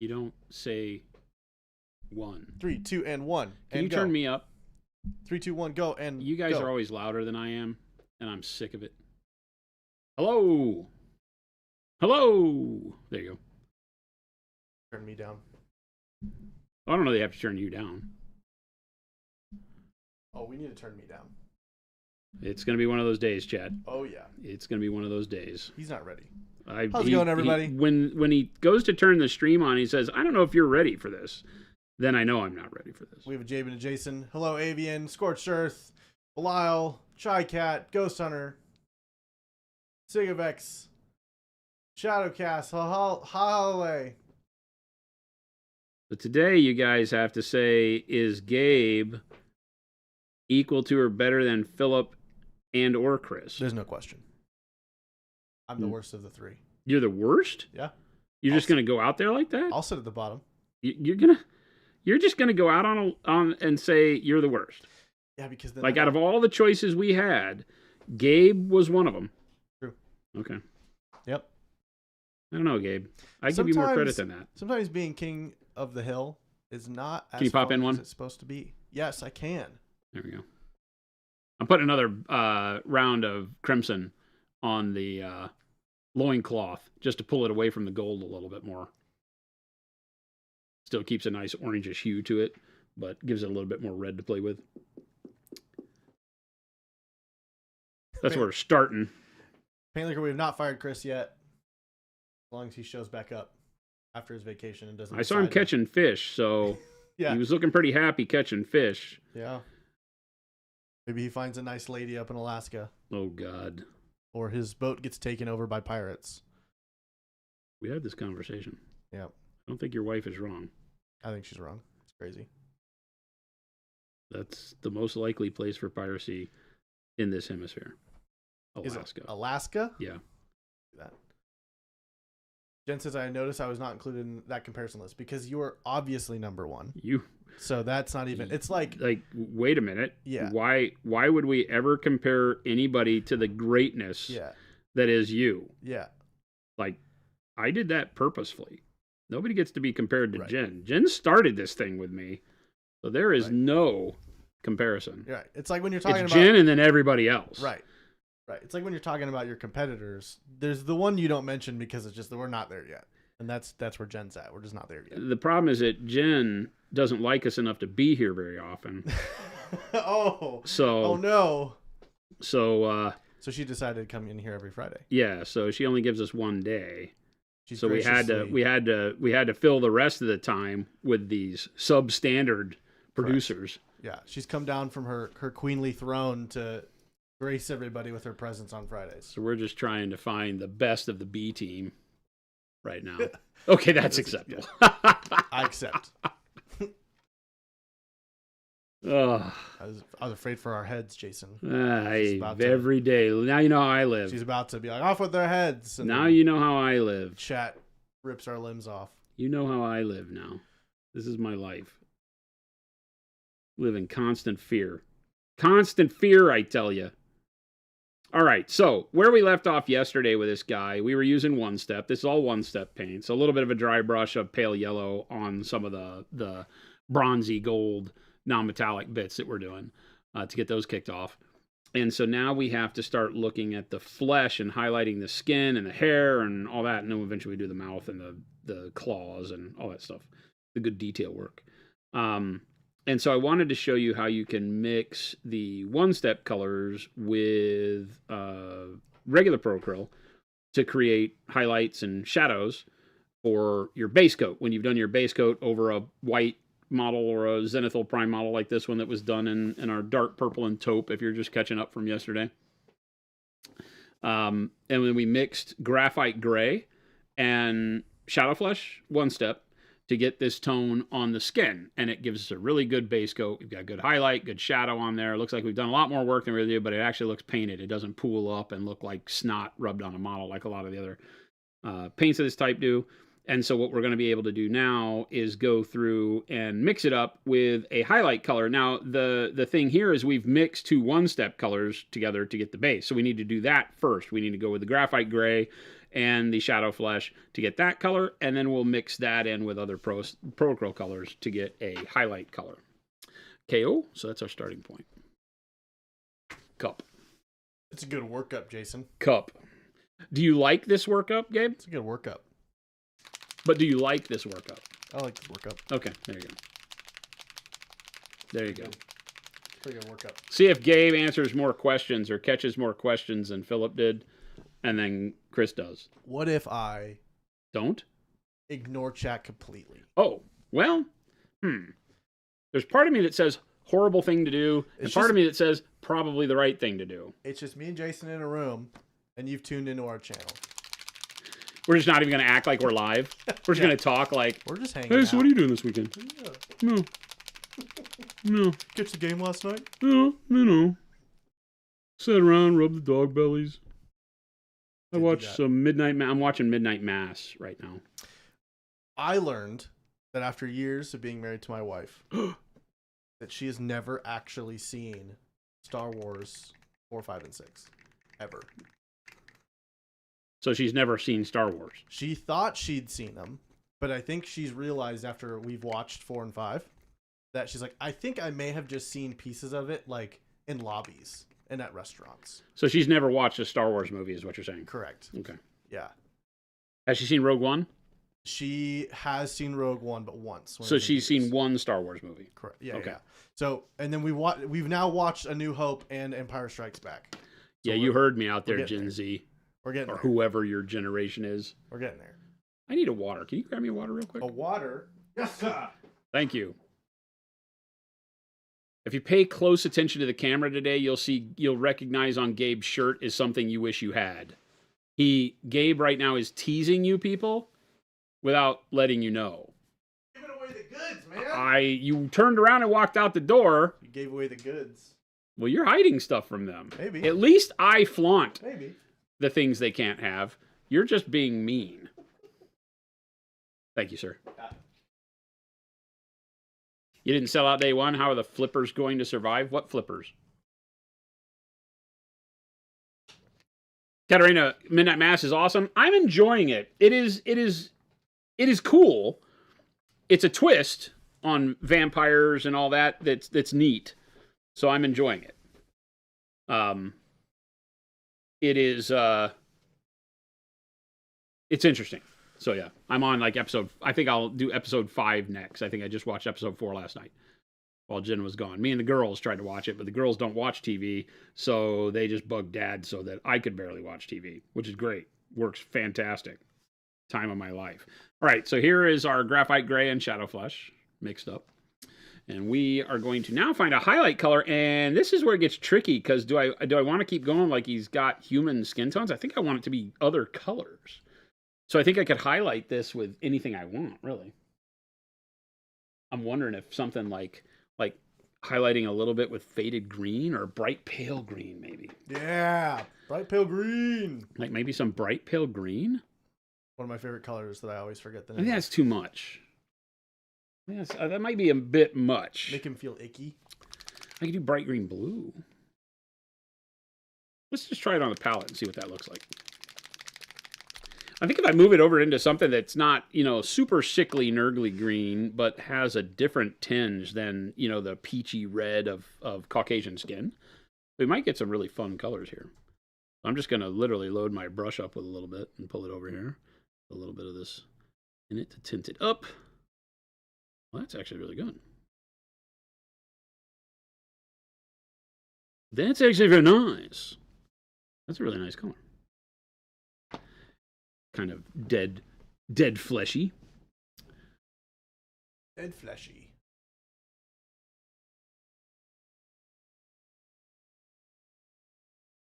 You don't say 1. 3, 2, and 1. Can you turn me up? 3, 2, 1, go. And you guys are always louder than I am, and I'm sick of it. Hello. Hello. There you go. Turn me down. I don't know. They have to turn you down. Oh, we need to turn me down. It's going to be one of those days, Chad. Oh, yeah. It's going to be one of those days. He's not ready. How's it going, everybody? When he goes to turn the stream on, he says, I don't know if you're ready for this. Then I know I'm not ready for this. We have a Jabin and Jason. Hello, Avian, Scorched Earth, Belial, Shy Cat, Ghost Hunter, Sigavex, Shadowcast, Hale. So today you guys have to say, is Gabe equal to or better than Philip and or Chris? There's no question. I'm the worst of the 3. You're the worst? Yeah. You're just going to go out there like that? I'll sit at the bottom. You're just going to go out on and say you're the worst. Yeah, because then like out of all the choices we had, Gabe was one of them. True. Okay. Yep. I don't know, Gabe. I give you more credit than that. Sometimes being king of the hill is not as Can you pop in one? as it's supposed to be. Yes, I can. There we go. I'm putting another round of crimson on the loincloth just to pull it away from the gold a little bit more. Still keeps a nice orangish hue to it, but gives it a little bit more red to play with. That's where we're starting. Paint Liquor, we have not fired Chris yet. As long as he shows back up after his vacation and doesn't. I saw him catching fish, so yeah, he was looking pretty happy catching fish. Yeah. Maybe he finds a nice lady up in Alaska. Oh, God. Or his boat gets taken over by pirates. We had this conversation. Yeah. I don't think your wife is wrong. I think she's wrong. It's crazy. That's the most likely place for piracy in this hemisphere. Alaska. Alaska? Yeah. That. Jen says, I noticed I was not included in that comparison list because you are obviously number 1. So that's not even, it's like, wait a minute. Yeah. Why would we ever compare anybody to the greatness that is you? Yeah. Like, I did that purposefully. Nobody gets to be compared to Jen. Jen started this thing with me. So there is no comparison. Right. It's like when you're talking about Jen and then everybody else. Right. Right. It's like when you're talking about your competitors, there's the one you don't mention because it's just that we're not there yet. And that's where Jen's at. We're just not there yet. The problem is that Jen doesn't like us enough to be here very often. Oh no. So she decided to come in here every Friday. Yeah, so she only gives us one day. So we had to fill the rest of the time with these substandard producers. Yeah, she's come down from her queenly throne to grace everybody with her presence on Fridays. So we're just trying to find the best of the B team right now. Okay, that's acceptable. Yeah. I accept. Oh. I was afraid for our heads, Jason. Every day. Now you know how I live. She's about to be like, off with their heads. And now you know how I live. Chat rips our limbs off. You know how I live now. This is my life. Live in constant fear. Constant fear, I tell you. All right, so where we left off yesterday with this guy, we were using one step. This is all one step paint. So a little bit of a dry brush of pale yellow on some of the bronzy gold non-metallic bits that we're doing to get those kicked off. And so now we have to start looking at the flesh and highlighting the skin and the hair and all that. And then eventually we do the mouth and the claws and all that stuff, the good detail work. And so I wanted to show you how you can mix the one-step colors with regular Procryl to create highlights and shadows for your base coat. When you've done your base coat over a white model or a Zenithal Prime model like this one that was done in our dark purple and taupe, if you're just catching up from yesterday. And then we mixed graphite gray and shadow flesh one step to get this tone on the skin, and it gives us a really good base coat. We've got good highlight, good shadow on there. It looks like we've done a lot more work than we did, but it actually looks painted. It doesn't pool up and look like snot rubbed on a model like a lot of the other paints of this type do. And so what we're going to be able to do now is go through and mix it up with a highlight color. Now, the thing here is we've mixed 2 one-step colors together to get the base. So we need to do that first. We need to go with the graphite gray and the shadow flesh to get that color, and then we'll mix that in with other Prochrome colors to get a highlight color. KO, so that's our starting point. Cup. It's a good workup, Jason. Cup. Do you like this workup, Gabe? It's a good workup. But do you like this workup? I like this workup. Okay, there you go. There you go. Pretty good workup. See if Gabe answers more questions or catches more questions than Philip did, and then Chris does. What if I don't ignore chat completely? Oh, well, There's part of me that says horrible thing to do, and part of me that says probably the right thing to do. It's just me and Jason in a room, and you've tuned into our channel. We're just not even going to act like we're live. We're just going to talk like, we're just hanging hey, out. so what are you doing this weekend? Yeah. No. Catch the game last night? No. Sat around, rub the dog bellies. I watched some I'm watching Midnight Mass right now. I learned that after years of being married to my wife, that she has never actually seen Star Wars 4, 5, and 6. Ever. So she's never seen Star Wars. She thought she'd seen them, but I think she's realized after we've watched 4 and 5 that she's like, I think I may have just seen pieces of it like in lobbies and at restaurants. So she's never watched a Star Wars movie is what you're saying? Correct. Okay. Yeah. Has she seen Rogue One? She has seen Rogue One, but once. So she's seen one Star Wars movie? Correct. Yeah. Okay. Yeah. So, and then we've now watched A New Hope and Empire Strikes Back. So yeah, you heard me out there, Gen there. Z. We're getting or there. Whoever your generation is. We're getting there. I need a water. Can you grab me a water real quick? A water? Yes, sir. Thank you. If you pay close attention to the camera today, you'll recognize on Gabe's shirt is something you wish you had. Gabe right now is teasing you people without letting you know. Giving away the goods, man. You turned around and walked out the door. You gave away the goods. Well, you're hiding stuff from them. Maybe. At least I flaunt Maybe the things they can't have. You're just being mean. Thank you, sir. You didn't sell out day one. How are the flippers going to survive? What flippers? Katarina, Midnight Mass is awesome. I'm enjoying it. It is cool. It's a twist on vampires and all that. That's neat. So I'm enjoying it. It is. It's interesting. So yeah, I'm on like I think I'll do episode 5 next. I think I just watched episode 4 last night while Jen was gone. Me and the girls tried to watch it, but the girls don't watch TV, so they just bugged Dad so that I could barely watch TV, which is great. Works fantastic. Time of my life. All right, so here is our graphite gray and shadow flesh mixed up. And we are going to now find a highlight color, and this is where it gets tricky, because do I want to keep going like he's got human skin tones? I think I want it to be other colors. So I think I could highlight this with anything I want, really. I'm wondering if something like highlighting a little bit with faded green or bright pale green, maybe. Yeah, bright pale green. Like maybe some bright pale green? One of my favorite colors that I always forget the I name. think that's too much. Yes, that might be a bit much. Make him feel icky. I could do bright green blue. Let's just try it on the palette and see what that looks like. I think if I move it over into something that's not, super sickly, nurgly green, but has a different tinge than, the peachy red of Caucasian skin, we might get some really fun colors here. I'm just going to literally load my brush up with a little bit and pull it over here. A little bit of this in it to tint it up. Well, that's actually really good. That's actually very nice. That's a really nice color. Kind of dead fleshy. Dead fleshy.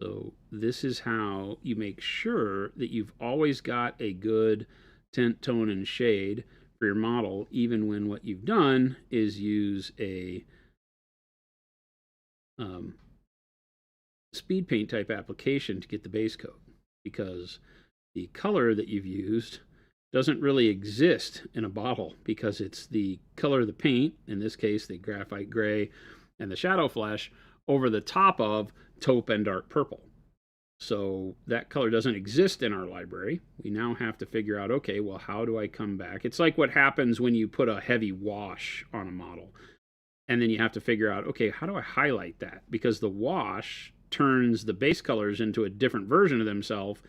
So this is how you make sure that you've always got a good tint, tone, and shade for your model, even when what you've done is use a speed paint type application to get the base coat, because the color that you've used doesn't really exist in a bottle because it's the color of the paint, in this case the graphite gray and the shadow flesh, over the top of taupe and dark purple. So that color doesn't exist in our library. We now have to figure out, okay, well, how do I come back? It's like what happens when you put a heavy wash on a model. And then you have to figure out, okay, how do I highlight that? Because the wash turns the base colors into a different version of themselves.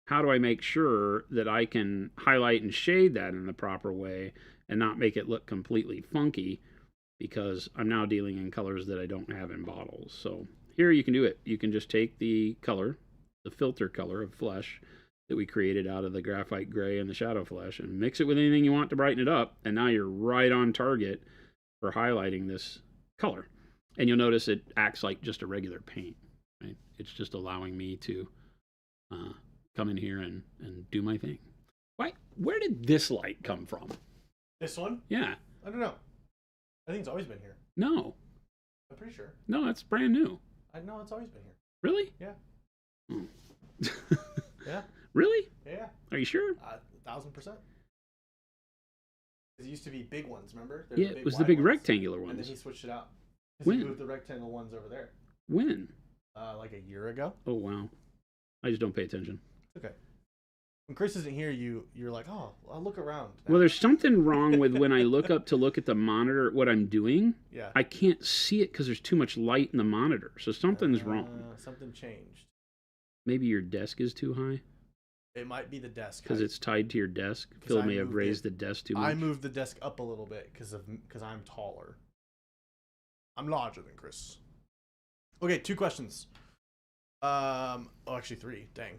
How do I make sure that I can highlight and shade that in the proper way and not make it look completely funky? Because I'm now dealing in colors that I don't have in bottles. So here you can do it. You can just take the color, the filter color of flesh that we created out of the graphite gray and the shadow flesh, and mix it with anything you want to brighten it up, and now you're right on target for highlighting this color. And you'll notice it acts like just a regular paint, right? It's just allowing me to come in here and do my thing. Where did this light come from? This one? Yeah. I don't know. I think it's always been here. No. I'm pretty sure. No, that's brand new. I know it's always been here. Really? Yeah. Oh. Yeah. Really? Yeah. Are you sure? 1,000%. It used to be big ones, remember? Yeah, it was the big rectangular ones. And then he switched it out. When? He moved the rectangle ones over there. When? Like a year ago. Oh, wow. I just don't pay attention. Okay. When Chris isn't here, you're like, oh, I'll look around. Well, there's something wrong with when I look up to look at the monitor, what I'm doing. Yeah. I can't see it because there's too much light in the monitor. So something's wrong. Something changed. Maybe your desk is too high? It might be the desk. Because it's tied to your desk. Phil may have raised the desk too much. I moved the desk up a little bit because I'm taller. I'm larger than Chris. Okay, 2 questions. Actually 3. Dang.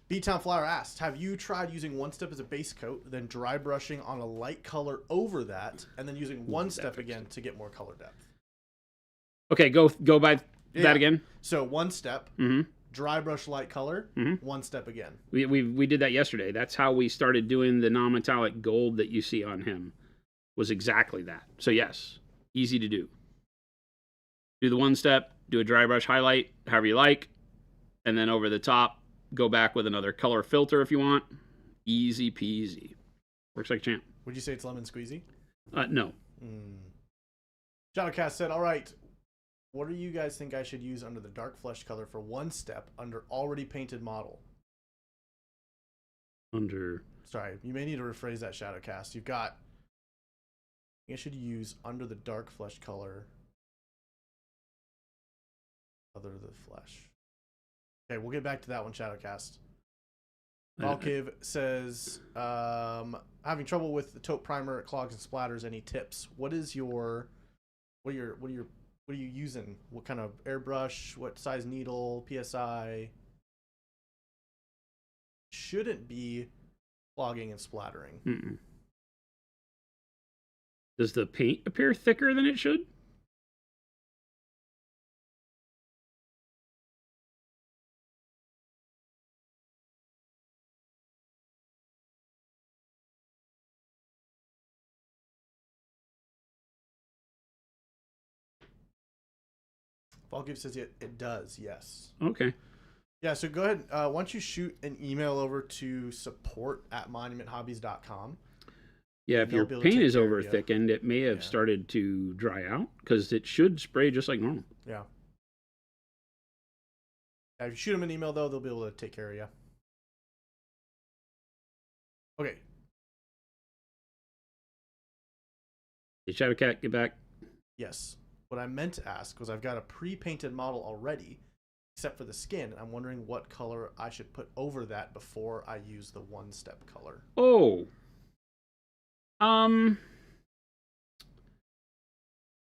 B-Town Flower asked, have you tried using One Step as a base coat, then dry brushing on a light color over that, and then using One Step again to get more color depth? Okay, go by that again. So One Step, dry brush light color, One Step again. We did that yesterday. That's how we started doing the non-metallic gold that you see on him. Was exactly that. So yes, easy to do. Do the One Step, do a dry brush highlight, however you like, and then over the top, go back with another color filter if you want. Easy peasy. Works like a champ. Would you say it's lemon squeezy? No. Shadowcast said, all right, what do you guys think I should use under the dark flesh color for One Step under already painted model? Sorry, you may need to rephrase that, Shadowcast. You've got, I should use under the dark flesh color other the flesh. Okay, we'll get back to that one, Shadowcast. Valkiv says, having trouble with the taupe primer, clogs and splatters. Any tips? What are you using? What kind of airbrush? What size needle? PSI? Shouldn't be clogging and splattering. Does the paint appear thicker than it should? Valkiv says it does, yes. Okay. Yeah, so go ahead. Why don't you shoot an email over to support@monumenthobbies.com. Yeah, if your paint is over thickened, it may have started to dry out because it should spray just like normal. Yeah. If you shoot them an email, though, they'll be able to take care of you. Okay. Did Shadowcat get back? Yes. What I meant to ask was I've got a pre-painted model already, except for the skin. I'm wondering what color I should put over that before I use the One Step color. Oh.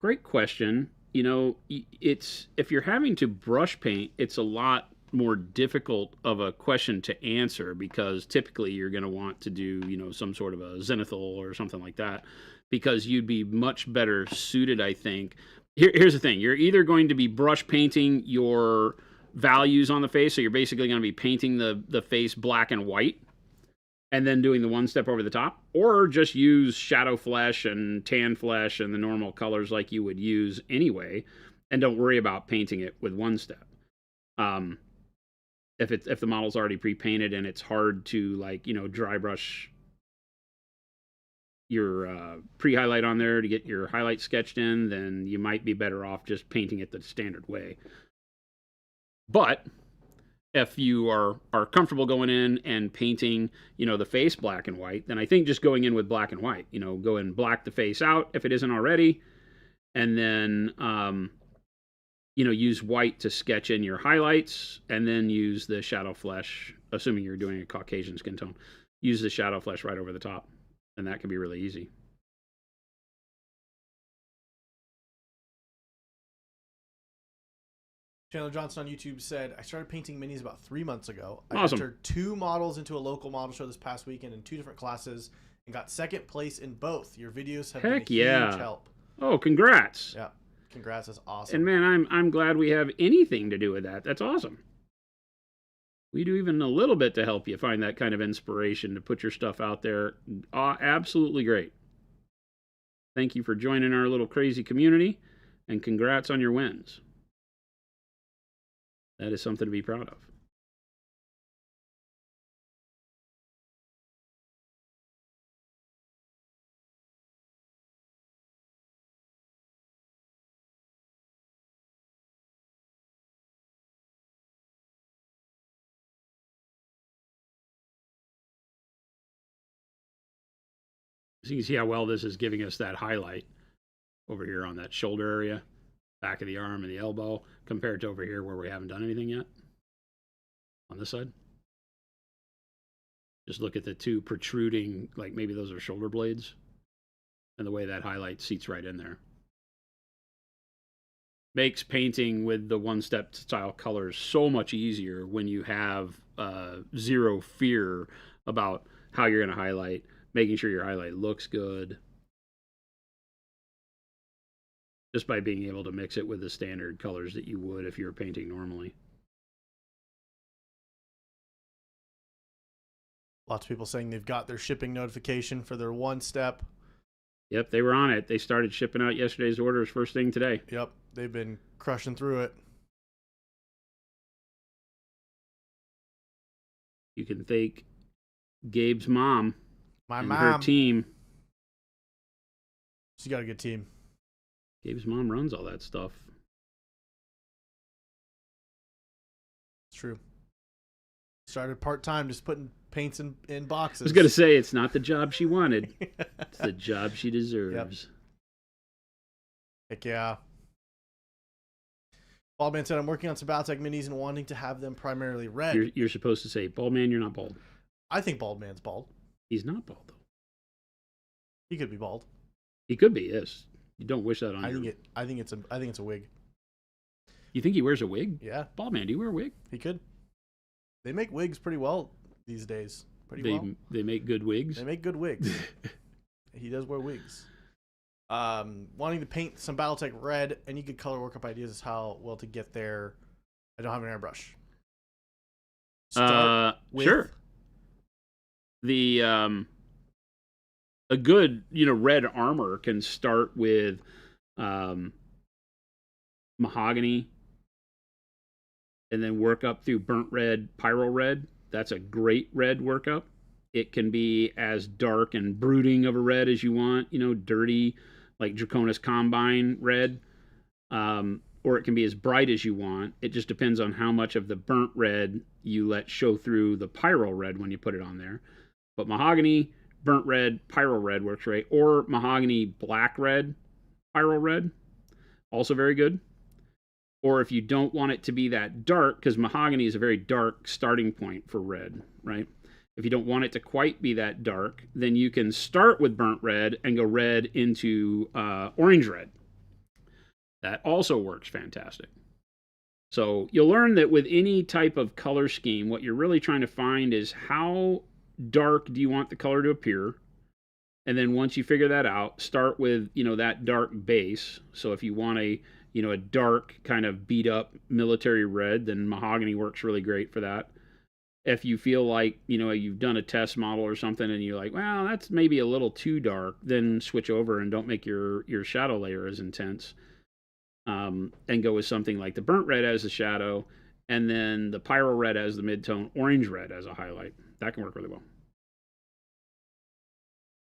Great question. You know, it's if you're having to brush paint, it's a lot more difficult of a question to answer because typically you're going to want to do, you know, some sort of a zenithal or something like that because you'd be much better suited, I think. Here's the thing. You're either going to be brush painting your values on the face, so you're basically going to be painting the face black and white and then doing the One Step over the top, or just use shadow flesh and tan flesh and the normal colors like you would use anyway, and don't worry about painting it with One Step. if the model's already pre-painted and it's hard to, like, dry brush your pre-highlight on there to get your highlight sketched in, then you might be better off just painting it the standard way. But if you are comfortable going in and painting, the face black and white, then I think just going in with black and white, go and black the face out if it isn't already, and then use white to sketch in your highlights, and then use the shadow flesh, assuming you're doing a Caucasian skin tone, use the shadow flesh right over the top, and that can be really easy. Chandler Johnson on YouTube said, I started painting minis about 3 months ago. Awesome. I entered 2 models into a local model show this past weekend in 2 different classes and got 2nd place in both. Your videos have been a huge help. Oh, congrats. Yeah. Congrats. That's awesome. And man, I'm glad we have anything to do with that. That's awesome. We do even a little bit to help you find that kind of inspiration to put your stuff out there. Absolutely great. Thank you for joining our little crazy community, and congrats on your wins. That is something to be proud of. So you can see how well this is giving us that highlight over here on that shoulder area, back of the arm and the elbow, compared to over here where we haven't done anything yet on this side. Just look at the 2 protruding, like maybe those are shoulder blades, and the way that highlight seats right in there. Makes painting with the one-step style colors so much easier when you have zero fear about how you're going to highlight, making sure your highlight looks good, just by being able to mix it with the standard colors that you would if you were painting normally. Lots of people saying they've got their shipping notification for their 1-step. Yep, they were on it. They started shipping out yesterday's orders first thing today. Yep, they've been crushing through it. You can thank Gabe's mom and mom. her team. She's got a good team. Gabe's mom runs all that stuff. It's true. Started part-time just putting paints in boxes. I was going to say, it's not the job she wanted. It's the job she deserves. Yep. Heck yeah. Baldman said, I'm working on some Battletech minis and wanting to have them primarily red. You're supposed to say, bald man, you're not bald. I think Baldman's bald. He's not bald, though. He could be bald. He could be, yes. You don't wish that on him. I think it's a wig. You think he wears a wig? Yeah. Bald man, do you wear a wig? He could. They make wigs pretty well these days. They make good wigs? They make good wigs. He does wear wigs. Wanting to paint some Battletech red, any good color workup ideas is how well to get there. I don't have an airbrush. Sure. The a good red armor can start with mahogany, and then work up through burnt red, pyro red. That's a great red workup. It can be as dark and brooding of a red as you want, dirty, like Draconis Combine red, or it can be as bright as you want. It just depends on how much of the burnt red you let show through the pyro red when you put it on there. But mahogany, burnt red, pyro red works great, or mahogany black red, pyro red, also very good. Or if you don't want it to be that dark, because mahogany is a very dark starting point for red, right? If you don't want it to quite be that dark, then you can start with burnt red and go red into orange red. That also works fantastic. So you'll learn that with any type of color scheme, what you're really trying to find is how dark do you want the color to appear. And then once you figure that out, start with, that dark base. So if you want a dark kind of beat up military red, then mahogany works really great for that. If you feel like, you've done a test model or something and you're like, well, that's maybe a little too dark, then switch over and don't make your shadow layer as intense. And go with something like the burnt red as a shadow and then the pyro red as the mid-tone, orange red as a highlight. That can work really well.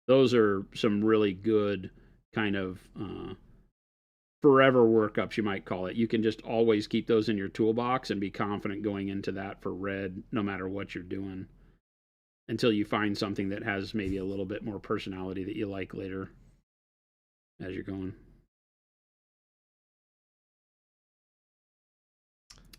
Those are some really good kind of forever workups, you might call it. You can just always keep those in your toolbox and be confident going into that for red, no matter what you're doing, until you find something that has maybe a little bit more personality that you like later as you're going.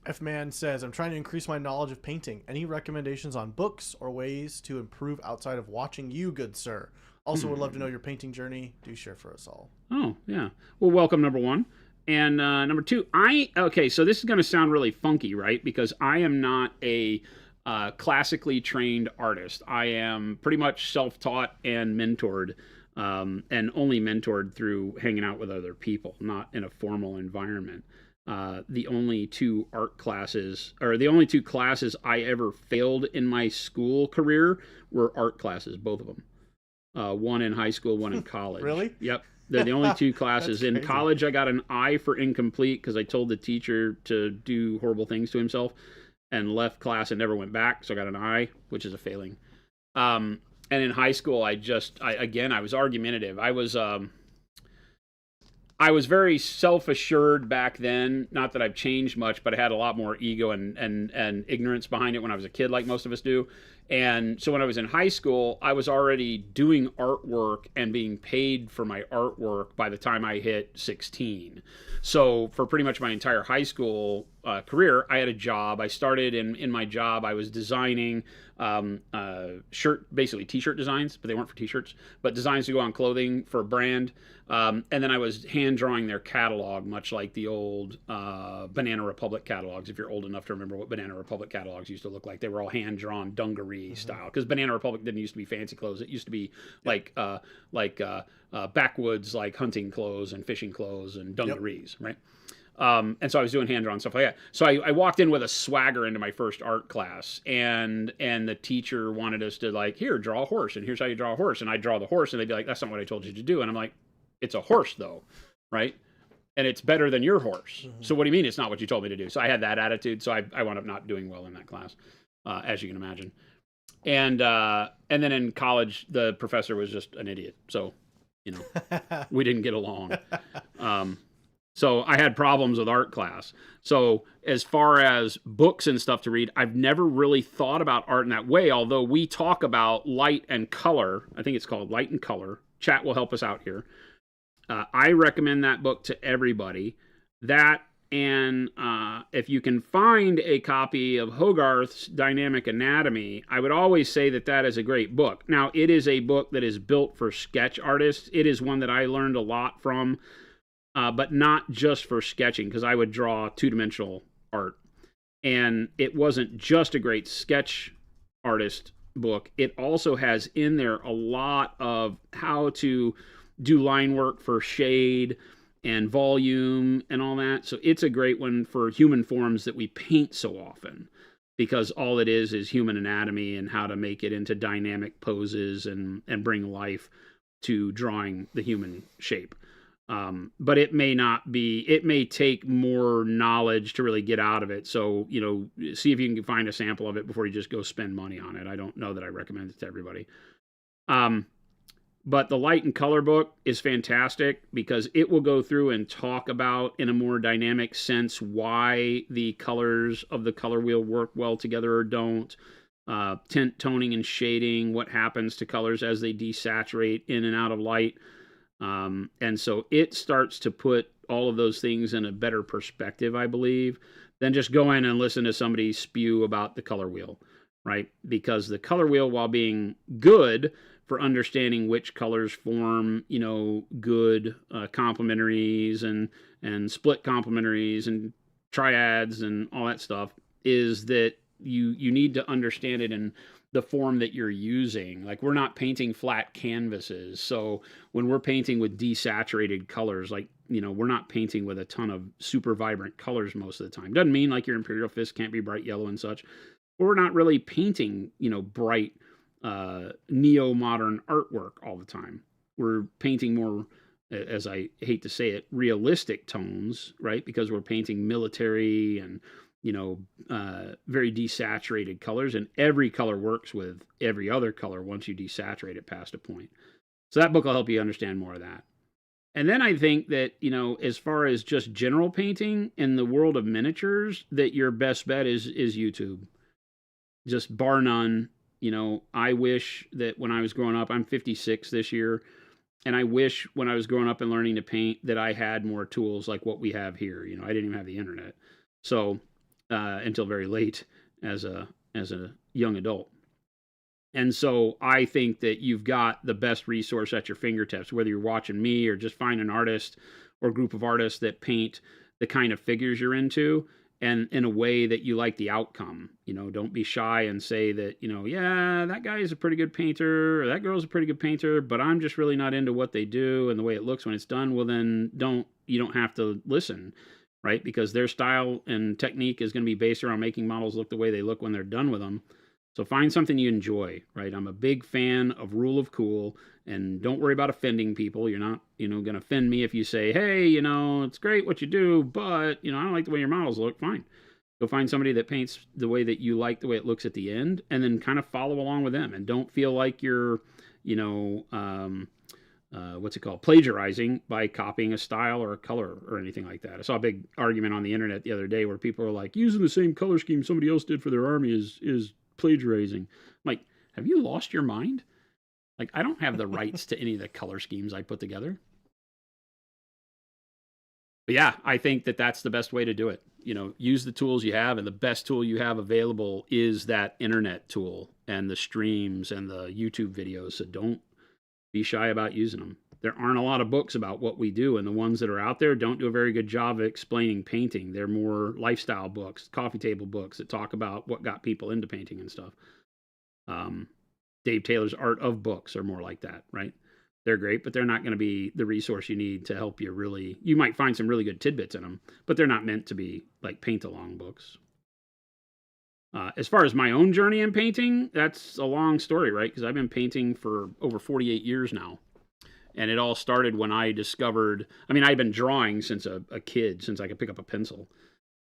F-Man says, I'm trying to increase my knowledge of painting. Any recommendations on books or ways to improve outside of watching you, good sir? Also would love to know your painting journey. Do share for us all. Oh, yeah. Well, welcome, number one. And number two, okay, so this is going to sound really funky, right? Because I am not a classically trained artist. I am pretty much self-taught and mentored, and only mentored through hanging out with other people, not in a formal environment. The only two art classes, or the only two classes I ever failed in my school career were art classes, both of them. One in high school, one in college. Really? Yep. They're the only two classes. In college, I got an I for incomplete because I told the teacher to do horrible things to himself and left class and never went back. So I got an I, which is a failing. And in high school, I was argumentative. I was very self-assured back then. Not that I've changed much, but I had a lot more ego and ignorance behind it when I was a kid, like most of us do. And so when I was in high school, I was already doing artwork and being paid for my artwork by the time I hit 16. So for pretty much my entire high school career, I had a job. I started in my job, I was designing basically t-shirt designs, but they weren't for t-shirts, but designs to go on clothing for a brand. And then I was hand drawing their catalog, much like the old Banana Republic catalogs, if you're old enough to remember what Banana Republic catalogs used to look like. They were all hand drawn dungaree style, because Banana Republic didn't used to be fancy clothes. It used to be like backwoods, like hunting clothes and fishing clothes and dungarees, right? And so I was doing hand-drawn stuff like that. So I walked in with a swagger into my first art class, and the teacher wanted us to, like, here, draw a horse, and here's how you draw a horse. And I'd draw the horse, and they'd be like, that's not what I told you to do. And I'm like, it's a horse, though, right? And it's better than your horse. So what do you mean it's not what you told me to do? So I had that attitude, so I wound up not doing well in that class, as you can imagine. And then in college, the professor was just an idiot. So, you know, we didn't get along. So I had problems with art class. So as far as books and stuff to read, I've never really thought about art in that way, although we talk about light and color. I think it's called Light and Color. Chat will help us out here. I recommend that book to everybody. That, and if you can find a copy of Hogarth's Dynamic Anatomy, I would always say that that is a great book. Now, it is a book that is built for sketch artists. It is one that I learned a lot from. But not just for sketching, because I would draw two-dimensional art. And it wasn't just a great sketch artist book. It also has in there a lot of how to do line work for shade and volume and all that. So it's a great one for human forms that we paint so often, because all it is human anatomy and how to make it into dynamic poses and bring life to drawing the human shape. But it may not be, it may take more knowledge to really get out of it. So, you know, see if you can find a sample of it before you just go spend money on it. I don't know that I recommend it to everybody. But the Light and Color book is fantastic because it will go through and talk about in a more dynamic sense why the colors of the color wheel work well together or don't. Tint, toning, and shading, what happens to colors as they desaturate in and out of light. And so it starts to put all of those things in a better perspective, I believe, than just go in and listen to somebody spew about the color wheel, right? Because the color wheel, while being good for understanding which colors form, you know, good complementaries and split complementaries and triads and all that stuff, is that you need to understand it in the form that you're using. Like, we're not painting flat canvases. So when we're painting with desaturated colors, like, you know, we're not painting with a ton of super vibrant colors most of the time. Doesn't mean like your Imperial Fist can't be bright yellow and such. But we're not really painting, you know, bright neo-modern artwork all the time. We're painting more, as I hate to say it, realistic tones, right? Because we're painting military and very desaturated colors, and every color works with every other color once you desaturate it past a point. So that book will help you understand more of that. And then I think that, as far as just general painting in the world of miniatures, that your best bet is YouTube. Just bar none. I wish that when I was growing up, I'm 56 this year, and I wish when I was growing up and learning to paint that I had more tools like what we have here. I didn't even have the internet. So, until very late as a young adult. And so I think that you've got the best resource at your fingertips, whether you're watching me or just find an artist or group of artists that paint the kind of figures you're into and in a way that you like the outcome. Don't be shy and say that, yeah, that guy is a pretty good painter or that girl's a pretty good painter, but I'm just really not into what they do and the way it looks when it's done. Well, then you don't have to listen, right? Because their style and technique is going to be based around making models look the way they look when they're done with them. So find something you enjoy, right? I'm a big fan of rule of cool, and don't worry about offending people. You're not, going to offend me if you say, hey, it's great what you do, but, I don't like the way your models look. Fine. Go find somebody that paints the way that you like the way it looks at the end, and then kind of follow along with them. And don't feel like you're, plagiarizing by copying a style or a color or anything like that. I saw a big argument on the internet the other day where people are like, using the same color scheme somebody else did for their army is plagiarizing. Like, have you lost your mind? Like, I don't have the rights to any of the color schemes I put together. But yeah, I think that that's the best way to do it. Use the tools you have, and the best tool you have available is that internet tool and the streams and the YouTube videos. So don't be shy about using them. There aren't a lot of books about what we do, and the ones that are out there don't do a very good job of explaining painting. They're more lifestyle books, coffee table books that talk about what got people into painting and stuff. Dave Taylor's Art of Books are more like that, right? They're great, but they're not going to be the resource you need to help you really. You might find some really good tidbits in them, but they're not meant to be like paint-along books. As far as my own journey in painting, that's a long story, right? Because I've been painting for over 48 years now. And it all started when I discovered, I'd been drawing since a kid, since I could pick up a pencil,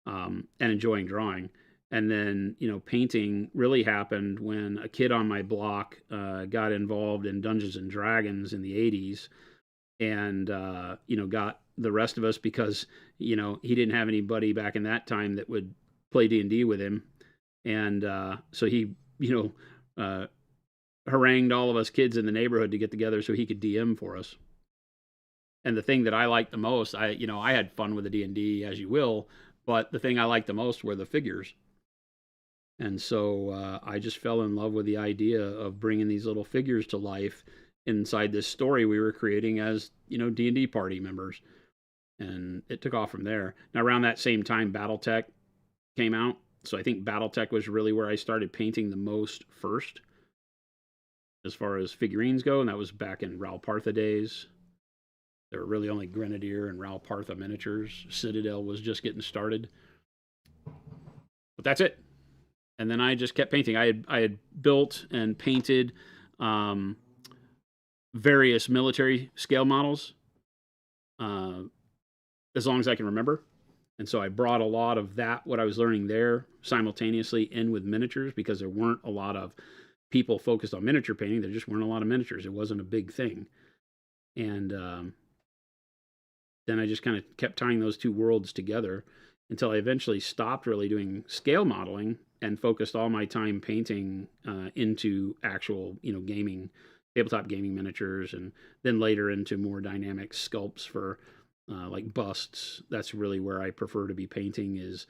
and enjoying drawing. And then, painting really happened when a kid on my block got involved in Dungeons and Dragons in the 80s and, got the rest of us because, he didn't have anybody back in that time that would play D&D with him. And so he, harangued all of us kids in the neighborhood to get together so he could DM for us. And the thing that I liked the most, I had fun with the D&D as you will, but the thing I liked the most were the figures. And so I just fell in love with the idea of bringing these little figures to life inside this story we were creating as, D&D party members. And it took off from there. Now, around that same time, Battletech came out. So I think Battletech was really where I started painting the most first, as far as figurines go, and that was back in Ral Partha days. There were really only Grenadier and Ral Partha miniatures. Citadel was just getting started. But that's it. And then I just kept painting. I had built and painted various military scale models as long as I can remember. And so I brought a lot of that, what I was learning there, simultaneously in with miniatures, because there weren't a lot of people focused on miniature painting. There just weren't a lot of miniatures. It wasn't a big thing. And then I just kind of kept tying those two worlds together until I eventually stopped really doing scale modeling and focused all my time painting into actual, gaming, tabletop gaming miniatures, and then later into more dynamic sculpts for like busts. That's really where I prefer to be painting, is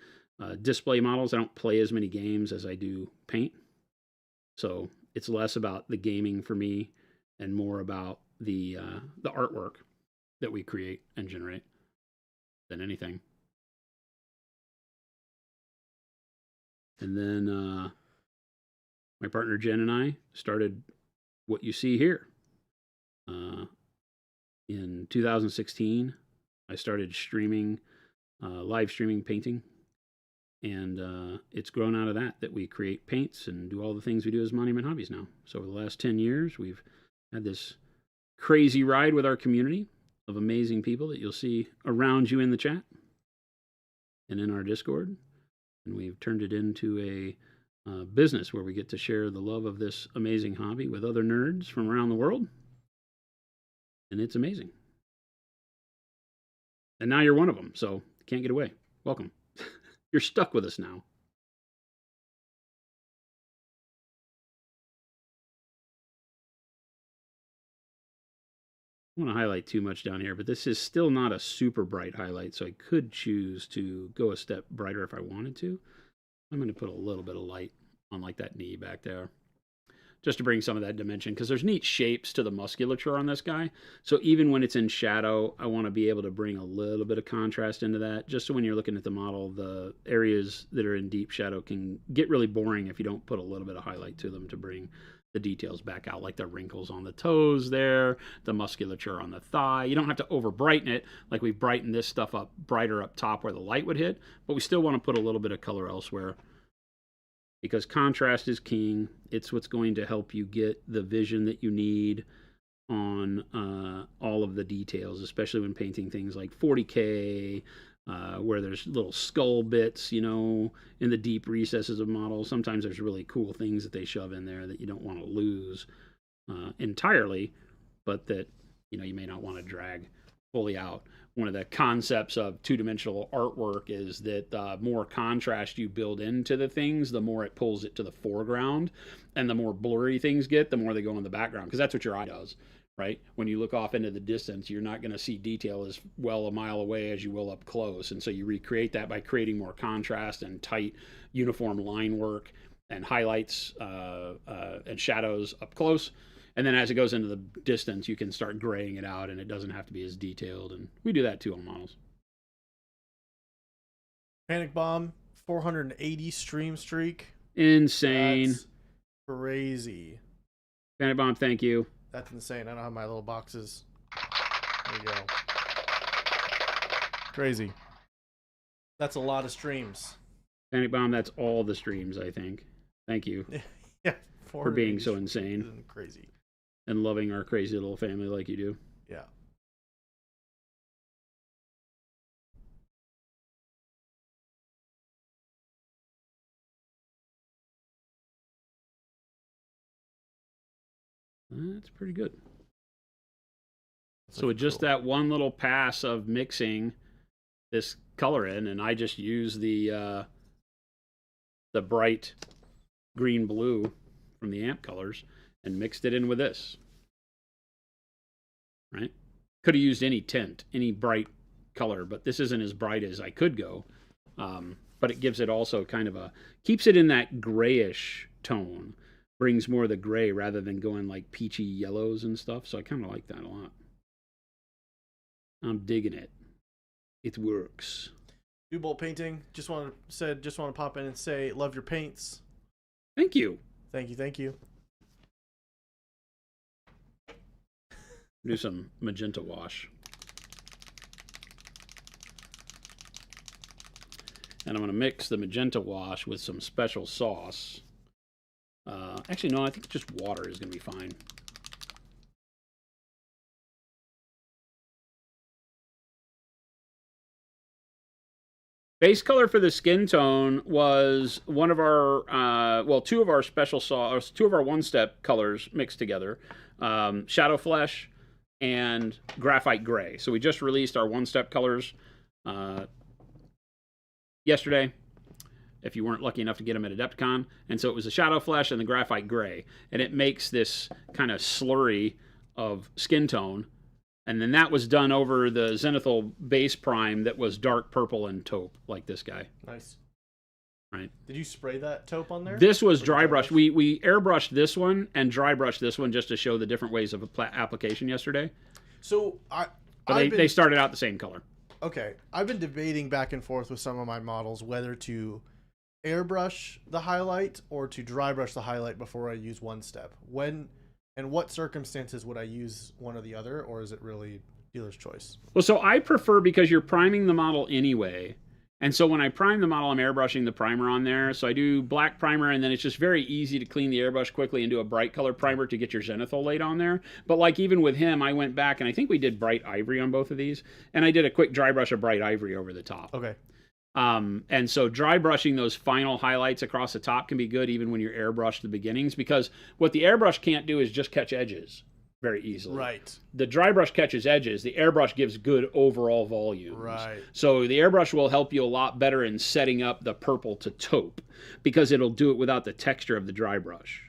display models. I don't play as many games as I do paint. So it's less about the gaming for me and more about the artwork that we create and generate than anything. And then my partner Jen and I started what you see here. In 2016, I started streaming, live streaming painting. And it's grown out of that we create paints and do all the things we do as Monument Hobbies now. So over the last 10 years, we've had this crazy ride with our community of amazing people that you'll see around you in the chat and in our Discord. And we've turned it into a business where we get to share the love of this amazing hobby with other nerds from around the world. And it's amazing. And now you're one of them, so you can't get away. Welcome. You're stuck with us now. I don't want to highlight too much down here, but this is still not a super bright highlight, so I could choose to go a step brighter if I wanted to. I'm going to put a little bit of light on like that knee back there, just to bring some of that dimension, because there's neat shapes to the musculature on this guy. So even when it's in shadow, I want to be able to bring a little bit of contrast into that, just so when you're looking at the model, the areas that are in deep shadow can get really boring if you don't put a little bit of highlight to them to bring the details back out, like the wrinkles on the toes there, the musculature on the thigh. You don't have to over brighten it, like we've brightened this stuff up brighter up top where the light would hit, but we still want to put a little bit of color elsewhere, because contrast is king. It's what's going to help you get the vision that you need on all of the details, especially when painting things like 40K, where there's little skull bits, you know, in the deep recesses of models. Sometimes there's really cool things that they shove in there that you don't want to lose entirely, but that, you know, you may not want to drag fully out. One of the concepts of two-dimensional artwork is that the more contrast you build into the things, the more it pulls it to the foreground, and the more blurry things get, the more they go in the background, because that's what your eye does, right? When you look off into the distance, you're not going to see detail as well a mile away as you will up close, and so you recreate that by creating more contrast and tight, uniform line work and highlights and shadows up close. And then as it goes into the distance, you can start graying it out, and it doesn't have to be as detailed. And we do that too on models. Panic Bomb, 480 stream streak. Insane. That's crazy. Panic Bomb, thank you. That's insane. I don't have my little boxes. There you go. Crazy. That's a lot of streams. Panic Bomb, that's all the streams, I think. Thank you. Yeah. For being so insane. Crazy. And loving our crazy little family like you do. Yeah. That's pretty good. So with just that one little pass of mixing this color in, and I just use the bright green blue from the amp colors and mixed it in with this, right? Could have used any tint, any bright color, but this isn't as bright as I could go. But it gives it also kind of keeps it in that grayish tone, brings more of the gray rather than going like peachy yellows and stuff. So I kind of like that a lot. I'm digging it. It works. Bolt Painting, just want to pop in and say, love your paints. Thank you. Thank you. Do some magenta wash. And I'm going to mix the magenta wash with some special sauce. Actually, no, I think just water is going to be fine. Base color for the skin tone was one of our, two of our special sauce, two of our one-step colors mixed together. Shadow Flesh and Graphite Gray. So we just released our one-step colors yesterday, if you weren't lucky enough to get them at Adepticon. And so it was the Shadow Flesh and the Graphite Gray. And it makes this kind of slurry of skin tone. And then that was done over the Zenithal base prime that was dark purple and taupe, like this guy. Nice. Right. Did you spray that taupe on there? This was dry brush. We airbrushed this one and dry brushed this one just to show the different ways of application yesterday. So they started out the same color. Okay. I've been debating back and forth with some of my models whether to airbrush the highlight or to dry brush the highlight before I use one step. When and what circumstances would I use one or the other, or is it really dealer's choice? Well, so I prefer, because you're priming the model anyway. And so when I prime the model, I'm airbrushing the primer on there. So I do black primer, and then it's just very easy to clean the airbrush quickly and do a bright color primer to get your Zenithal laid on there. But like even with him, I went back, and I think we did bright ivory on both of these. And I did a quick dry brush of bright ivory over the top. Okay. And so dry brushing those final highlights across the top can be good even when you're airbrush the beginnings, because what the airbrush can't do is just catch edges very easily. Right. The dry brush catches edges. The airbrush gives good overall volumes. Right. So the airbrush will help you a lot better in setting up the purple to taupe, because it'll do it without the texture of the dry brush.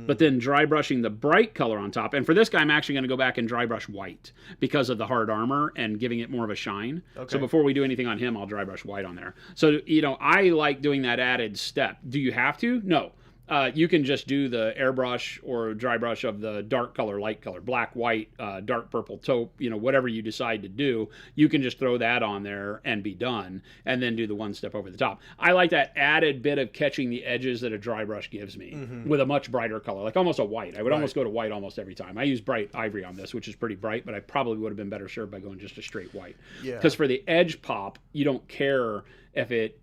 But then dry brushing the bright color on top, and for this guy I'm actually going to go back and dry brush white because of the hard armor and giving it more of a shine. Okay. So before we do anything on him, I'll dry brush white on there. So, you know, I like doing that added step. Do you have to? No. You can just do the airbrush or dry brush of the dark color, light color, black, white, dark purple, taupe, you know, whatever you decide to do. You can just throw that on there and be done, and then do the one step over the top. I like that added bit of catching the edges that a dry brush gives me with a much brighter color, like almost a white. I would almost go to white almost every time. I use bright ivory on this, which is pretty bright, but I probably would have been better served by going just a straight white. Because for the edge pop, you don't care if it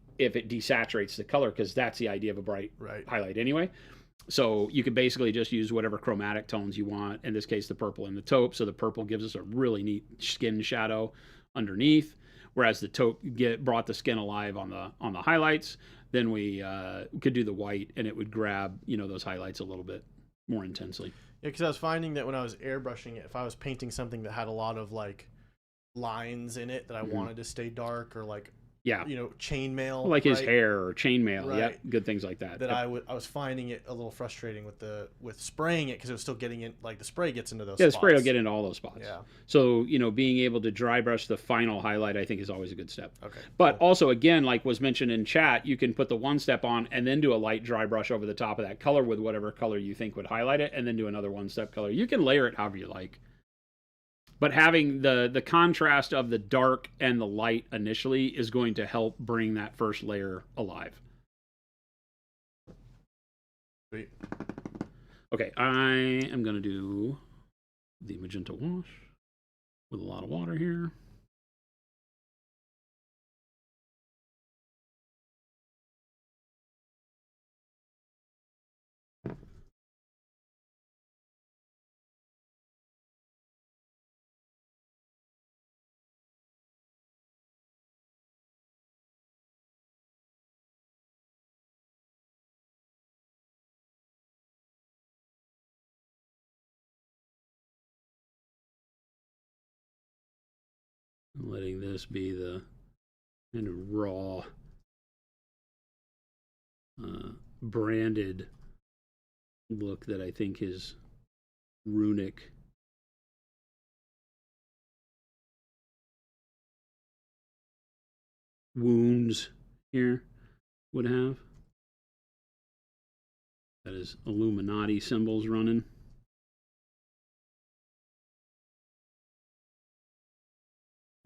desaturates the color, because that's the idea of a bright highlight anyway. So you can basically just use whatever chromatic tones you want. In this case, the purple and the taupe. So the purple gives us a really neat skin shadow underneath, whereas the taupe brought the skin alive on the highlights. Then we could do the white, and it would grab, you know, those highlights a little bit more intensely. Yeah, because I was finding that when I was airbrushing it, if I was painting something that had a lot of like lines in it that I wanted to stay dark, or like, yeah, you know, chainmail, like his hair or chainmail, right. Good things like that. That I was finding it a little frustrating with spraying it, because it was still getting in, like the spray gets into those spots. The spray will get into all those spots. Yeah. So, you know, being able to dry brush the final highlight, I think, is always a good step. Okay. But also, again, like was mentioned in chat, you can put the one step on and then do a light dry brush over the top of that color with whatever color you think would highlight it, and then do another one step color. You can layer it however you like. But having the contrast of the dark and the light initially is going to help bring that first layer alive. Sweet. Okay, I am going to do the magenta wash with a lot of water here. Letting this be the kind of raw, branded look that I think his runic wounds here would have. That is Illuminati symbols running.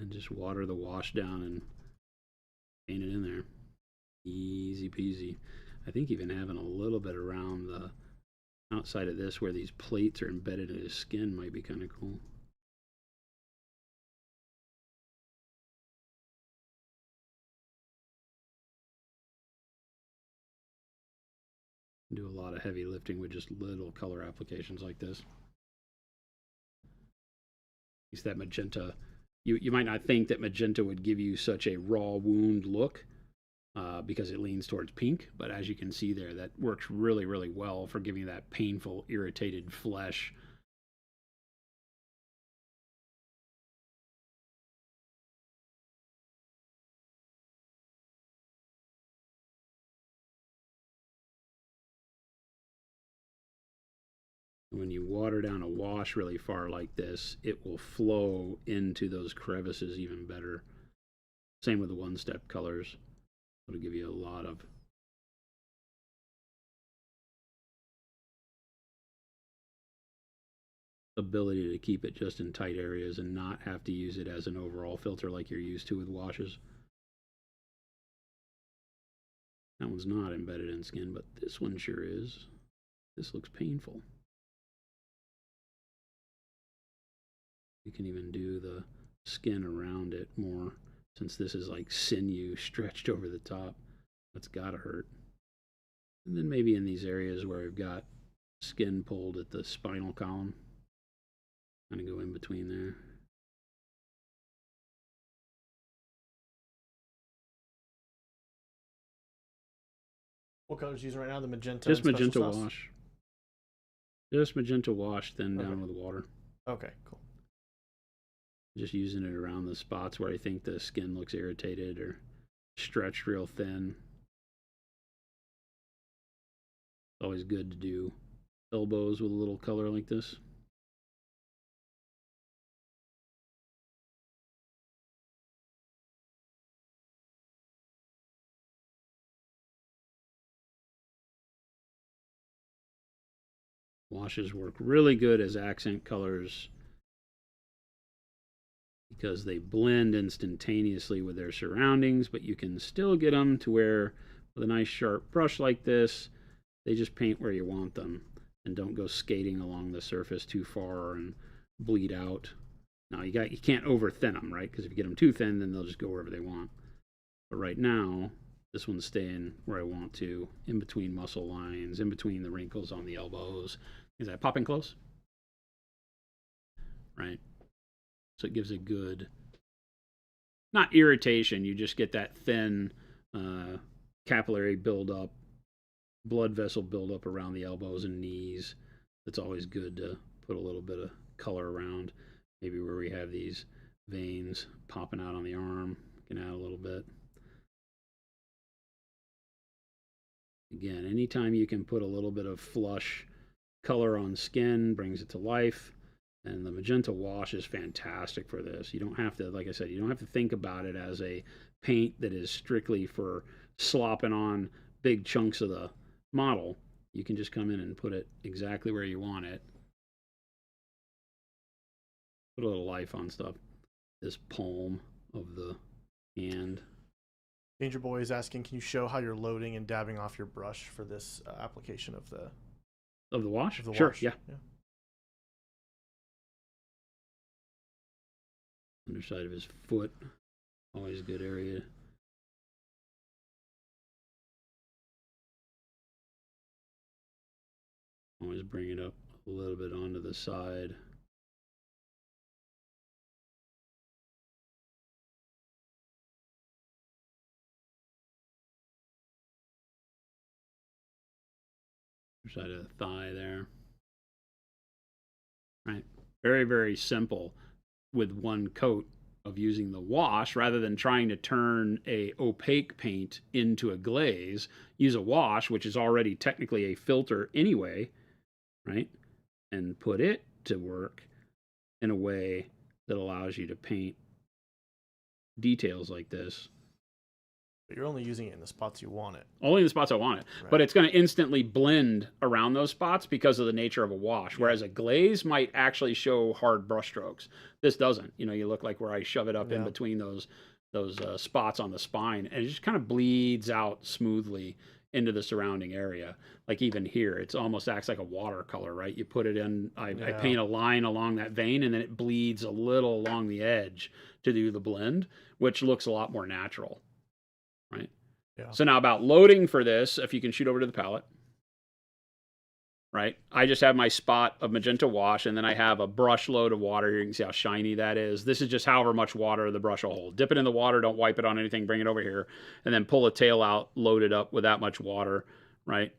And just water the wash down and paint it in there. Easy peasy. I think even having a little bit around the outside of this where these plates are embedded in his skin might be kind of cool. Do a lot of heavy lifting with just little color applications like this. At least that magenta, you might not think that magenta would give you such a raw wound look because it leans towards pink, but as you can see there, that works really, really well for giving you that painful, irritated flesh. When you water down a wash really far like this, it will flow into those crevices even better. Same with the one-step colors. It'll give you a lot of ability to keep it just in tight areas and not have to use it as an overall filter like you're used to with washes. That one's not embedded in skin, but this one sure is. This looks painful. You can even do the skin around it more, since this is like sinew stretched over the top. That's gotta hurt. And then maybe in these areas where I've got skin pulled at the spinal column, kind of go in between there. What color is using right now? The magenta. Just and magenta special sauce? wash. Just magenta wash, then Okay. down with water. Okay, cool. Just using it around the spots where I think the skin looks irritated or stretched real thin. It's always good to do elbows with a little color like this. Washes work really good as accent colors because they blend instantaneously with their surroundings, but you can still get them to where, with a nice sharp brush like this, they just paint where you want them and don't go skating along the surface too far and bleed out. Now you can't over thin them, right? Because if you get them too thin, then they'll just go wherever they want. But right now, this one's staying where I want to, in between muscle lines, in between the wrinkles on the elbows. Is that popping close? Right. So it gives a good, not irritation, you just get that thin capillary buildup, blood vessel buildup around the elbows and knees. It's always good to put a little bit of color around, maybe where we have these veins popping out on the arm. You can add a little bit. Again, anytime you can put a little bit of flush color on skin, brings it to life. And the magenta wash is fantastic for this. You don't have to, like I said, you don't have to think about it as a paint that is strictly for slopping on big chunks of the model. You can just come in and put it exactly where you want it. Put a little life on stuff. This palm of the hand. Danger Boy is asking, can you show how you're loading and dabbing off your brush for this application of the wash? Of the sure, wash. yeah. Underside of his foot, always a good area. Always bring it up a little bit onto the side. Side of the thigh there. Right. Very, very simple with one coat of using the wash rather than trying to turn a opaque paint into a glaze. Use a wash, which is already technically a filter anyway, right? And put it to work in a way that allows you to paint details like this. But you're only using it in the spots you want it. Only in the spots I want it. Right. But it's going to instantly blend around those spots because of the nature of a wash. Whereas a glaze might actually show hard brush strokes. This doesn't. You know, you look like where I shove it up in between those spots on the spine, and it just kind of bleeds out smoothly into the surrounding area. Like even here, it almost acts like a watercolor, right? You put it in, I paint a line along that vein, and then it bleeds a little along the edge to do the blend, which looks a lot more natural. Right. Yeah. So now about loading for this, if you can shoot over to the palette, right? I just have my spot of magenta wash, and then I have a brush load of water here. You can see how shiny that is. This is just however much water the brush will hold. Dip it in the water, don't wipe it on anything, bring it over here, and then pull a tail out, load it up with that much water, right?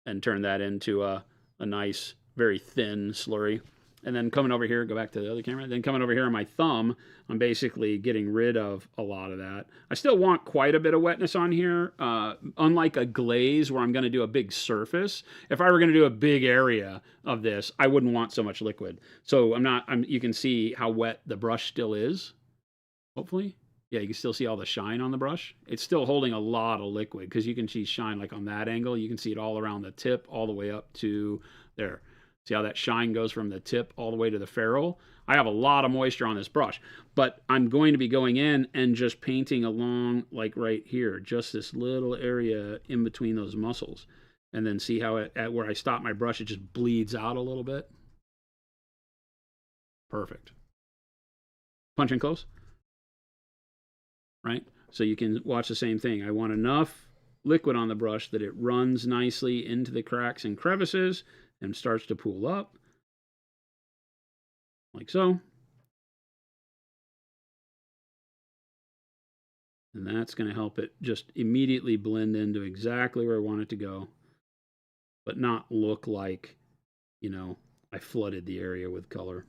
And turn that into a nice, very thin slurry. And then coming over here, go back to the other camera, then coming over here on my thumb, I'm basically getting rid of a lot of that. I still want quite a bit of wetness on here. Unlike a glaze where I'm going to do a big surface, if I were going to do a big area of this, I wouldn't want so much liquid. So you can see how wet the brush still is, hopefully. Yeah, you can still see all the shine on the brush. It's still holding a lot of liquid because you can see shine like on that angle. You can see it all around the tip, all the way up to there. See how that shine goes from the tip all the way to the ferrule? I have a lot of moisture on this brush, but I'm going to be going in and just painting along like right here, just this little area in between those muscles. And then see how at where I stop my brush, it just bleeds out a little bit. Perfect. Punch in close. Right? So you can watch the same thing. I want enough liquid on the brush that it runs nicely into the cracks and crevices and starts to pool up, like so. And that's going to help it just immediately blend into exactly where I want it to go, but not look like, I flooded the area with color.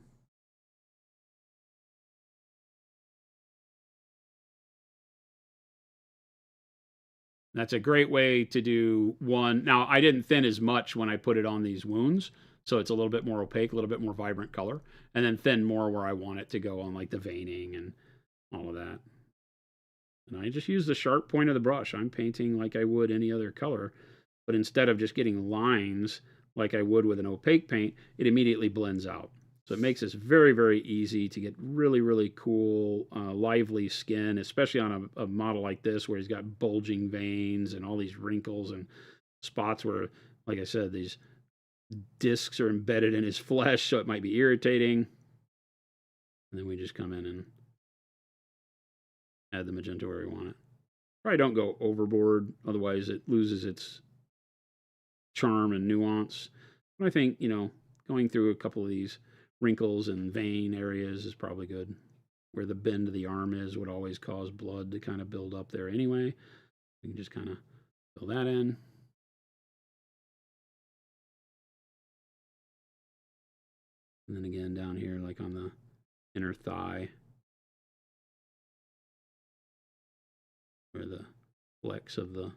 That's a great way to do one. Now, I didn't thin as much when I put it on these wounds, so it's a little bit more opaque, a little bit more vibrant color, and then thin more where I want it to go on like the veining and all of that. And I just use the sharp point of the brush. I'm painting like I would any other color, but instead of just getting lines like I would with an opaque paint, it immediately blends out. So it makes this very, very easy to get really, really cool, lively skin, especially on a model like this where he's got bulging veins and all these wrinkles and spots where, like I said, these discs are embedded in his flesh, so it might be irritating. And then we just come in and add the magenta where we want it. Probably don't go overboard, otherwise it loses its charm and nuance. But I think, going through a couple of these wrinkles and vein areas is probably good. Where the bend of the arm is would always cause blood to kind of build up there anyway. You can just kind of fill that in. And then again down here, like on the inner thigh, where the flex of the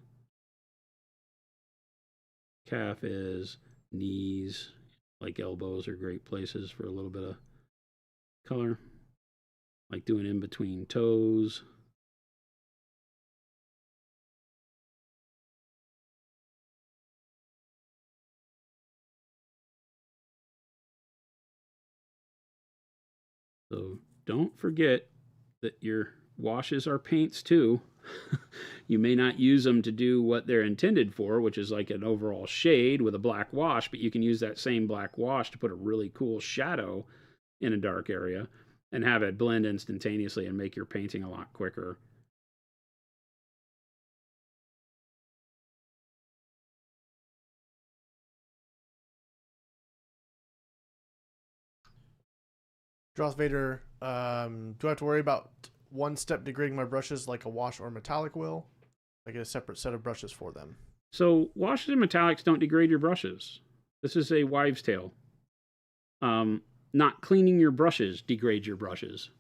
calf is, knees, like elbows are great places for a little bit of color, like doing in between toes. So don't forget that your washes are paints too. You may not use them to do what they're intended for, which is like an overall shade with a black wash, but you can use that same black wash to put a really cool shadow in a dark area and have it blend instantaneously and make your painting a lot quicker. Droth Vader, do I have to worry about one step degrading my brushes like a wash or metallic will? I get a separate set of brushes for them. So washes and metallics don't degrade your brushes. This is a wives' tale. Not cleaning your brushes degrades your brushes.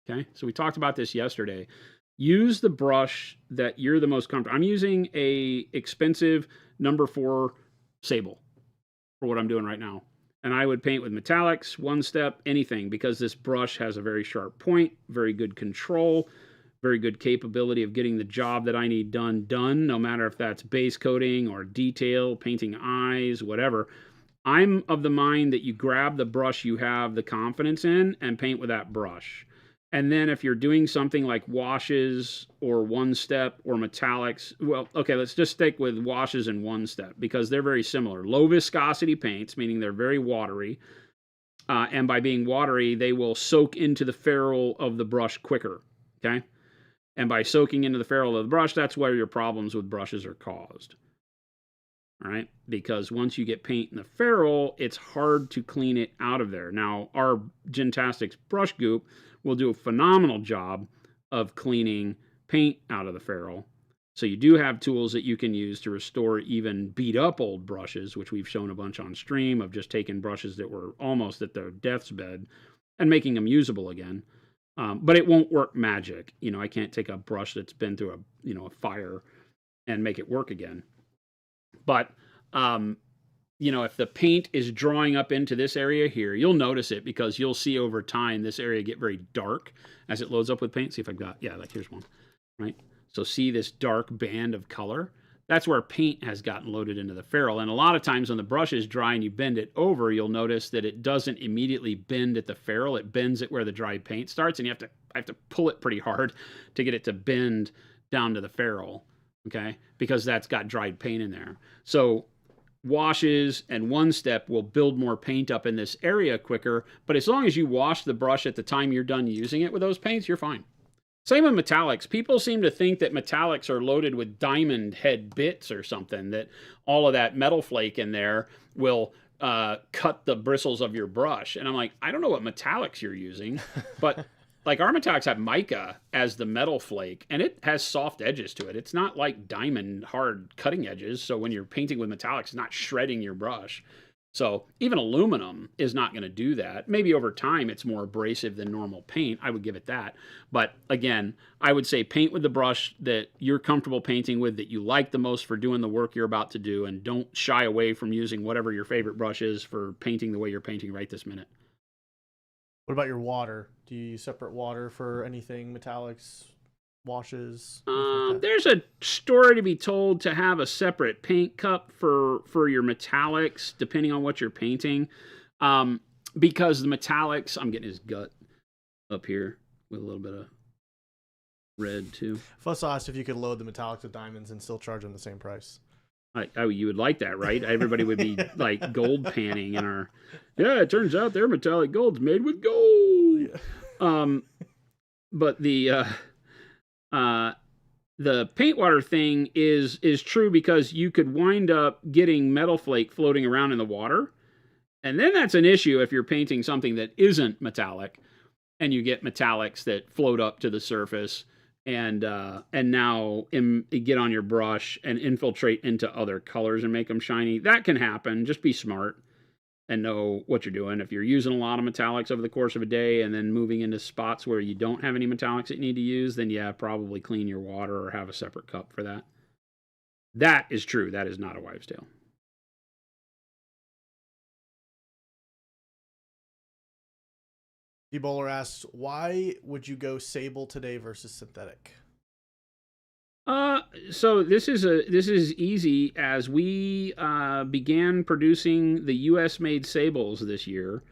Okay, so we talked about this yesterday. Use the brush that you're the most comfortable. I'm using a expensive number 4 sable for what I'm doing right now. And I would paint with metallics, one step, anything, because this brush has a very sharp point, very good control, very good capability of getting the job that I need done, no matter if that's base coating or detail, painting eyes, whatever. I'm of the mind that you grab the brush you have the confidence in and paint with that brush. And then if you're doing something like washes or one step or metallics, well, okay, let's just stick with washes and one step because they're very similar. Low viscosity paints, meaning they're very watery. And by being watery, they will soak into the ferrule of the brush quicker, okay? And by soaking into the ferrule of the brush, that's where your problems with brushes are caused. All right, because once you get paint in the ferrule, it's hard to clean it out of there. Now, our Gentastics brush goop will do a phenomenal job of cleaning paint out of the ferrule. So you do have tools that you can use to restore even beat up old brushes, which we've shown a bunch on stream of just taking brushes that were almost at their death's bed and making them usable again. But it won't work magic. I can't take a brush that's been through a fire and make it work again. But, if the paint is drawing up into this area here, you'll notice it because you'll see over time this area get very dark as it loads up with paint. See if I've got, like here's one, right? So see this dark band of color? That's where paint has gotten loaded into the ferrule. And a lot of times when the brush is dry and you bend it over, you'll notice that it doesn't immediately bend at the ferrule. It bends it where the dry paint starts, and I have to pull it pretty hard to get it to bend down to the ferrule. Okay, because that's got dried paint in there. So washes and one step will build more paint up in this area quicker, but as long as you wash the brush at the time you're done using it with those paints, you're fine. Same with metallics. People seem to think that metallics are loaded with diamond head bits or something, that all of that metal flake in there will cut the bristles of your brush. And I'm like, I don't know what metallics you're using, but like our metallics have mica as the metal flake, and it has soft edges to it. It's not like diamond hard cutting edges. So when you're painting with metallics, it's not shredding your brush. So even aluminum is not going to do that. Maybe over time it's more abrasive than normal paint. I would give it that. But again, I would say paint with the brush that you're comfortable painting with, that you like the most for doing the work you're about to do, and don't shy away from using whatever your favorite brush is for painting the way you're painting right this minute. What about your water? Do you use separate water for anything, metallics, washes? There's a story to be told to have a separate paint cup for your metallics, depending on what you're painting. Because the metallics, I'm getting his gut up here with a little bit of red too. Fuss asked if you could load the metallics with diamonds and still charge them the same price. Oh, you would like that, right? Everybody would be like gold panning in our. Yeah, it turns out their metallic gold's made with gold. Yeah. But the paint water thing is true, because you could wind up getting metal flake floating around in the water, and then that's an issue if you're painting something that isn't metallic, and you get metallics that float up to the surface, and now get on your brush and infiltrate into other colors and make them shiny. That can happen. Just be smart and know what you're doing. If you're using a lot of metallics over the course of a day and then moving into spots where you don't have any metallics that you need to use, then yeah, probably clean your water or have a separate cup for that. That is true. That is not a wives' tale. D-Bowler asks, why would you go sable today versus synthetic? So this is easy, as we began producing the U.S. made sables this year,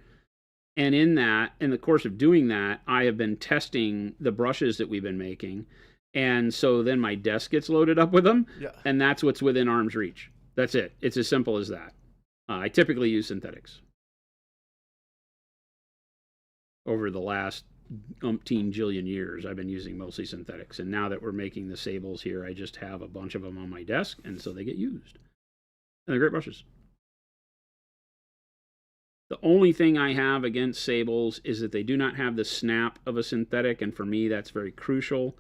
and in the course of doing that, I have been testing the brushes that we've been making, and so then my desk gets loaded up with them, yeah. And that's what's within arm's reach. That's it. It's as simple as that. I typically use synthetics. Over the last umpteen jillion years, I've been using mostly synthetics, and now that we're making the sables here, I just have a bunch of them on my desk, and so they get used. And they're great brushes. The only thing I have against sables is that they do not have the snap of a synthetic, and for me that's very crucial.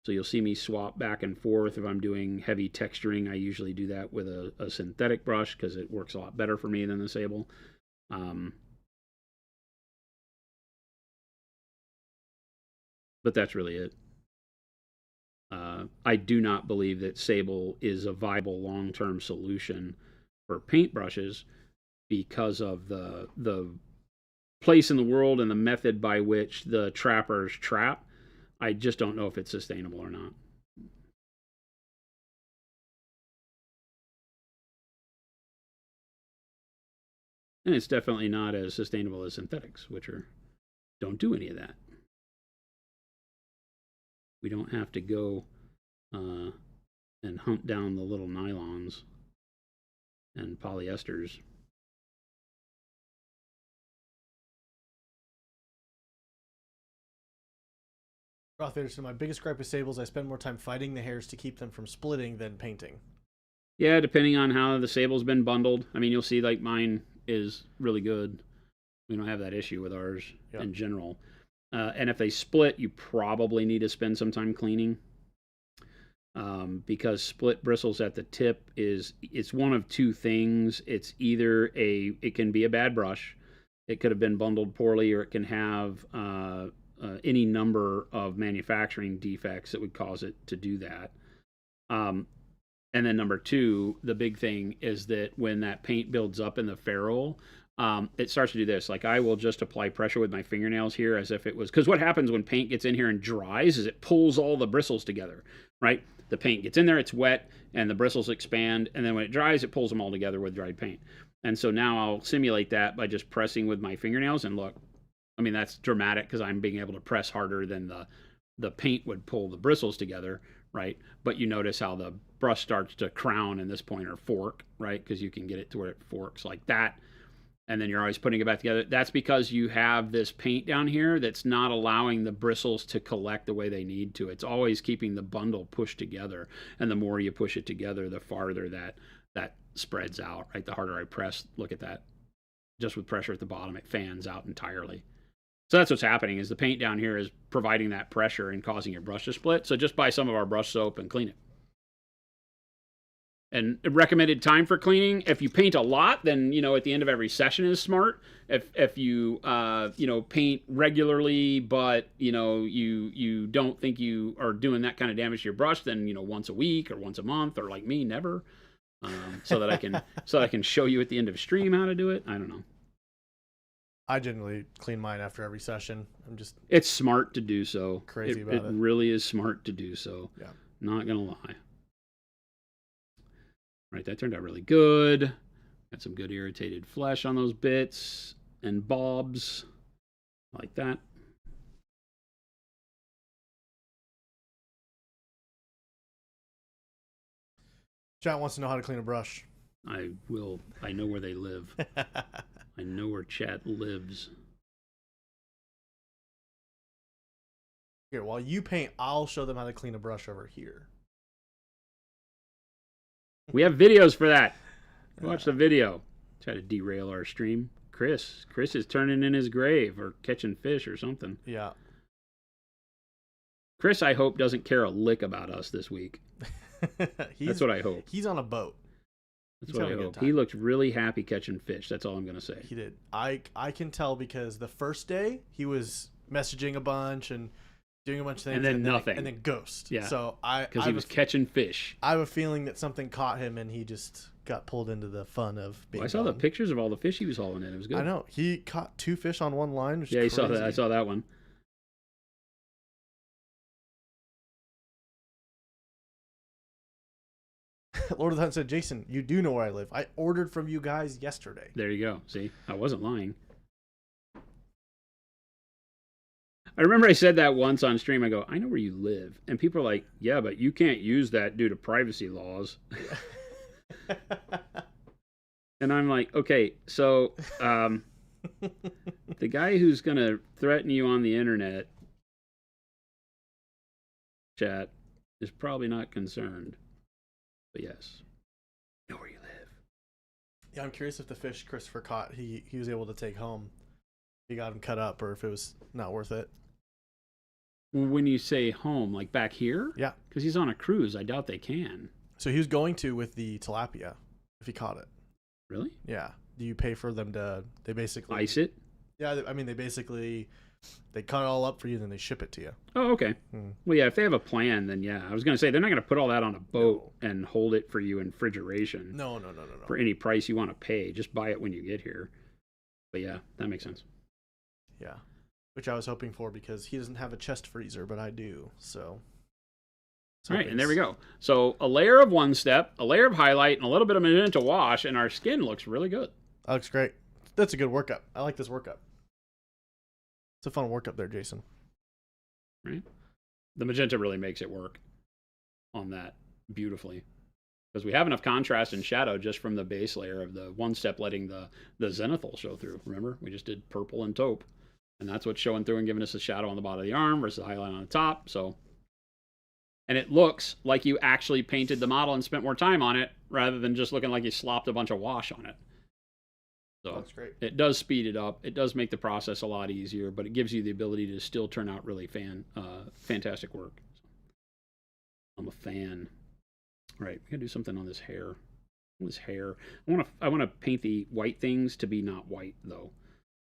So you'll see me swap back and forth. If I'm doing heavy texturing, I usually do that with a synthetic brush, because it works a lot better for me than the sable. But that's really it. I do not believe that sable is a viable long-term solution for paintbrushes, because of the place in the world and the method by which the trappers trap. I just don't know if it's sustainable or not. And it's definitely not as sustainable as synthetics, which don't do any of that. We don't have to go and hunt down the little nylons and polyesters. Roth Anderson, my biggest gripe with sables, I spend more time fighting the hairs to keep them from splitting than painting. Yeah, depending on how the sable's been bundled. I mean, you'll see like mine is really good. We don't have that issue with ours in general. And if they split, you probably need to spend some time cleaning, because split bristles at the tip it's one of two things. It's either it can be a bad brush, it could have been bundled poorly, or it can have any number of manufacturing defects that would cause it to do that. And then number two, the big thing is that when that paint builds up in the ferrule, it starts to do this. Like, I will just apply pressure with my fingernails here as if it was, because what happens when paint gets in here and dries is it pulls all the bristles together, right? The paint gets in there, it's wet, and the bristles expand, and then when it dries, it pulls them all together with dried paint. And so now I'll simulate that by just pressing with my fingernails, and look, I mean, that's dramatic because I'm being able to press harder than the paint would pull the bristles together, right? But you notice how the brush starts to crown in this point, or fork, right? Because you can get it to where it forks like that. And then you're always putting it back together. That's because you have this paint down here that's not allowing the bristles to collect the way they need to. It's always keeping the bundle pushed together. And the more you push it together, the farther that spreads out, right? The harder I press, look at that. Just with pressure at the bottom, it fans out entirely. So that's what's happening, is the paint down here is providing that pressure and causing your brush to split. So just buy some of our brush soap and clean it. And recommended time for cleaning, if you paint a lot, then, you know, at the end of every session is smart. If you, you know, paint regularly, but, you know, you don't think you are doing that kind of damage to your brush, then, you know, once a week or once a month, or like me, never. So that I can show you at the end of stream how to do it. I don't know. I generally clean mine after every session. It's smart to do so. Crazy about it. It really is smart to do so. Yeah. Not gonna lie. Right, that turned out really good. Got some good irritated flesh on those bits and bobs. Like that. Chat wants to know how to clean a brush. I know where they live. I know where chat lives. Here, while you paint, I'll show them how to clean a brush over here. We have videos for that. Watch the video. Try to derail our stream. Chris is turning in his grave or catching fish or something. Yeah. Chris, I hope, doesn't care a lick about us this week. That's what I hope. He's on a boat. That's what I hope. He looked really happy catching fish. That's all I'm going to say. He did. I can tell because the first day he was messaging a bunch and doing a bunch of things. And then nothing. And then ghost. Yeah. So because he was catching fish. I have a feeling that something caught him and he just got pulled into the fun of being I saw the pictures of all the fish he was hauling in. It was good. I know. He caught 2 fish on one line. Which yeah, is he saw that. I saw that one. Lord of the Hunt said, Jason, you do know where I live. I ordered from you guys yesterday. There you go. See, I wasn't lying. I remember I said that once on stream. I go, I know where you live. And people are like, yeah, but you can't use that due to privacy laws. And I'm like, okay, so the guy who's going to threaten you on the internet, chat, is probably not concerned. But yes, know where you live. Yeah, I'm curious if the fish Christopher caught, he was able to take home. He got him cut up, or if it was not worth it. When you say home, like back here? Yeah. Because he's on a cruise. I doubt they can. So he was going to with the tilapia, if he caught it. Really? Yeah. Do you pay for them to, they basically... ice it? Yeah, I mean, they cut it all up for you, then they ship it to you. Oh, okay. Well, yeah, if they have a plan, then yeah. I was going to say, they're not going to put all that on a boat and hold it for you in refrigeration. No. For any price you want to pay. Just buy it when you get here. But yeah, that makes sense. Yeah. Which I was hoping for because he doesn't have a chest freezer, but I do, so... All right, and there we go. So a layer of one step, a layer of highlight, and a little bit of magenta wash, and our skin looks really good. That looks great. That's a good workup. I like this workup. It's a fun workup there, Jason. Right? The magenta really makes it work on that beautifully. Because we have enough contrast and shadow just from the base layer of the one step letting the zenithal show through. Remember? We just did purple and taupe. And that's what's showing through and giving us the shadow on the bottom of the arm versus the highlight on the top. So, and it looks like you actually painted the model and spent more time on it rather than just looking like you slopped a bunch of wash on it. So that's great. It does speed it up. It does make the process a lot easier, but it gives you the ability to still turn out really fantastic work. I'm a fan. All right, we gotta do something on this hair. This hair. I want to paint the white things to be not white though.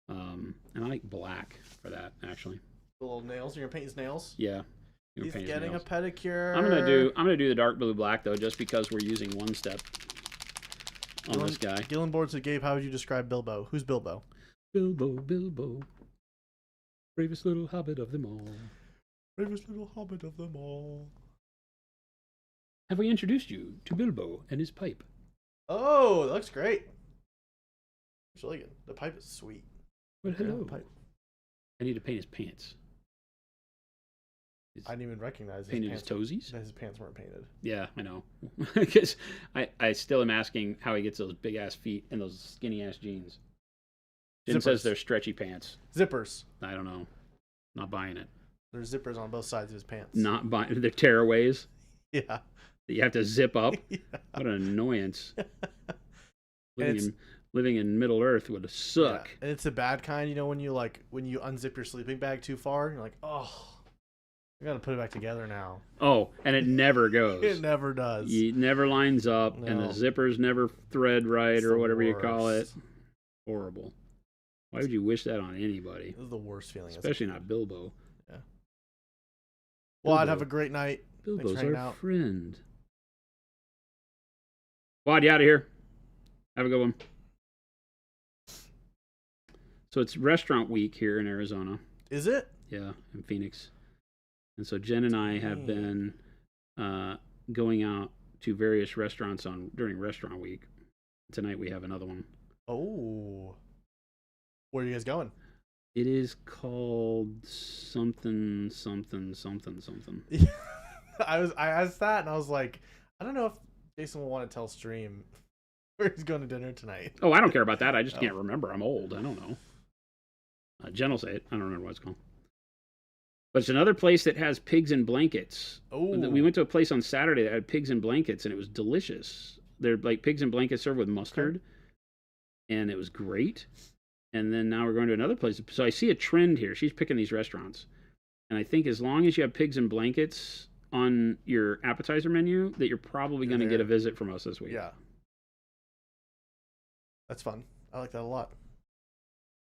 And I like black for that actually. The little nails. You're gonna paint his nails? Yeah. He's getting a pedicure. I'm gonna do the dark blue black though, just because we're using one step on this guy. Gillenboard said, Gabe, how would you describe Bilbo? Who's Bilbo? Bilbo. Bravest little hobbit of them all. Bravest little hobbit of them all. Have we introduced you to Bilbo and his pipe? Oh, that looks great. It's really good. The pipe is sweet. Well, hello. Pipe. I need to paint his pants. I didn't even recognize painted his toesies. His pants weren't painted. Yeah, I know. Because I still am asking how he gets those big ass feet and those skinny ass jeans. Jim says they're stretchy pants. Zippers. I don't know. Not buying it. There's zippers on both sides of his pants. Not buying. They're tearaways. Yeah. That you have to zip up. Yeah. What an annoyance. living in Middle Earth would suck. Yeah. And it's the bad kind, you know, when you unzip your sleeping bag too far, you're like, oh, I gotta put it back together now. Oh, and it never goes. It never does. It never lines up, and the zippers never thread right, It's or the whatever you call it. worst. Horrible. Why would you wish that on anybody? This is the worst feeling. Especially not Bilbo. Yeah. Well, I'd Bilbo. have a great night. Bilbo's hanging our out. friend. Wad, you out of here. Have a good one. So it's restaurant week here in Arizona. Is it? Yeah, in Phoenix. And so Jen and I have been going out to various restaurants during restaurant week. Tonight we have another one. Oh. Where are you guys going? It is called something. I asked that and I was like, I don't know if Jason will want to tell stream where he's going to dinner tonight. Oh, I don't care about that. I just can't remember. I'm old. I don't know. Jen will say it. I don't remember what it's called. But it's another place that has pigs in blankets. Oh. We went to a place on Saturday that had pigs in blankets, and it was delicious. They're like pigs in blankets served with mustard, and it was great. And then now we're going to another place. So I see a trend here. She's picking these restaurants. And I think as long as you have pigs in blankets on your appetizer menu, that you're probably going to get a visit from us this week. Yeah. That's fun. I like that a lot.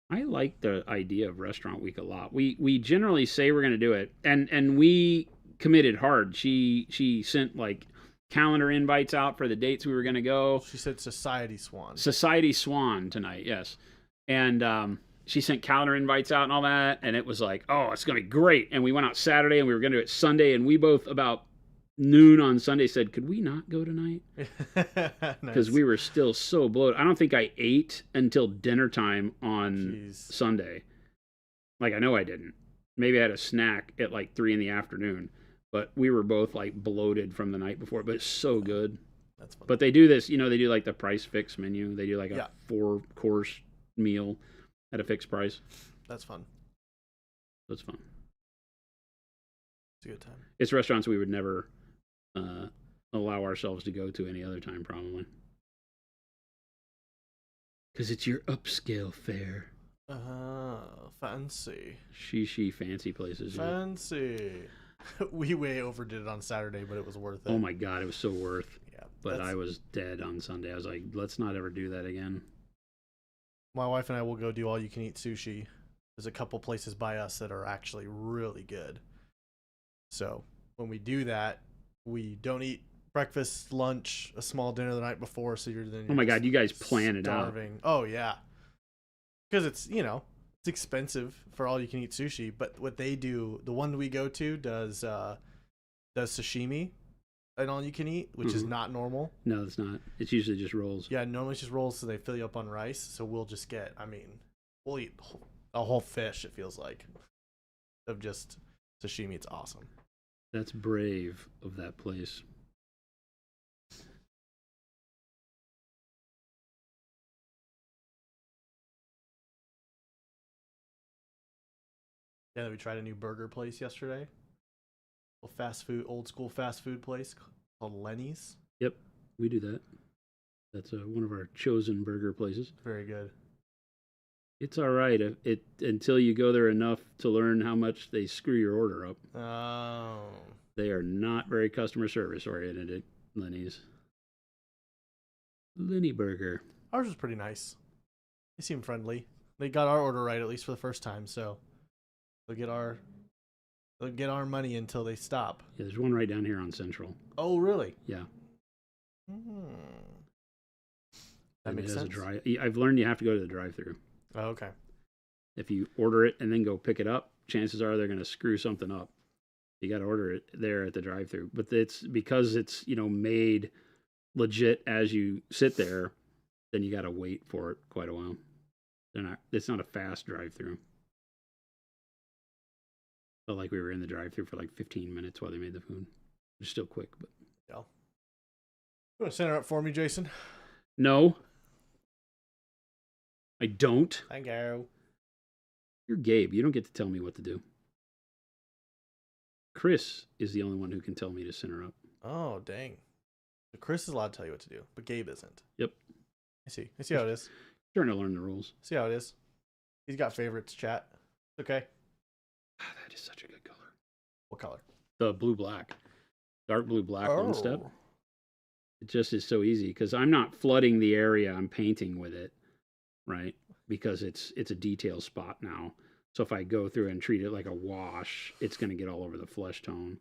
I like the idea of restaurant week a lot. We generally say we're going to do it, and we committed hard. She sent like calendar invites out for the dates we were going to go. She said Society Swan. Society Swan tonight, yes. And she sent calendar invites out and all that, and it was like, oh, it's going to be great. And we went out Saturday, and we were going to do it Sunday, and we both about noon on Sunday said, could we not go tonight? Because we were still so bloated. I don't think I ate until dinner time on Sunday. Like, I know I didn't. Maybe I had a snack at like 3 p.m, but we were both like bloated from the night before. But it's so good. That's fun. But they do this, they do like the price fix menu. They do like a 4-course meal at a fixed price. That's fun. That's fun. It's a good time. It's restaurants we would never allow ourselves to go to any other time, probably. Because it's your upscale fare. Fancy. She fancy places. Fancy. Yeah. We way overdid it on Saturday, but it was worth it. Oh my God, it was so worth. Yeah. But I was dead on Sunday. I was like, let's not ever do that again. My wife and I will go do all-you-can-eat sushi. There's a couple places by us that are actually really good. So when we do that, we don't eat breakfast, lunch, a small dinner the night before. So you're oh my God, you guys plan it out. Oh yeah, because it's it's expensive for all you can eat sushi. But what they do, the one we go to does sashimi and all you can eat, which is not normal. No, it's not. It's usually just rolls. Yeah, normally it's just rolls, so they fill you up on rice. So we'll just get. We'll eat a whole fish. It feels like of just sashimi. It's awesome. That's brave of that place. Yeah, we tried a new burger place yesterday. Old school fast food place called Lenny's. Yep, we do that. That's one of our chosen burger places. Very good. It's all right until you go there enough to learn how much they screw your order up. Oh. They are not very customer service oriented at Lenny's. Lenny Burger. Ours was pretty nice. They seem friendly. They got our order right, at least for the first time, so they'll get our money until they stop. Yeah, there's one right down here on Central. Oh, really? Yeah. That makes sense. I've learned you have to go to the drive-thru. Oh, okay. If you order it and then go pick it up, chances are they're going to screw something up. You got to order it there at the drive-thru. But it's because it's, made legit as you sit there, then you got to wait for it quite a while. It's not a fast drive-thru. Felt like we were in the drive-thru for like 15 minutes while they made the food. It's still quick, but yeah. You want to center up for me, Jason? No. I don't. Thank you. You're Gabe. You don't get to tell me what to do. Chris is the only one who can tell me to center up. Oh, dang. Chris is allowed to tell you what to do, but Gabe isn't. Yep. I see how it is. Starting to learn the rules. See how it is. He's got favorites, chat. Okay. That is such a good color. What color? The blue-black. Dark blue-black one step. It just is so easy because I'm not flooding the area I'm painting with it, right? Because it's a detail spot now. So if I go through and treat it like a wash, it's going to get all over the flesh tone,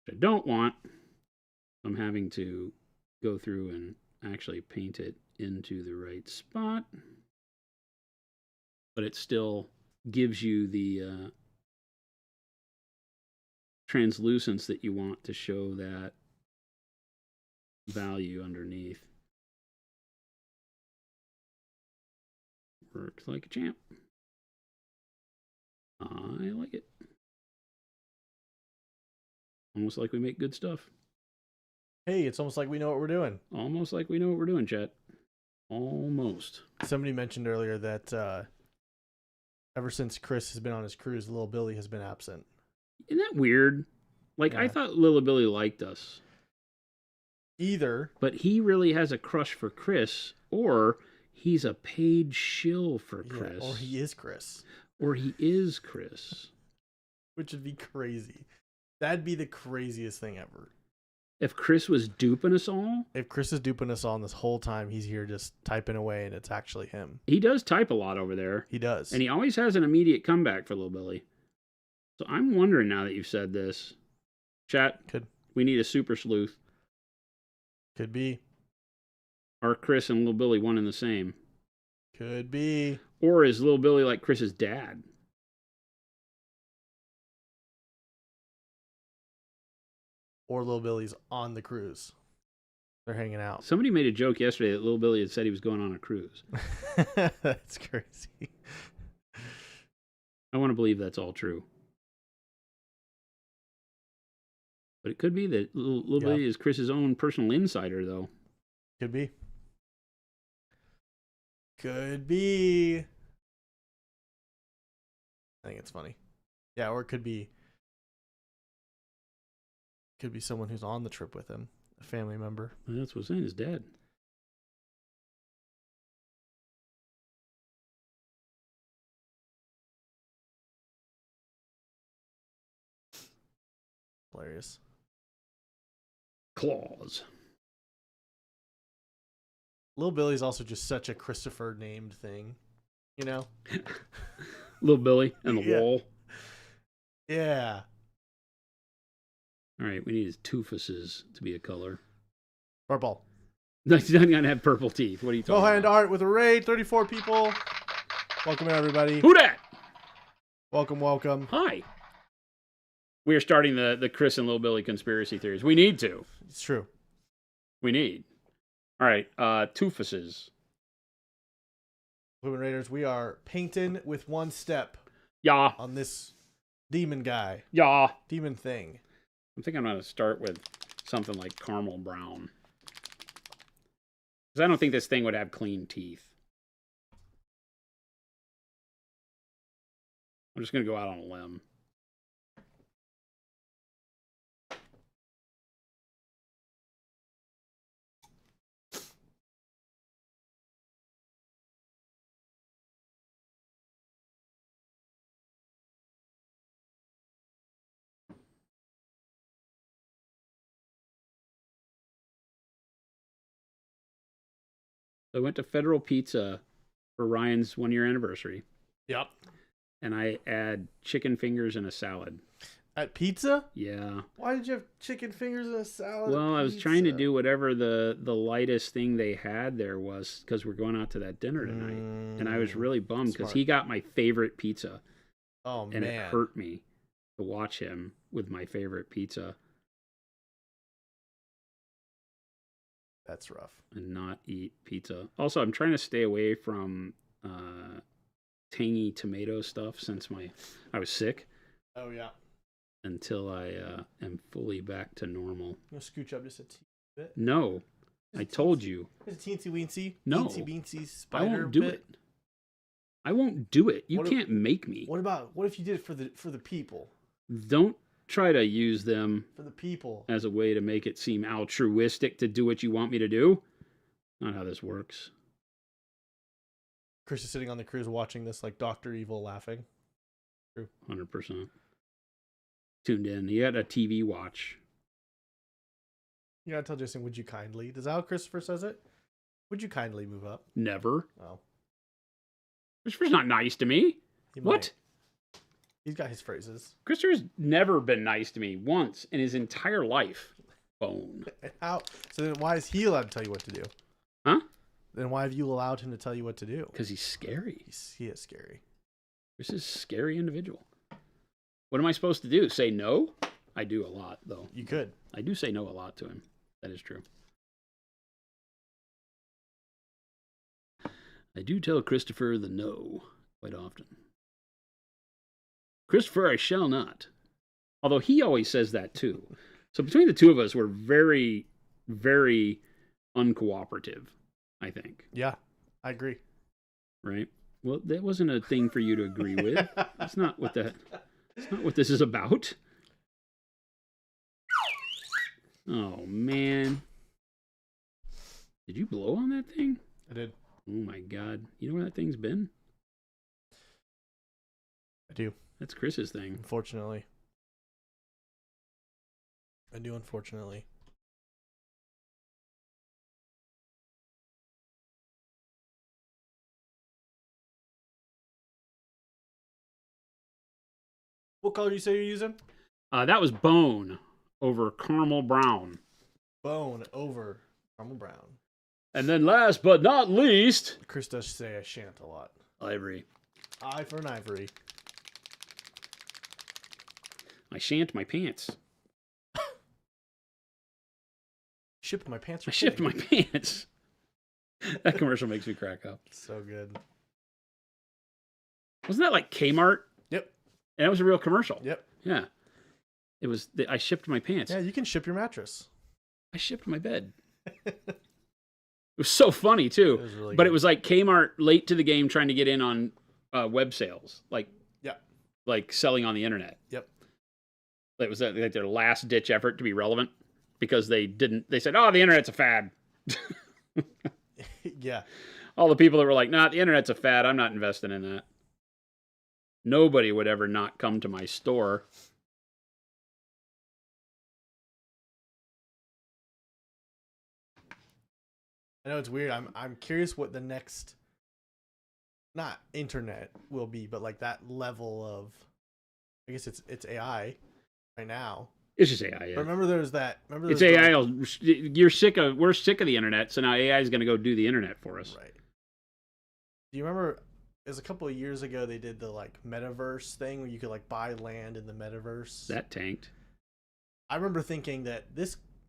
which I don't want. I'm having to go through and actually paint it into the right spot. But it still gives you the translucence that you want to show that value underneath. Works like a champ. I like it. Almost like we make good stuff. Hey, it's almost like we know what we're doing. Almost like we know what we're doing, chat. Almost. Somebody mentioned earlier that ever since Chris has been on his cruise, Little Billy has been absent. Isn't that weird? Like, I thought Little Billy liked us. Either. But he really has a crush for Chris, or he's a paid shill for Chris. Yeah, or he is Chris. Or he is Chris. Which would be crazy. That'd be the craziest thing ever. If Chris was duping us all? If Chris is duping us all, and this whole time he's here just typing away and it's actually him. He does type a lot over there. He does. And he always has an immediate comeback for Little Billy. So I'm wondering now that you've said this. Chat, we need a super sleuth. Could be. Are Chris and Little Billy one and the same? Could be. Or is Little Billy like Chris's dad? Or Little Billy's on the cruise. They're hanging out. Somebody made a joke yesterday that Little Billy had said he was going on a cruise. That's crazy. I want to believe that's all true. But it could be that Little Billy is Chris's own personal insider, though. Could be. Could be. I think it's funny. Yeah, or it could be someone who's on the trip with him, a family member. Well, that's what I'm saying, his dad. Hilarious. Claws. Little Billy's also just such a Christopher named thing, you know? Little Billy and the wall. Yeah. All right, we need his toofuses to be a color. Purple. He's not going to have purple teeth. What are you talking about? Go ahead, Art, with a raid. 34 people. Welcome, everybody. Who dat? Welcome, welcome. Hi. We are starting the Chris and Little Billy conspiracy theories. We need to. It's true. We need. All right, toofuses. Women Raiders, we are painting with one step. Yeah. On this demon guy. Yeah. Demon thing. I think I'm going to start with something like caramel brown. Because I don't think this thing would have clean teeth. I'm just going to go out on a limb. I went to Federal Pizza for Ryan's 1-year anniversary. Yep. And I add chicken fingers in a salad. At pizza? Yeah. Why did you have chicken fingers in a salad? Well, I was trying to do whatever the lightest thing they had there was, because we're going out to that dinner tonight. And I was really bummed because he got my favorite pizza. Oh, and man. It hurt me to watch him with my favorite pizza. That's rough. And not eat pizza. Also, I'm trying to stay away from tangy tomato stuff since I was sick. Oh, yeah. Until I am fully back to normal. You want to scooch up just a bit? No. I told you. It's a teensy weensy. No. Teensy weensy spider I won't do bit. it. I won't do it. You can't make me. What if you did it for the people? Don't try to use them for the people as a way to make it seem altruistic to do what you want me to do. Not how this works. Chris is sitting on the cruise watching this like Dr. Evil laughing. True. 100%. Tuned in. He had a TV watch. You gotta tell Jason, would you kindly? Does that how Christopher says it? Would you kindly move up? Never. Oh. Christopher's not nice to me. What? He's got his phrases. Christopher's never been nice to me once in his entire life. Bone. How? So then why is he allowed to tell you what to do? Huh? Then why have you allowed him to tell you what to do? Because he's scary. He is scary. Chris is a scary individual. What am I supposed to do? Say no? I do a lot, though. You could. I do say no a lot to him. That is true. I do tell Christopher the no quite often. Christopher, I shall not. Although he always says that too. So between the two of us, we're very, very uncooperative, I think. Yeah, I agree. Right? Well, that wasn't a thing for you to agree with. That's not what this is about. Oh, man. Did you blow on that thing? I did. Oh, my God. You know where that thing's been? I do. That's Chris's thing. Unfortunately. I do, unfortunately. What color do you say you're using? That was bone over caramel brown. Bone over caramel brown. And then last but not least... Chris does say I shan't a lot. Ivory. Eye for an ivory. I shan't my pants. Shipped my pants. I shipped my pants. That commercial makes me crack up. So good. Wasn't that like Kmart? Yep. And that was a real commercial. Yep. Yeah. It was. I shipped my pants. Yeah, you can ship your mattress. I shipped my bed. It was so funny too. It was really but good. it was like Kmart late to the game, trying to get in on web sales, like selling on the internet. Yep. It was like their last ditch effort to be relevant because they didn't. They said, "Oh, the internet's a fad." Yeah. All the people that were like, "Nah, the internet's a fad. I'm not investing in that." Nobody would ever not come to my store. I know it's weird. I'm curious what the next, not internet will be, but like that level of, I guess it's AI right now. It's just AI. Yeah. But remember there's that. Remember it's there's AI. We're sick of the internet, so now AI is going to go do the internet for us. Right. Do you remember? It was a couple of years ago they did the like metaverse thing where you could like buy land in the metaverse. That tanked. I remember thinking that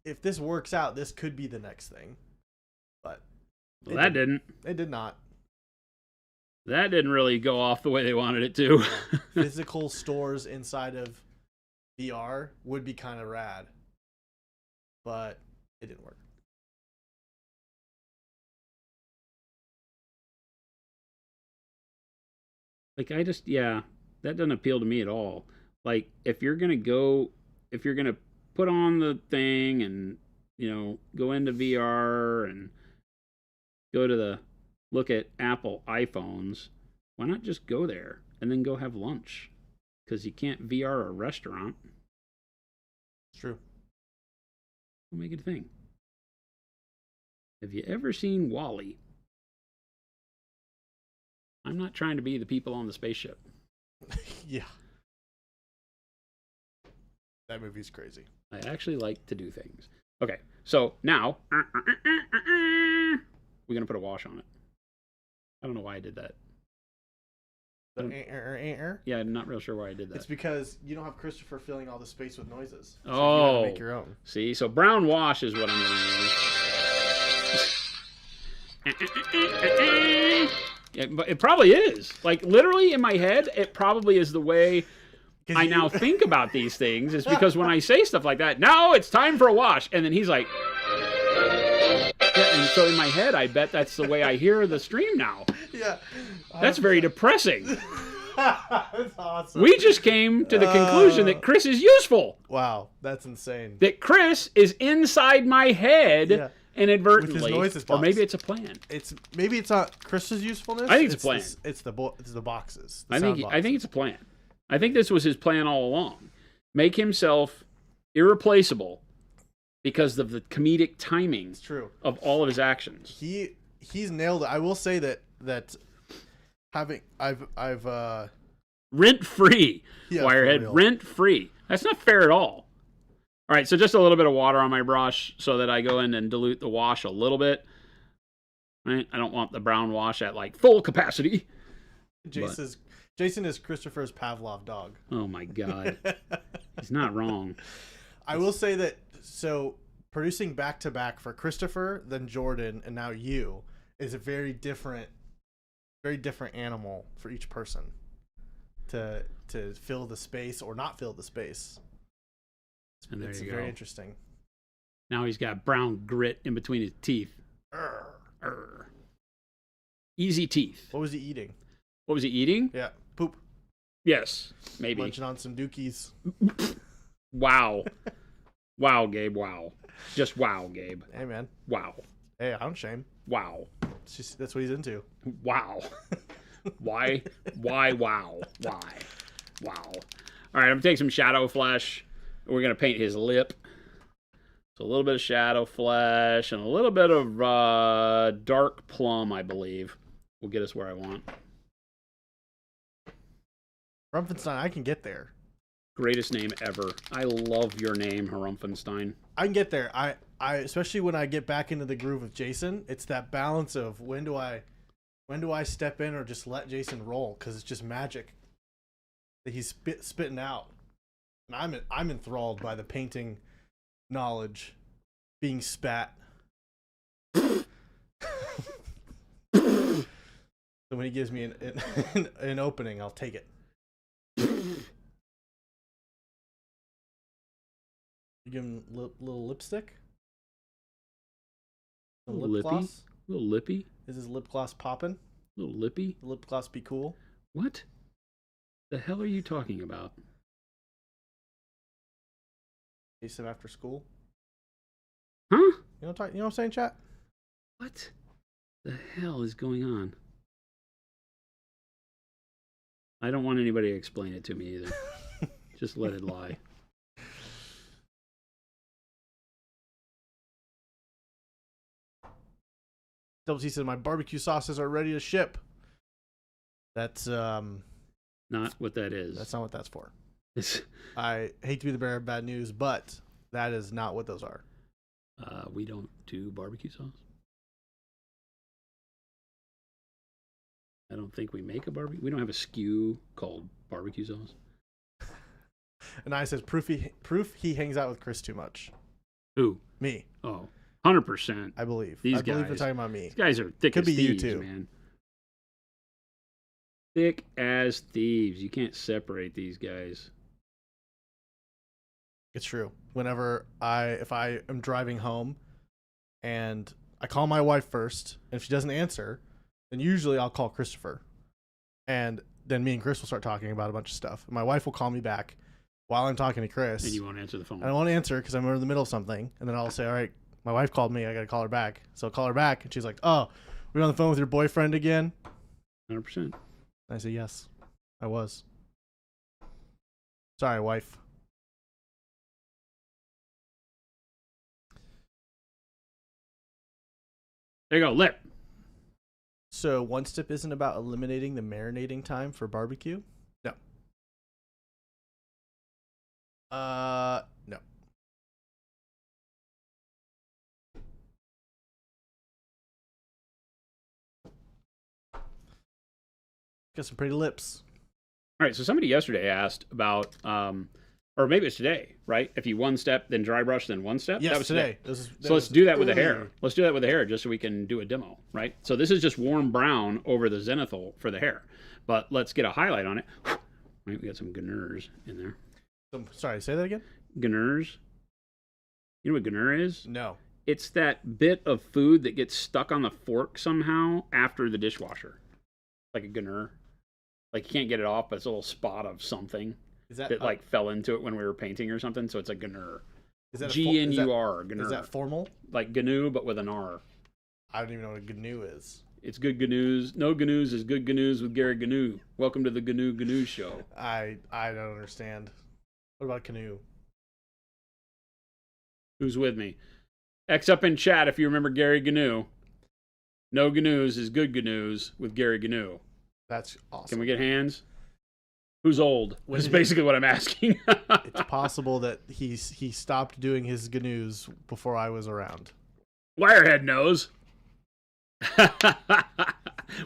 if this works out, this could be the next thing. But well, that didn't. It did not. That didn't really go off the way they wanted it to. Physical stores inside of VR would be kind of rad, but it didn't work. Like that doesn't appeal to me at all. Like if you're gonna put on the thing and go into VR and go to look at Apple iPhones, why not just go there and then go have lunch? Because you can't VR a restaurant. It's true. We'll make it a thing. Have you ever seen WALL-E? I'm not trying to be the people on the spaceship. Yeah. That movie's crazy. I actually like to do things. Okay, so now we're going to put a wash on it. I don't know why I did that. Yeah, I'm not real sure why I did that. It's because you don't have Christopher filling all the space with noises. So oh. You gotta make your own. See, so brown wash is what I'm going to use. Yeah, but it probably is. Like, literally in my head, it probably is the way I now think about these things, is because when I say stuff like that, now it's time for a wash. And then he's like... Yeah, and so in my head, I bet that's the way I hear the stream now. Yeah. That's very depressing. That's awesome. We just came to the conclusion that Chris is useful. Wow, that's insane. That Chris is inside my head, inadvertently, noises or box. maybe it's a plan. Maybe it's not Chris's usefulness. I think it's a plan. It's the boxes. I think it's a plan. I think this was his plan all along. Make himself irreplaceable because of the comedic timing It's true. of all of his actions. He's nailed it. I will say that I've rent free, Wirehead, rent free. That's not fair at all. All right, so just a little bit of water on my brush so that I go in and dilute the wash a little bit. Right? I don't want the brown wash at like full capacity. Jason is Christopher's Pavlov dog. Oh my God. He's not wrong. I will say that, so producing back to back for Christopher, then Jordan, and now you is a very different animal for each person to fill the space or not fill the space. And there it's you very go. interesting. Now he's got brown grit in between his teeth. Easy teeth. What was he eating? What was he eating? Yeah, poop. Yes, maybe. Munching on some dookies. Wow. Wow, Gabe, wow. Just wow, Gabe. Hey, man. Wow. Hey, I don't shame. Wow. That's what he's into. Wow. Why? Why? Wow. Why? Wow. All right, I'm going to take some shadow flesh. We're going to paint his lip. So a little bit of shadow flesh and a little bit of dark plum, I believe, will get us where I want. Rumpfenstein, I can get there. Greatest name ever. I love your name, Harumpfenstein. I can get there. I especially when I get back into the groove with Jason, it's that balance of when do I step in or just let Jason roll, because it's just magic that he's spitting out. And I'm enthralled by the painting knowledge being spat. So when he gives me an opening, I'll take it. You give him little lipstick? Some lip lippy? gloss? Little lippy? Is his lip gloss popping? Little lippy? The lip gloss be cool? What the hell are you talking about? Chase him after school? Huh? You know what I'm saying, chat? What the hell is going on? I don't want anybody to explain it to me either. Just let it lie. Double T said my barbecue sauces are ready to ship. That's Not what that is. that's not what that's for. I hate to be the bearer of bad news, but that is not what those are. We don't do barbecue sauce. I don't think we make a barbecue. We don't have a SKU called barbecue sauce. And I says proof he hangs out with Chris too much. Who? Me. Oh, 100%. I believe. These I believe guys. they're talking about me. These guys are thick Could as be you thieves, too. man. Thick as thieves. You can't separate these guys. It's true. Whenever if I am driving home and I call my wife first, and if she doesn't answer, then usually I'll call Christopher. And then me and Chris will start talking about a bunch of stuff. And my wife will call me back while I'm talking to Chris. And you won't answer the phone. And I won't answer because I'm in the middle of something. And then I'll say, all right, my wife called me. I got to call her back. So I'll call her back. And she's like, oh, we're on the phone with your boyfriend again? 100%. I say, yes, I was. Sorry, wife. There you go, lip. So one step isn't about eliminating the marinating time for barbecue? No. No. Got some pretty lips. All right, so somebody yesterday asked about, or maybe it's today, right? If you one step, then dry brush, then one step? Yes, that was today. So let's do that with the hair. Let's do that with the hair just so we can do a demo, right? So this is just warm brown over the zenithal for the hair. But let's get a highlight on it. Right, we got some gainers in there. Sorry, say that again? Gainers. You know what gainer is? No. It's that bit of food that gets stuck on the fork somehow after the dishwasher. Like a gainer. Like you can't get it off, but it's a little spot of something Is that like fell into it when we were painting or something. So it's a gainer. Is that GNUR. Is that formal? Like GNU, but with an R. I don't even know what a GNU is. It's good GNUs. No GNUs is good GNUs with Gary GNU. Welcome to the GNU show. I don't understand. What about canoe? Who's with me? X up in chat if you remember Gary GNU. No GNUs is good GNUs with Gary GNU. That's awesome. Can we get hands? Who's old? That's basically what I'm asking. It's possible that he stopped doing his GNUs before I was around. Wirehead knows.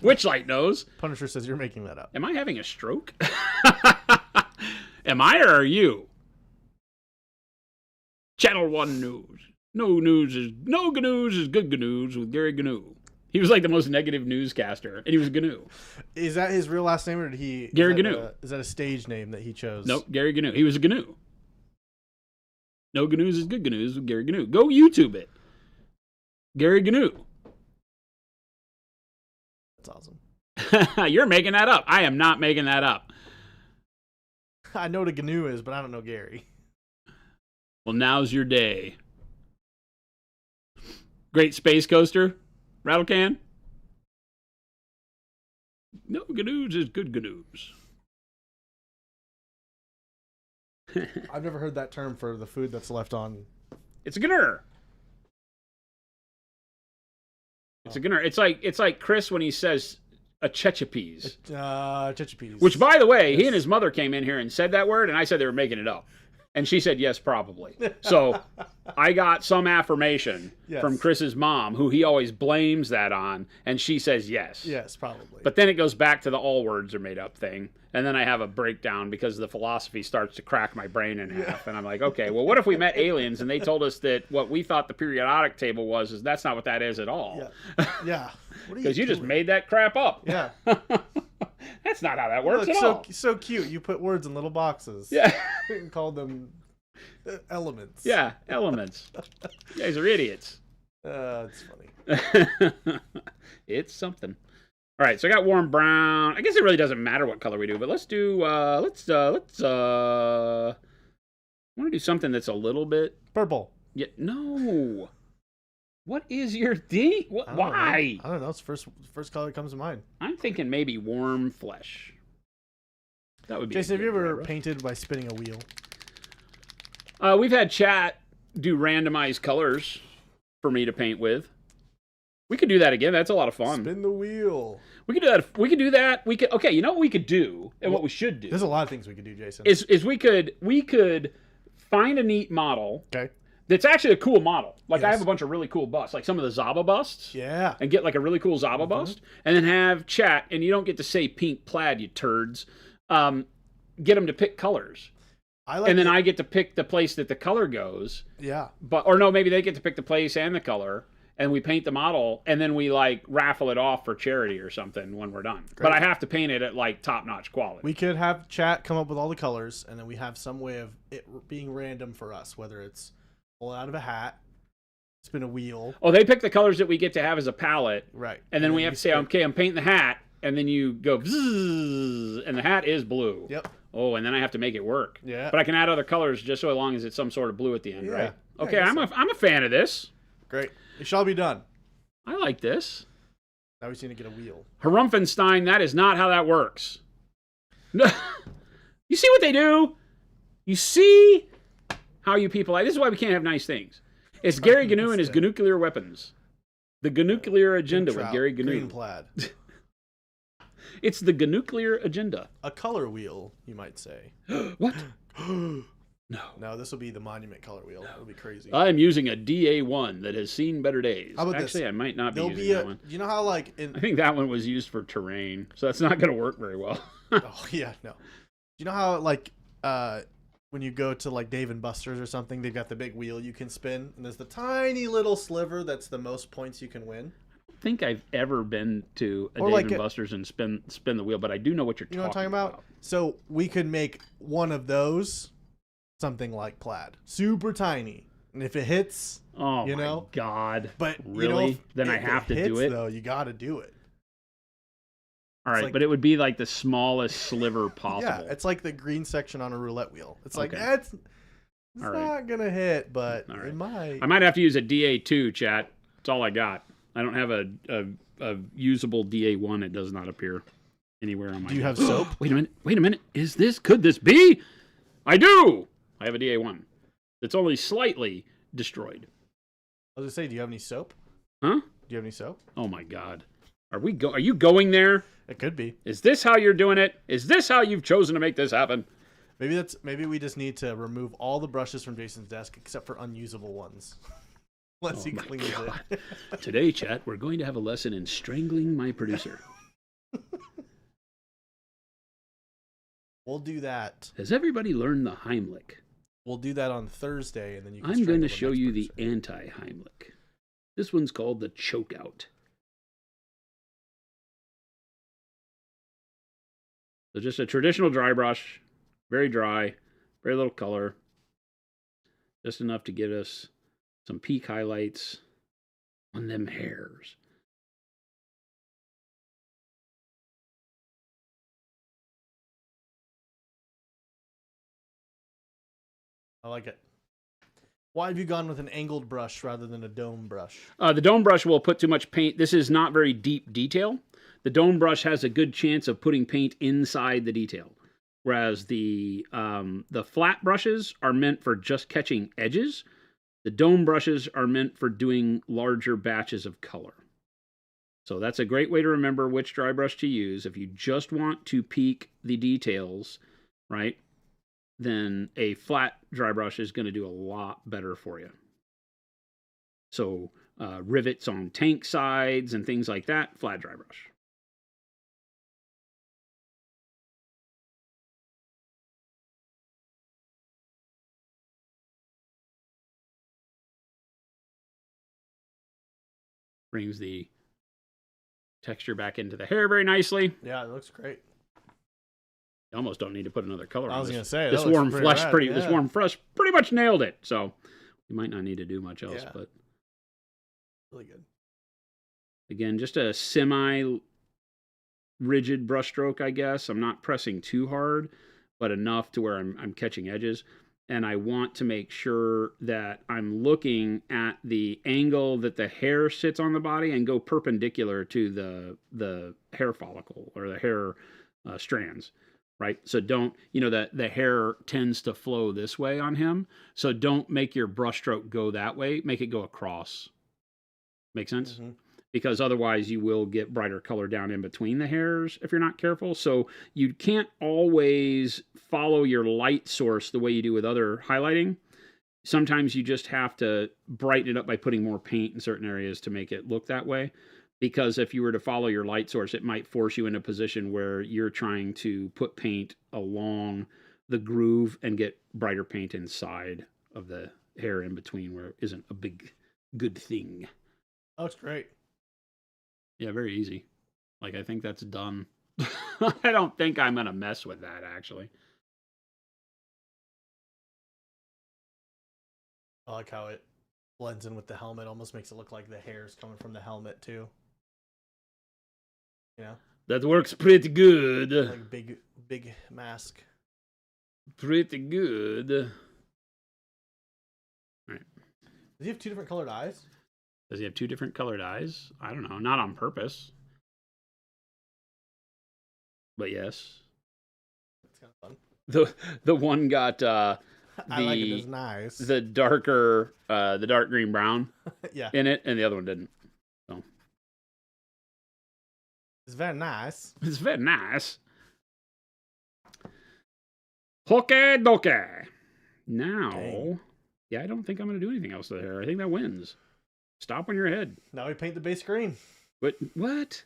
Witchlight knows. Punisher says you're making that up. Am I having a stroke? Am I or are you? Channel 1 News. No GNUs is good GNUs with Gary GNU. He was like the most negative newscaster, and he was GNU. Is that his real last name, or did he? Gary GNU. Is that a stage name that he chose? Nope, Gary GNU. He was a GNU. No GNUs is good GNUs with Gary GNU. Go YouTube it. Gary GNU. That's awesome. You're making that up. I am not making that up. I know what a GNU is, but I don't know Gary. Well, now's your day. Great Space Coaster. Rattle can? No GNUs is good GNUs. I've never heard that term for the food that's left on. It's a GNUR. It's a GNUR. It's like Chris when he says a chechapes. Chechapes. Which, by the way, he and his mother came in here and said that word, and I said they were making it up. And she said, yes, probably. So I got some affirmation from Chris's mom, who he always blames that on, and she says yes. Yes, probably. But then it goes back to the all words are made up thing, and then I have a breakdown because the philosophy starts to crack my brain in half, and I'm like, okay, well, what if we met aliens and they told us that what we thought the periodic table was is that's not what that is at all? Yeah. Because you just made that crap up. Yeah. That's not how that works at all. So cute. You put words in little boxes. Yeah. And call them elements. Yeah, elements. You guys are idiots. It's funny. It's something. All right, so I got warm brown. I guess it really doesn't matter what color we do, but let's do I want to do something that's a little bit purple. Yeah, no. What is your thing? Why? I don't know. It's the first color that comes to mind. I'm thinking maybe warm flesh. That would be. Jason, have you ever painted by spinning a wheel? We've had chat do randomized colors for me to paint with. We could do that again. That's a lot of fun. Spin the wheel. We could do that. We could do that. We could. Okay, you know what we could do, and what we should do. There's a lot of things we could do, Jason. Is we could find a neat model. Okay. That's actually a cool model. Like I have a bunch of really cool busts, like some of the Zaba busts. Yeah. And get like a really cool Zaba bust, and then have chat. And you don't get to say pink plaid, you turds. Get them to pick colors. And then I get to pick the place that the color goes. Yeah. Or no, maybe they get to pick the place and the color, and we paint the model, and then we like raffle it off for charity or something when we're done. Great. But I have to paint it at like top-notch quality. We could have chat come up with all the colors, and then we have some way of it being random for us, whether it's pull out of a hat, spin a wheel. Oh, they pick the colors that we get to have as a palette. Right. And then we have to say, okay, I'm painting the hat, and then you go bzzz, and the hat is blue. Yep. Oh, and then I have to make it work. Yeah. But I can add other colors just so long as it's some sort of blue at the end, right? Okay, yeah, I'm a fan of this. Great. It shall be done. I like this. Now we just need to get a wheel. Harumfenstein, that is not how that works. No. You see what they do? You see how you people like. This is why we can't have nice things. It's Gary GNU and his nuclear weapons. The nuclear agenda with Gary GNU. Green plaid. It's the nuclear agenda. A color wheel, you might say. What? No, this will be the monument color wheel. It'll be crazy. I'm using a DA1 that has seen better days. How about Actually, this? I might not be using that one. You know how like I think that one was used for terrain, so that's not going to work very well. Oh yeah, no. You know how like when you go to like Dave and Buster's or something, they've got the big wheel you can spin, and there's the tiny little sliver that's the most points you can win. I don't think I've ever been to a Dave and Buster's and spin the wheel, but I do know what you're talking about. You know what I'm talking about? So we could make one of those something like plaid, super tiny, and if it hits, oh you my know, god, but really, then I have to do it. Though you got to do it. All right, but it would be like the smallest sliver possible. Yeah, it's like the green section on a roulette wheel. It's like that's It's All right. not gonna hit, but All right. it might. I might have to use a DA2, chat. That's all I got. I don't have a usable DA1. It does not appear anywhere on my. Do you have soap? Wait a minute. Wait a minute. Could this be? I do. I have a DA1. It's only slightly destroyed. I was gonna say, do you have any soap? Huh? Do you have any soap? Oh my God. Are you going there? It could be. Is this how you're doing it? Is this how you've chosen to make this happen? Maybe we just need to remove all the brushes from Jason's desk except for unusable ones. Once he cleans it. Today, chat, we're going to have a lesson in strangling my producer. We'll do that. Has everybody learned the Heimlich? We'll do that on Thursday, and then you can I'm going to strangle show the you next the person. anti-Heimlich. This one's called the chokeout. So just a traditional dry brush, very dry, very little color, just enough to give us some peak highlights on them hairs. I like it. Why have you gone with an angled brush rather than a dome brush? The dome brush will put too much paint. This is not very deep detail. The dome brush has a good chance of putting paint inside the detail, whereas the flat brushes are meant for just catching edges. The dome brushes are meant for doing larger batches of color. So that's a great way to remember which dry brush to use. If you just want to peak the details, right, then a flat dry brush is going to do a lot better for you. So rivets on tank sides and things like that, flat dry brush. Brings the texture back into the hair very nicely. Yeah, it looks great. You almost don't need to put another color on. I was this. going to say This that looks warm pretty flush rad, yeah. This warm flush pretty much nailed it. So you might not need to do much else, Yeah. but Really good. again, just a semi rigid brush stroke, I guess. I'm not pressing too hard, but enough to where I'm catching edges. And I want to make sure that I'm looking at the angle that the hair sits on the body and go perpendicular to the hair follicle or the hair strands, right? So don't, the hair tends to flow this way on him. So don't make your brush stroke go that way. Make it go across. Make sense? Mm-hmm. Because otherwise you will get brighter color down in between the hairs if you're not careful. So you can't always follow your light source the way you do with other highlighting. Sometimes you just have to brighten it up by putting more paint in certain areas to make it look that way. Because if you were to follow your light source, it might force you in a position where you're trying to put paint along the groove and get brighter paint inside of the hair in between where it isn't a big good thing. That looks great. Yeah, very easy. Like, I think that's done. I don't think I'm going to mess with that, actually. I like how it blends in with the helmet. Almost makes it look like the hair's coming from the helmet, too. You know? That works pretty good. Like big mask. Pretty good. All right. Does he have two different colored eyes? Does he have two different colored eyes? I don't know. Not on purpose. But yes. That's kind of fun. The one got I like it. It's nice. the dark green brown Yeah. in it, and the other one didn't. So It's very nice. it's very nice. Okay, doke. Now, Dang. yeah, I don't think I'm going to do anything else to the hair. I think that wins. Stop on your head. Now we paint the base green. But what?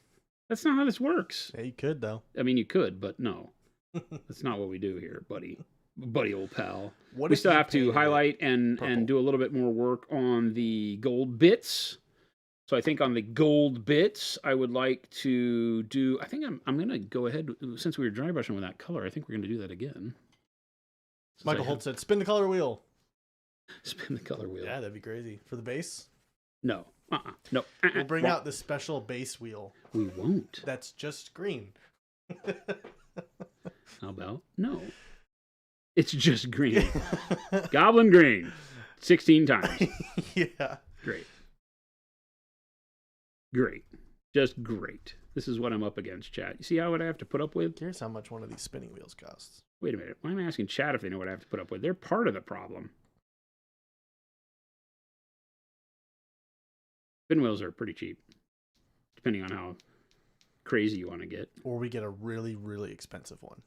That's not how this works. Yeah, you could, though. I mean, you could, but no. That's not what we do here, buddy. Buddy, old pal. What We if still you have to painted highlight it and purple? do a little bit more work on the gold bits. So I think on the gold bits, I would like to do. I think I'm going to go ahead, since we were dry brushing with that color. I think we're going to do that again. Since Michael Holt said, spin the color wheel. Spin the color wheel. Yeah, that'd be crazy. For the base? No. No. We'll bring Wrong. out the special base wheel We won't. that's just green. How about no? It's just green. Goblin green. 16 times. Yeah. Great. Great. Just great. This is what I'm up against, chat. You see how what I have to put up with? Here's how much one of these spinning wheels costs. Wait a minute. Why am I asking chat if they know what I have to put up with? They're part of the problem. Spin wheels are pretty cheap, depending on how crazy you want to get. Or we get a really, really expensive one.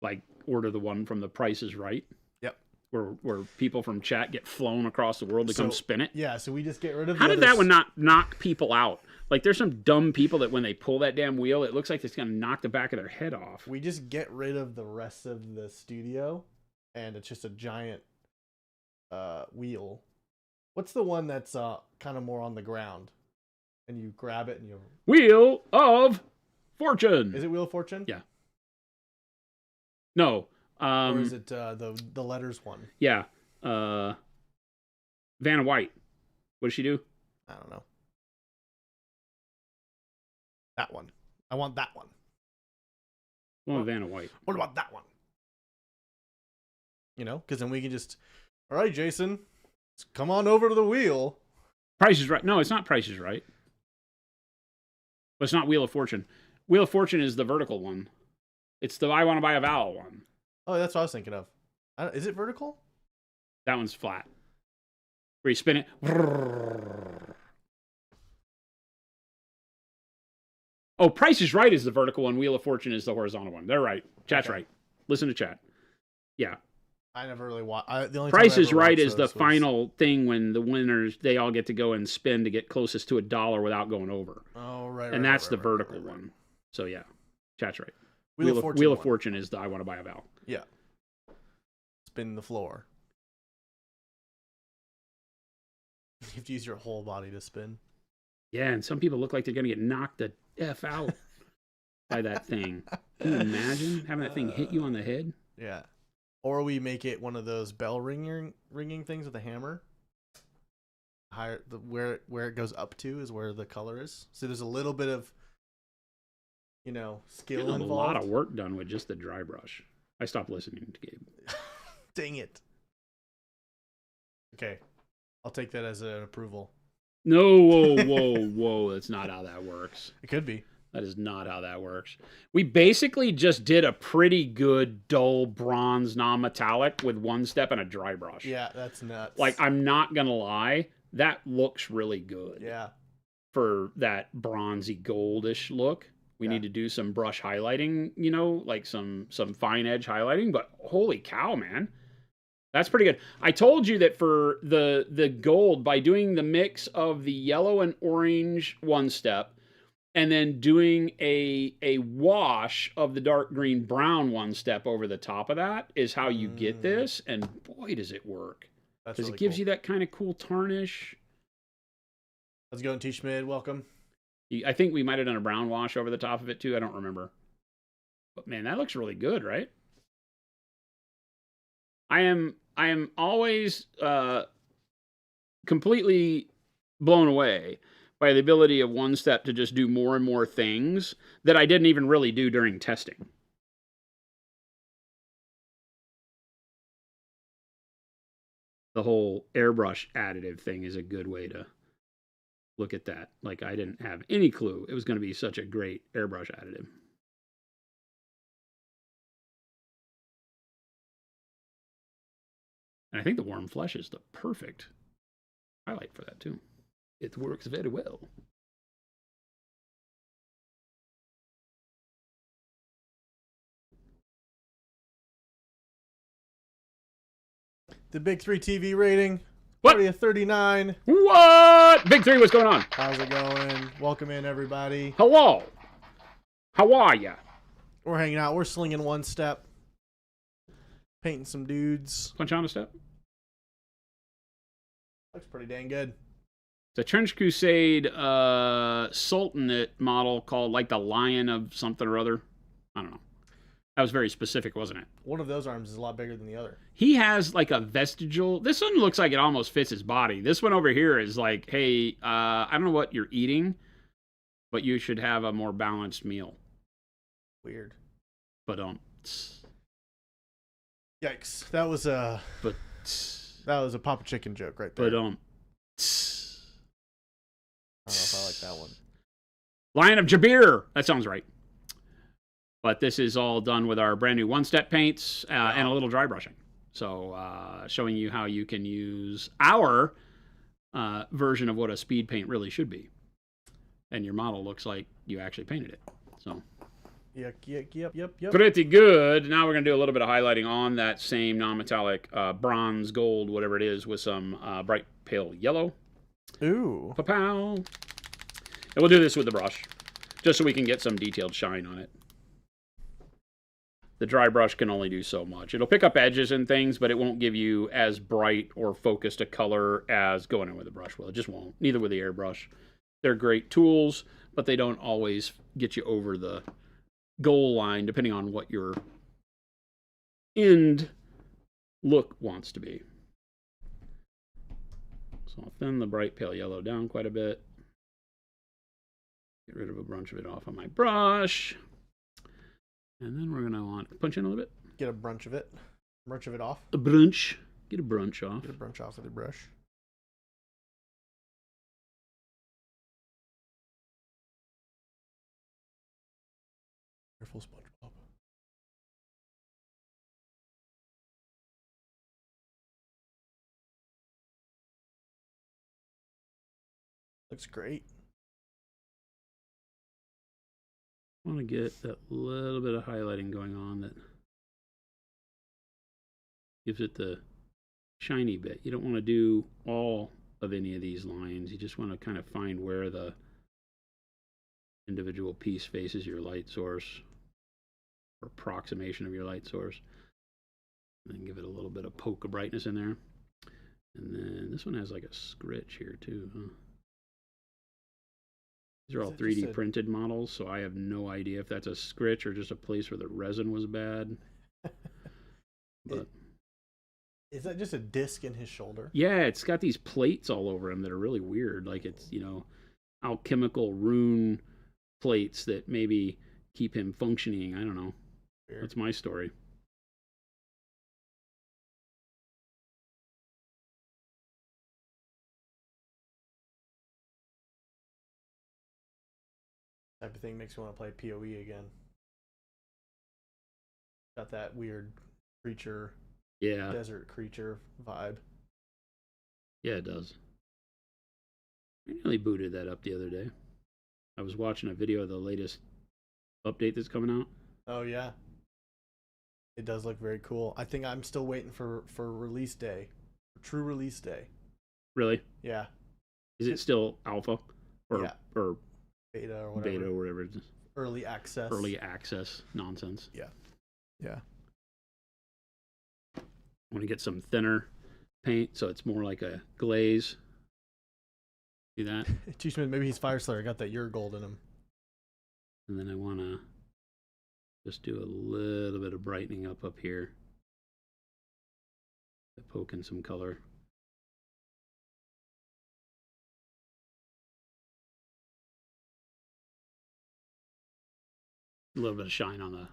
Like, order the one from The Price is Right. Yep. Where people from chat get flown across the world to come spin it. Yeah, so we just get rid of How did that one not knock people out? Like, there's some dumb people that when they pull that damn wheel, it looks like it's going to knock the back of their head off. We just get rid of the rest of the studio, and it's just a giant wheel. What's the one that's kind of more on the ground? And you grab it and you... Wheel of Fortune! Is it Wheel of Fortune? Yeah. No. Or is it the letters one? Yeah. Vanna White. What does she do? I don't know. That one. I want that one. Well, Vanna White. What about that one? You know, because then we can just... All right, Jason, come on over to the wheel. Price is Right. No, it's not Price is Right. But it's not Wheel of Fortune. Wheel of Fortune is the vertical one. It's the I Want to Buy a Vowel one. Oh, that's what I was thinking of. Is it vertical? That one's flat. Where you spin it. Oh, Price is Right is the vertical one. Wheel of Fortune is the horizontal one. They're right. Chat's right. Listen to chat. Yeah. I never really watched. The only Price is Right is the final thing when the winners, they all get to go and spin to get closest to $1 without going over. Oh, right. And that's the vertical one. So, yeah. Chat's right. Wheel of Fortune is the I Want to Buy a Vowel. Yeah. Spin the floor. You have to use your whole body to spin. Yeah, and some people look like they're going to get knocked the F out by that thing. Can you imagine having that thing hit you on the head? Yeah. Or we make it one of those bell ringing things with a hammer. Higher, where it goes up to is where the color is. So there's a little bit of, skill involved. A lot of work done with just the dry brush. I stopped listening to Gabe. Dang it. Okay. I'll take that as an approval. No, whoa. That's not how that works. It could be. That is not how that works. We basically just did a pretty good dull bronze non-metallic with one step and a dry brush. Yeah, that's nuts. Like, I'm not going to lie. That looks really good. Yeah. For that bronzy goldish look. We need to do some brush highlighting, like some fine edge highlighting. But holy cow, man. That's pretty good. I told you that for the gold, by doing the mix of the yellow and orange one step, and then doing a wash of the dark green brown one step over the top of that is how you get this. And boy, does it work. Because really it gives you that kind of cool tarnish. How's it going, T. Schmid? Welcome. I think we might have done a brown wash over the top of it too. I don't remember. But man, that looks really good, right? I am always completely blown away by the ability of one step to just do more and more things that I didn't even really do during testing. The whole airbrush additive thing is a good way to look at that. Like, I didn't have any clue it was going to be such a great airbrush additive. And I think the warm flesh is the perfect highlight for that too. It works very well. The Big 3 TV rating. What? 39. What? Big 3, what's going on? How's it going? Welcome in, everybody. Hello. How are ya? We're hanging out. We're slinging one step. Painting some dudes. Punch on a step. Looks pretty dang good. The Trench Crusade Sultanate model called like the Lion of something or other. I don't know. That was very specific, wasn't it? One of those arms is a lot bigger than the other. He has like a vestigial... This one looks like it almost fits his body. This one over here is like, hey, I don't know what you're eating, but you should have a more balanced meal. Weird. But Yikes! That was a Papa Chicken joke right there. But I don't know if I like that one. Lion of Jabir. That sounds right. But this is all done with our brand new one-step paints and a little dry brushing. So showing you how you can use our version of what a speed paint really should be. And your model looks like you actually painted it. So Yep. pretty good. Now we're going to do a little bit of highlighting on that same non-metallic bronze, gold, whatever it is, with some bright pale yellow. Ooh. Pa-pow. And we'll do this with the brush, just so we can get some detailed shine on it. The dry brush can only do so much. It'll pick up edges and things, but it won't give you as bright or focused a color as going in with a brush will. It just won't. Neither with the airbrush. They're great tools, but they don't always get you over the goal line, depending on what your end look wants to be. So I'll thin the bright pale yellow down quite a bit. Get rid of a bunch of it off on my brush. And then we're going to want to punch in a little bit. Get a bunch of it. Bunch of it off. A brunch. Get a brunch off. Get a brunch off with a brush. Careful, SpongeBob. Looks great. I want to get that little bit of highlighting going on that gives it the shiny bit. You don't want to do all of any of these lines. You just want to kind of find where the individual piece faces your light source or approximation of your light source. And then give it a little bit of poke of brightness in there. And then this one has like a scritch here too, huh? These are all 3D printed models, so I have no idea if that's a scritch or just a place where the resin was bad. But is that just a disc in his shoulder? Yeah, it's got these plates all over him that are really weird. Like it's, you know, alchemical rune plates that maybe keep him functioning. I don't know. Weird. That's my story. Type of thing makes me want to play PoE again. Got that weird creature, desert creature vibe. Yeah, it does. I nearly booted that up the other day. I was watching a video of the latest update that's coming out. Oh yeah, it does look very cool. I think I'm still waiting for release day, true release day. Really? Yeah. Is it still alpha or beta or whatever? Beta or whatever it is. Early access. Early access nonsense. Yeah. Yeah. I want to get some thinner paint so it's more like a glaze. See that? T. Smith, maybe he's Fire Slayer. Got that Ur gold in him. And then I want to just do a little bit of brightening up here. Poke in some color. A little bit of shine on the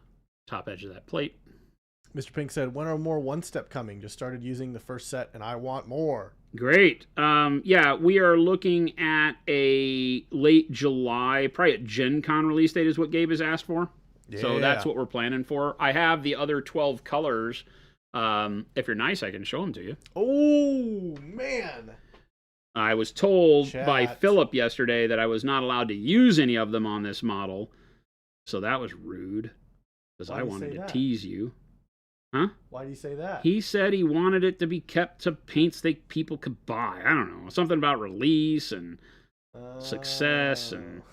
top edge of that plate. Mr. Pink said, when are more one-step coming? Just started using the first set and I want more. Great. Yeah, we are looking at a late July, probably at Gen Con release date is what Gabe has asked for. Yeah. So that's what we're planning for. I have the other 12 colors. If you're nice, I can show them to you. Oh, man. I was told by Philip yesterday that I was not allowed to use any of them on this model. So that was rude, because I wanted to tease you. Huh? Why do you say that? He said he wanted it to be kept to paints that people could buy. I don't know. Something about release and success and...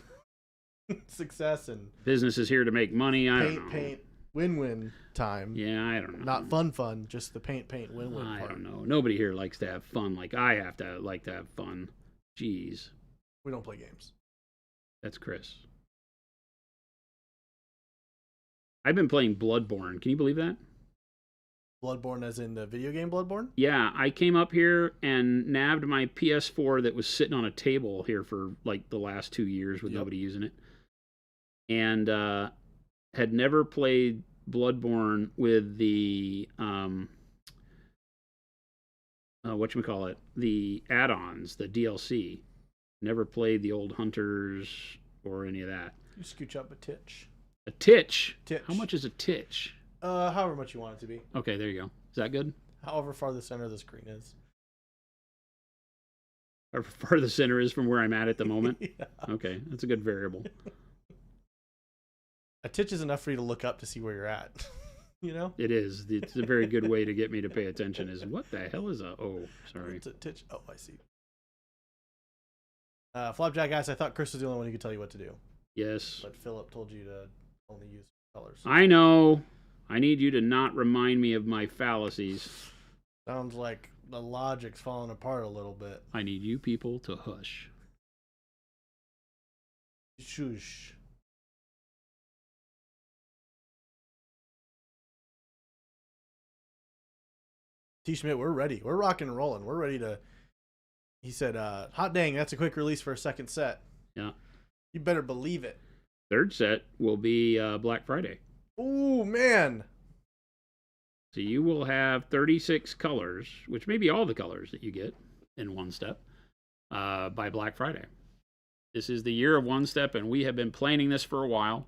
success and... business is here to make money. I don't know. Paint, win-win time. Yeah, I don't know. Not fun, just the paint, win-win part. I don't know. Nobody here likes to have fun like I have to like to have fun. Jeez. We don't play games. That's Chris. I've been playing Bloodborne. Can you believe that? Bloodborne as in the video game Bloodborne? Yeah, I came up here and nabbed my PS4 that was sitting on a table here for like the last 2 years with nobody using it. And had never played Bloodborne with the whatchamacallit, the add-ons, the DLC. Never played the old Hunters or any of that. You scooch up a titch. A titch? Titch. How much is a titch? However much you want it to be. Okay, there you go. Is that good? However far the center of the screen is. How far the center is from where I'm at the moment? Yeah. Okay, that's a good variable. A titch is enough for you to look up to see where you're at. You know? It is. It's a very good way to get me to pay attention is, what the hell is a... Oh, sorry. It's a titch. Oh, I see. Flapjack asks, I thought Chris was the only one who could tell you what to do. Yes. But Philip told you to only use colors. I know. I need you to not remind me of my fallacies. Sounds like the logic's falling apart a little bit. I need you people to hush. Shush. T. Schmidt, we're ready. We're rocking and rolling. We're ready to... He said, hot dang, that's a quick release for a second set. Yeah. You better believe it. Third set will be Black Friday. Ooh, man. So you will have 36 colors, which may be all the colors that you get in One Step, by Black Friday. This is the year of One Step, and we have been planning this for a while.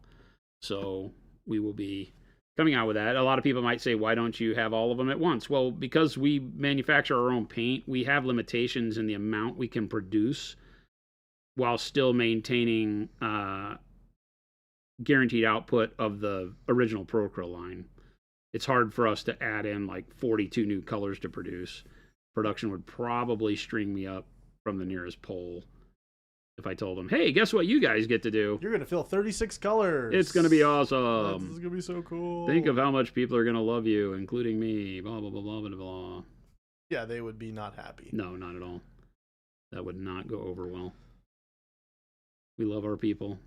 So we will be coming out with that. A lot of people might say, why don't you have all of them at once? Well, because we manufacture our own paint, we have limitations in the amount we can produce while still maintaining guaranteed output of the original Procryl line. It's hard for us to add in like 42 new colors to produce. Production would probably string me up from the nearest pole if I told them, hey, guess what you guys get to do? You're going to fill 36 colors. It's going to be awesome. This is going to be so cool. Think of how much people are going to love you, including me, blah, blah, blah, blah, blah, blah. Yeah, they would be not happy. No, not at all. That would not go over well. We love our people.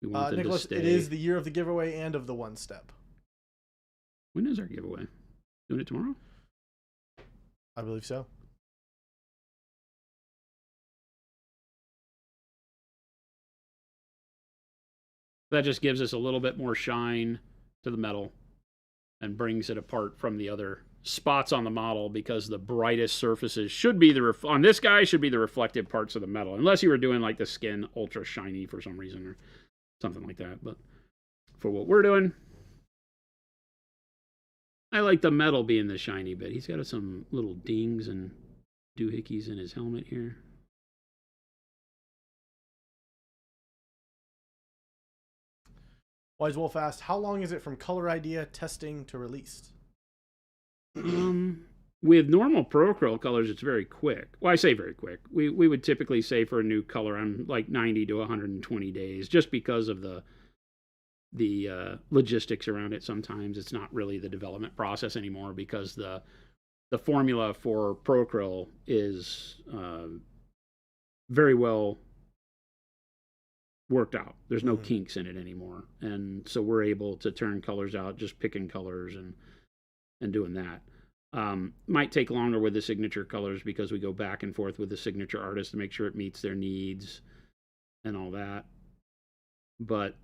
We want them Nicholas, to stay. it is the year of the giveaway and of the One Step. When is our giveaway? Doing it tomorrow? I believe so. That just gives us a little bit more shine to the metal and brings it apart from the other spots on the model, because the brightest surfaces should be on this guy should be the reflective parts of the metal, unless you were doing like the skin ultra shiny for some reason or something like that. But for what we're doing, I like the metal being the shiny bit. He's got some little dings and doohickeys in his helmet here. Wise Wolf asked, how long is it from color idea, testing to released? With normal Procryl colors, it's very quick. Well, I say very quick. We would typically say for a new color on like 90 to 120 days, just because of the logistics around it. Sometimes it's not really the development process anymore, because the formula for Procryl is very well worked out. There's no kinks in it anymore, and so we're able to turn colors out just picking colors and doing that. Might take longer with the signature colors, because we go back and forth with the signature artist to make sure it meets their needs and all that. But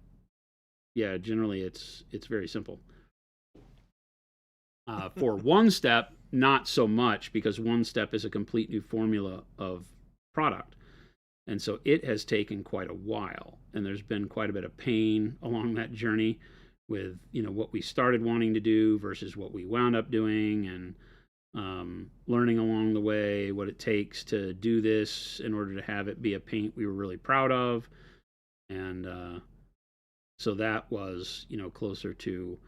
yeah, generally it's very simple. For One Step, not so much, because One Step is a complete new formula of product. And so it has taken quite a while, and there's been quite a bit of pain along that journey with, what we started wanting to do versus what we wound up doing, and learning along the way what it takes to do this in order to have it be a paint we were really proud of. And so that was, closer to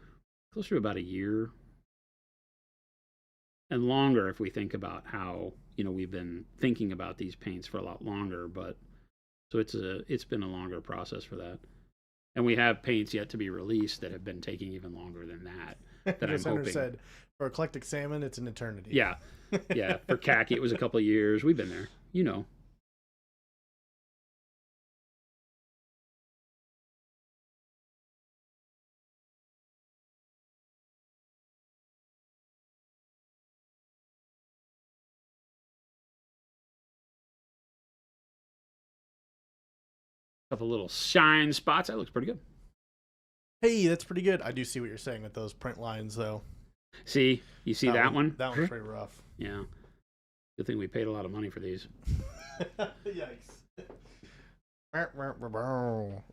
about a year and longer, if we think about how, we've been thinking about these paints for a lot longer. But so it's been a longer process for that. And we have paints yet to be released that have been taking even longer than that. That I'm hoping. Said, for Eclectic Salmon, it's an eternity. Yeah. Yeah. For Khaki, it was a couple of years. We've been there. Couple little shine spots. That looks pretty good. Hey, that's pretty good. I do see what you're saying with those print lines, though. See? You see that one? That one's pretty rough. Yeah. Good thing we paid a lot of money for these. Yikes.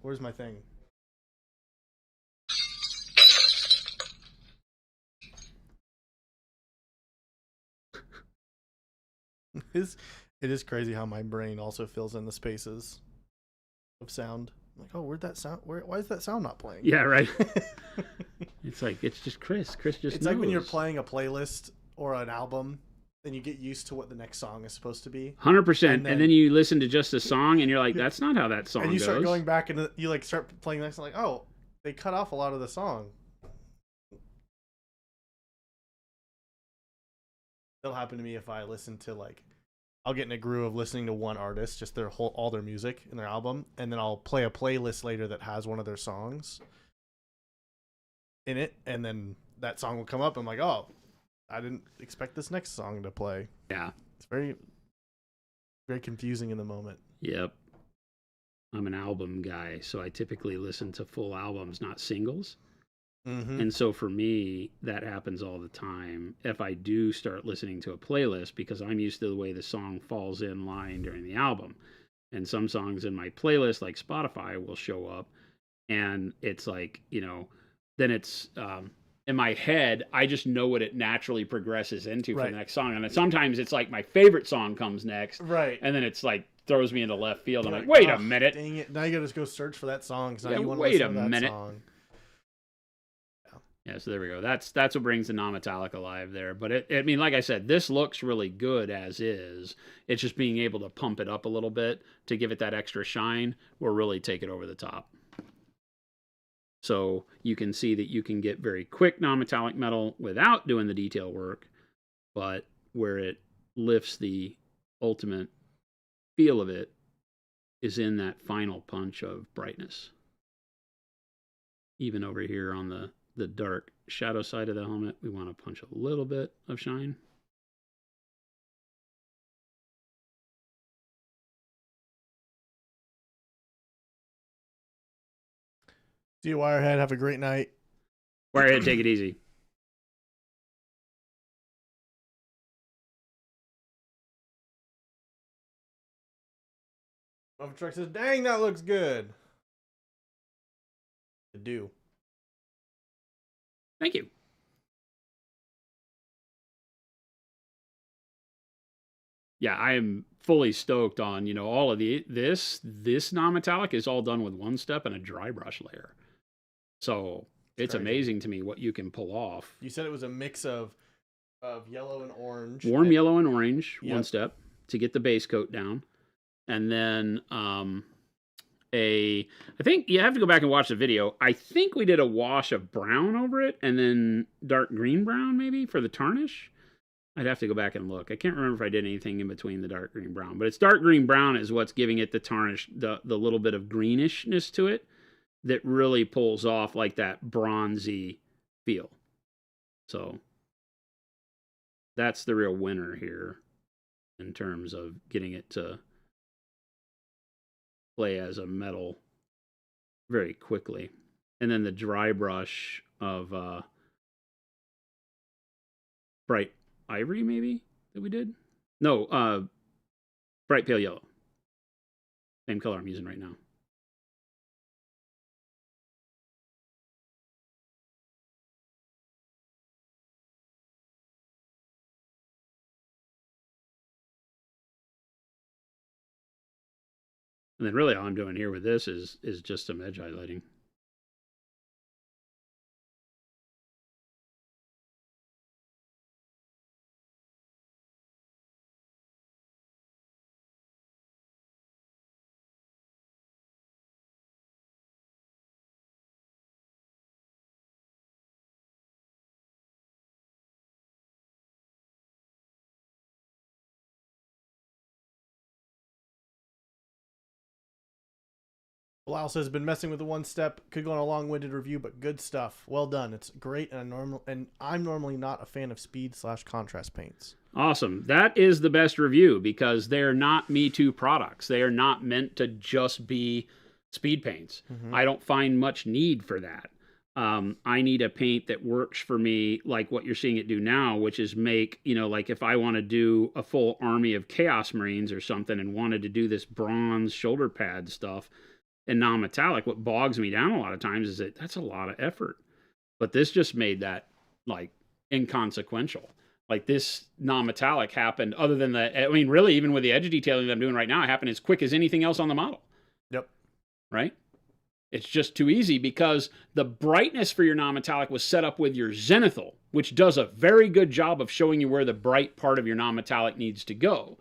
Where's my thing? It is crazy how my brain also fills in the spaces of sound. I'm like, oh, where'd that sound? Why is that sound not playing? Yeah, right. It's like, it's just Chris. Chris just It's knows. like when you're playing a playlist or an album and you get used to what the next song is supposed to be. 100%. And then you listen to just a song and you're like, that's not how that song goes. And you start going back and you like start playing next and like, oh, they cut off a lot of the song. That'll happen to me if I listen to like, I'll get in a groove of listening to one artist, just all their music in their album, and then I'll play a playlist later that has one of their songs in it, and then that song will come up. I'm like, oh, I didn't expect this next song to play. Yeah. It's very, very confusing in the moment. Yep. I'm an album guy, so I typically listen to full albums, not singles. Mm-hmm. And so for me, that happens all the time. If I do start listening to a playlist, because I'm used to the way the song falls in line during the album. And some songs in my playlist, like Spotify, will show up. And it's like, then it's in my head, I just know what it naturally progresses into for the next song. And then sometimes it's like my favorite song comes next. Right. And then it's like throws me into left field. I'm like, wait a minute. Dang it. Now you got to go search for that song. Because now you want to wait listen a to that minute. song. Yeah, so there we go. That's what brings the non-metallic alive there. But I mean, like I said, this looks really good as is. It's just being able to pump it up a little bit to give it that extra shine will really take it over the top. So you can see that you can get very quick non-metallic metal without doing the detail work, but where it lifts the ultimate feel of it is in that final punch of brightness. Even over here on the dark shadow side of the helmet, we want to punch a little bit of shine. See you, Wirehead. Have a great night. Wirehead, take it easy. Muffin Truck says, dang, that looks good. I do. Thank you. Yeah, I am fully stoked on, all of this non-metallic is all done with one step and a dry brush layer. So it's amazing to me what you can pull off. You said it was a mix of yellow and orange. Warm yellow and orange, one step, to get the base coat down. And then I think you have to go back and watch the video. I think we did a wash of brown over it and then dark green brown maybe for the tarnish. I'd have to go back and look. I can't remember if I did anything in between the dark green brown, but it's dark green brown is what's giving it the tarnish, the little bit of greenishness to it that really pulls off like that bronzy feel. So that's the real winner here in terms of getting it to play as a metal very quickly. And then the dry brush of bright ivory maybe that we did. No, bright pale yellow. Same color I'm using right now. And then really all I'm doing here with this is just some edge highlighting. Bilal says, been messing with the one step. Could go on a long-winded review, but good stuff. Well done. It's great, and I'm normally not a fan of speed/contrast paints. Awesome. That is the best review because they're not Me Too products. They are not meant to just be speed paints. Mm-hmm. I don't find much need for that. I need a paint that works for me like what you're seeing it do now, which is make, like if I want to do a full army of Chaos Marines or something and wanted to do this bronze shoulder pad stuff in non-metallic, what bogs me down a lot of times is that that's a lot of effort. But this just made that like inconsequential. Like this non-metallic happened other than really even with the edge detailing that I'm doing right now, it happened as quick as anything else on the model. Yep. Right? It's just too easy because the brightness for your non-metallic was set up with your zenithal, which does a very good job of showing you where the bright part of your non-metallic needs to go.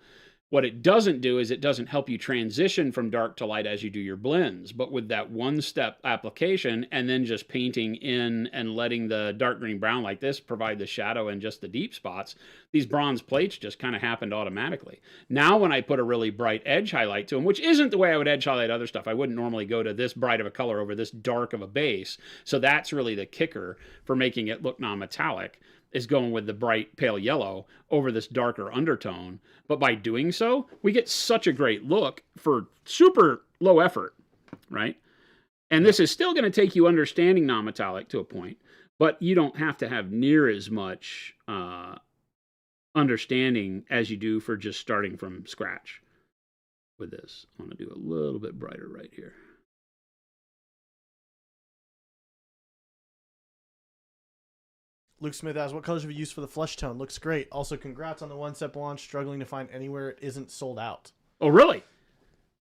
What it doesn't do is it doesn't help you transition from dark to light as you do your blends. But with that one-step application and then just painting in and letting the dark green brown like this provide the shadow and just the deep spots, these bronze plates just kind of happened automatically. Now when I put a really bright edge highlight to them, which isn't the way I would edge highlight other stuff, I wouldn't normally go to this bright of a color over this dark of a base. So that's really the kicker for making it look non-metallic, is going with the bright pale yellow over this darker undertone. But by doing so, we get such a great look for super low effort, right? And this is still going to take you understanding non-metallic to a point, but you don't have to have near as much understanding as you do for just starting from scratch with this. I want to do a little bit brighter right here. Luke Smith asks, what colors have you used for the flesh tone? Looks great. Also, congrats on the one-step launch. Struggling to find anywhere it isn't sold out. Oh, really?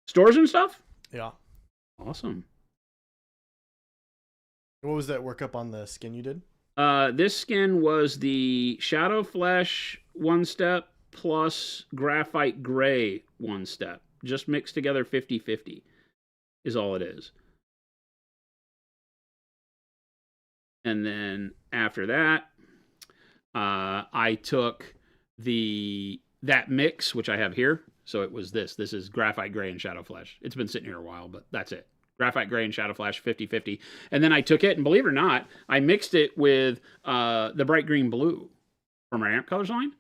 Stores and stuff? Yeah. Awesome. What was that workup on the skin you did? This skin was the Shadow Flesh one-step plus Graphite Gray one-step. Just mixed together 50-50 is all it is. And then after that, I took that mix, which I have here. So it was this. This is Graphite Gray and Shadow Flesh. It's been sitting here a while, but that's it. Graphite Gray and Shadow Flash 50-50. And then I took it, and believe it or not, I mixed it with the Bright Green Blue from our Amp Colors line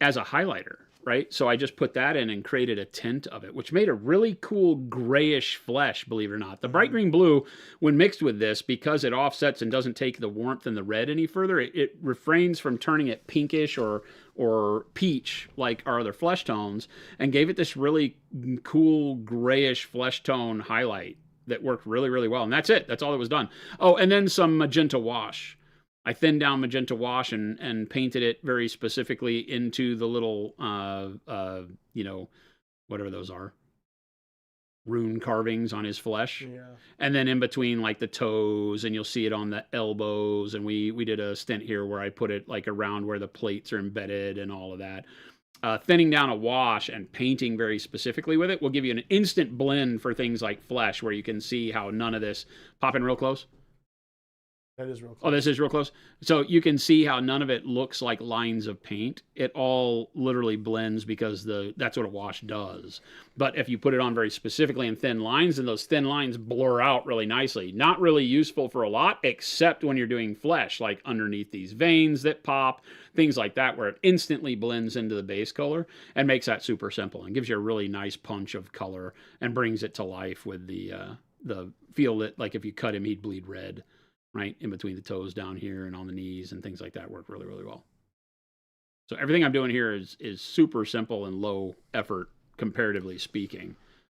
as a highlighter, right? So I just put that in and created a tint of it, which made a really cool grayish flesh, believe it or not. The Bright Green Blue, when mixed with this, because it offsets and doesn't take the warmth and the red any further, it refrains from turning it pinkish or peach like our other flesh tones, and gave it this really cool grayish flesh tone highlight that worked really, really well. And that's it. That's all that was done. Oh, and then some magenta wash. I thinned down magenta wash and painted it very specifically into the little, whatever those are, rune carvings on his flesh. Yeah. And then in between like the toes, and you'll see it on the elbows. And we did a stint here where I put it like around where the plates are embedded and all of that. Thinning down a wash and painting very specifically with it will give you an instant blend for things like flesh, where you can see how none of this, pop in real close. That is real close. Oh, this is real close. So you can see how none of it looks like lines of paint. It all literally blends because that's what a wash does. But if you put it on very specifically in thin lines, then those thin lines blur out really nicely. Not really useful for a lot, except when you're doing flesh, like underneath these veins that pop, things like that, where it instantly blends into the base color and makes that super simple and gives you a really nice punch of color and brings it to life with the feel that, like, if you cut him, he'd bleed red. Right in between the toes down here and on the knees and things like that work really, really well. So everything I'm doing here is super simple and low effort, comparatively speaking,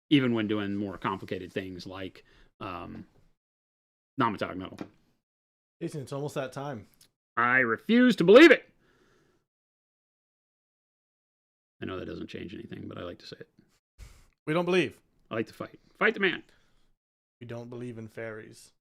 even when doing more complicated things like non-metallic metal. Jason, it's almost that time. I refuse to believe it. I know that doesn't change anything, but I like to say it. We don't believe. I like to fight. Fight the man. We don't believe in fairies.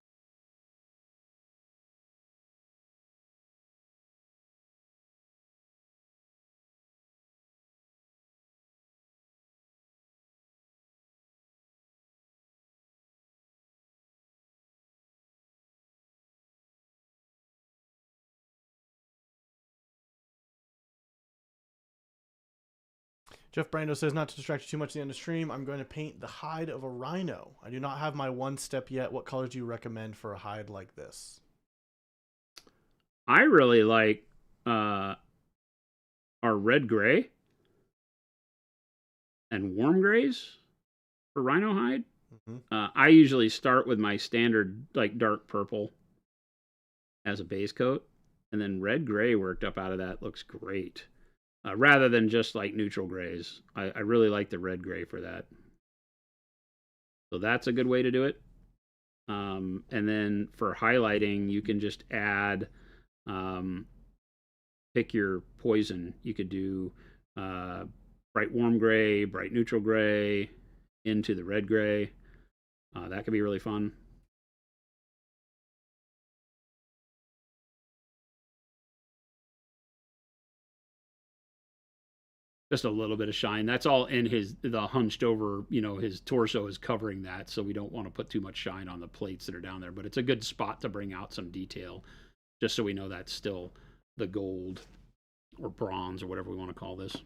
Jeff Brando says, not to distract you too much at the end of the stream, I'm going to paint the hide of a rhino. I do not have my one step yet. What colors do you recommend for a hide like this? I really like our red gray and warm grays for rhino hide. I usually start with my standard like dark purple as a base coat, and then red gray worked up out of that looks great. Rather than just like neutral grays, I really like the red gray for that. So that's a good way to do it. And then for highlighting, you can just add, pick your poison. You could do bright warm gray, bright neutral gray into the red gray. That could be really fun. Just a little bit of shine. That's all in the hunched over, his torso is covering that, so we don't want to put too much shine on the plates that are down there. But it's a good spot to bring out some detail, just so we know that's still the gold or bronze or whatever we want to call this.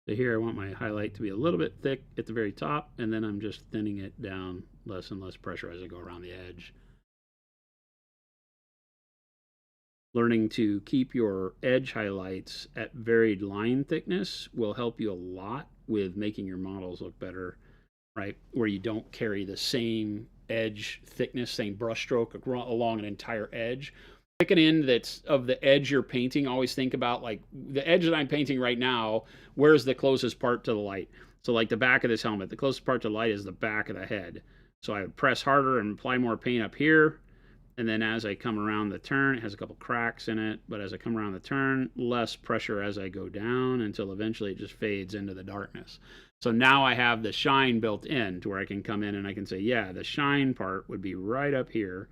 So here I want my highlight to be a little bit thick at the very top, and then I'm just thinning it down less and less pressure as I go around the edge. Learning to keep your edge highlights at varied line thickness will help you a lot with making your models look better, right? Where you don't carry the same edge thickness, same brush stroke along an entire edge. Pick an end that's of the edge you're painting. Always think about like the edge that I'm painting right now, where's the closest part to the light? So like the back of this helmet, the closest part to the light is the back of the head. So I would press harder and apply more paint up here. And then as I come around the turn, it has a couple cracks in it, but as I come around the turn, less pressure as I go down until eventually it just fades into the darkness. So now I have the shine built in to where I can come in and I can say, yeah, the shine part would be right up here.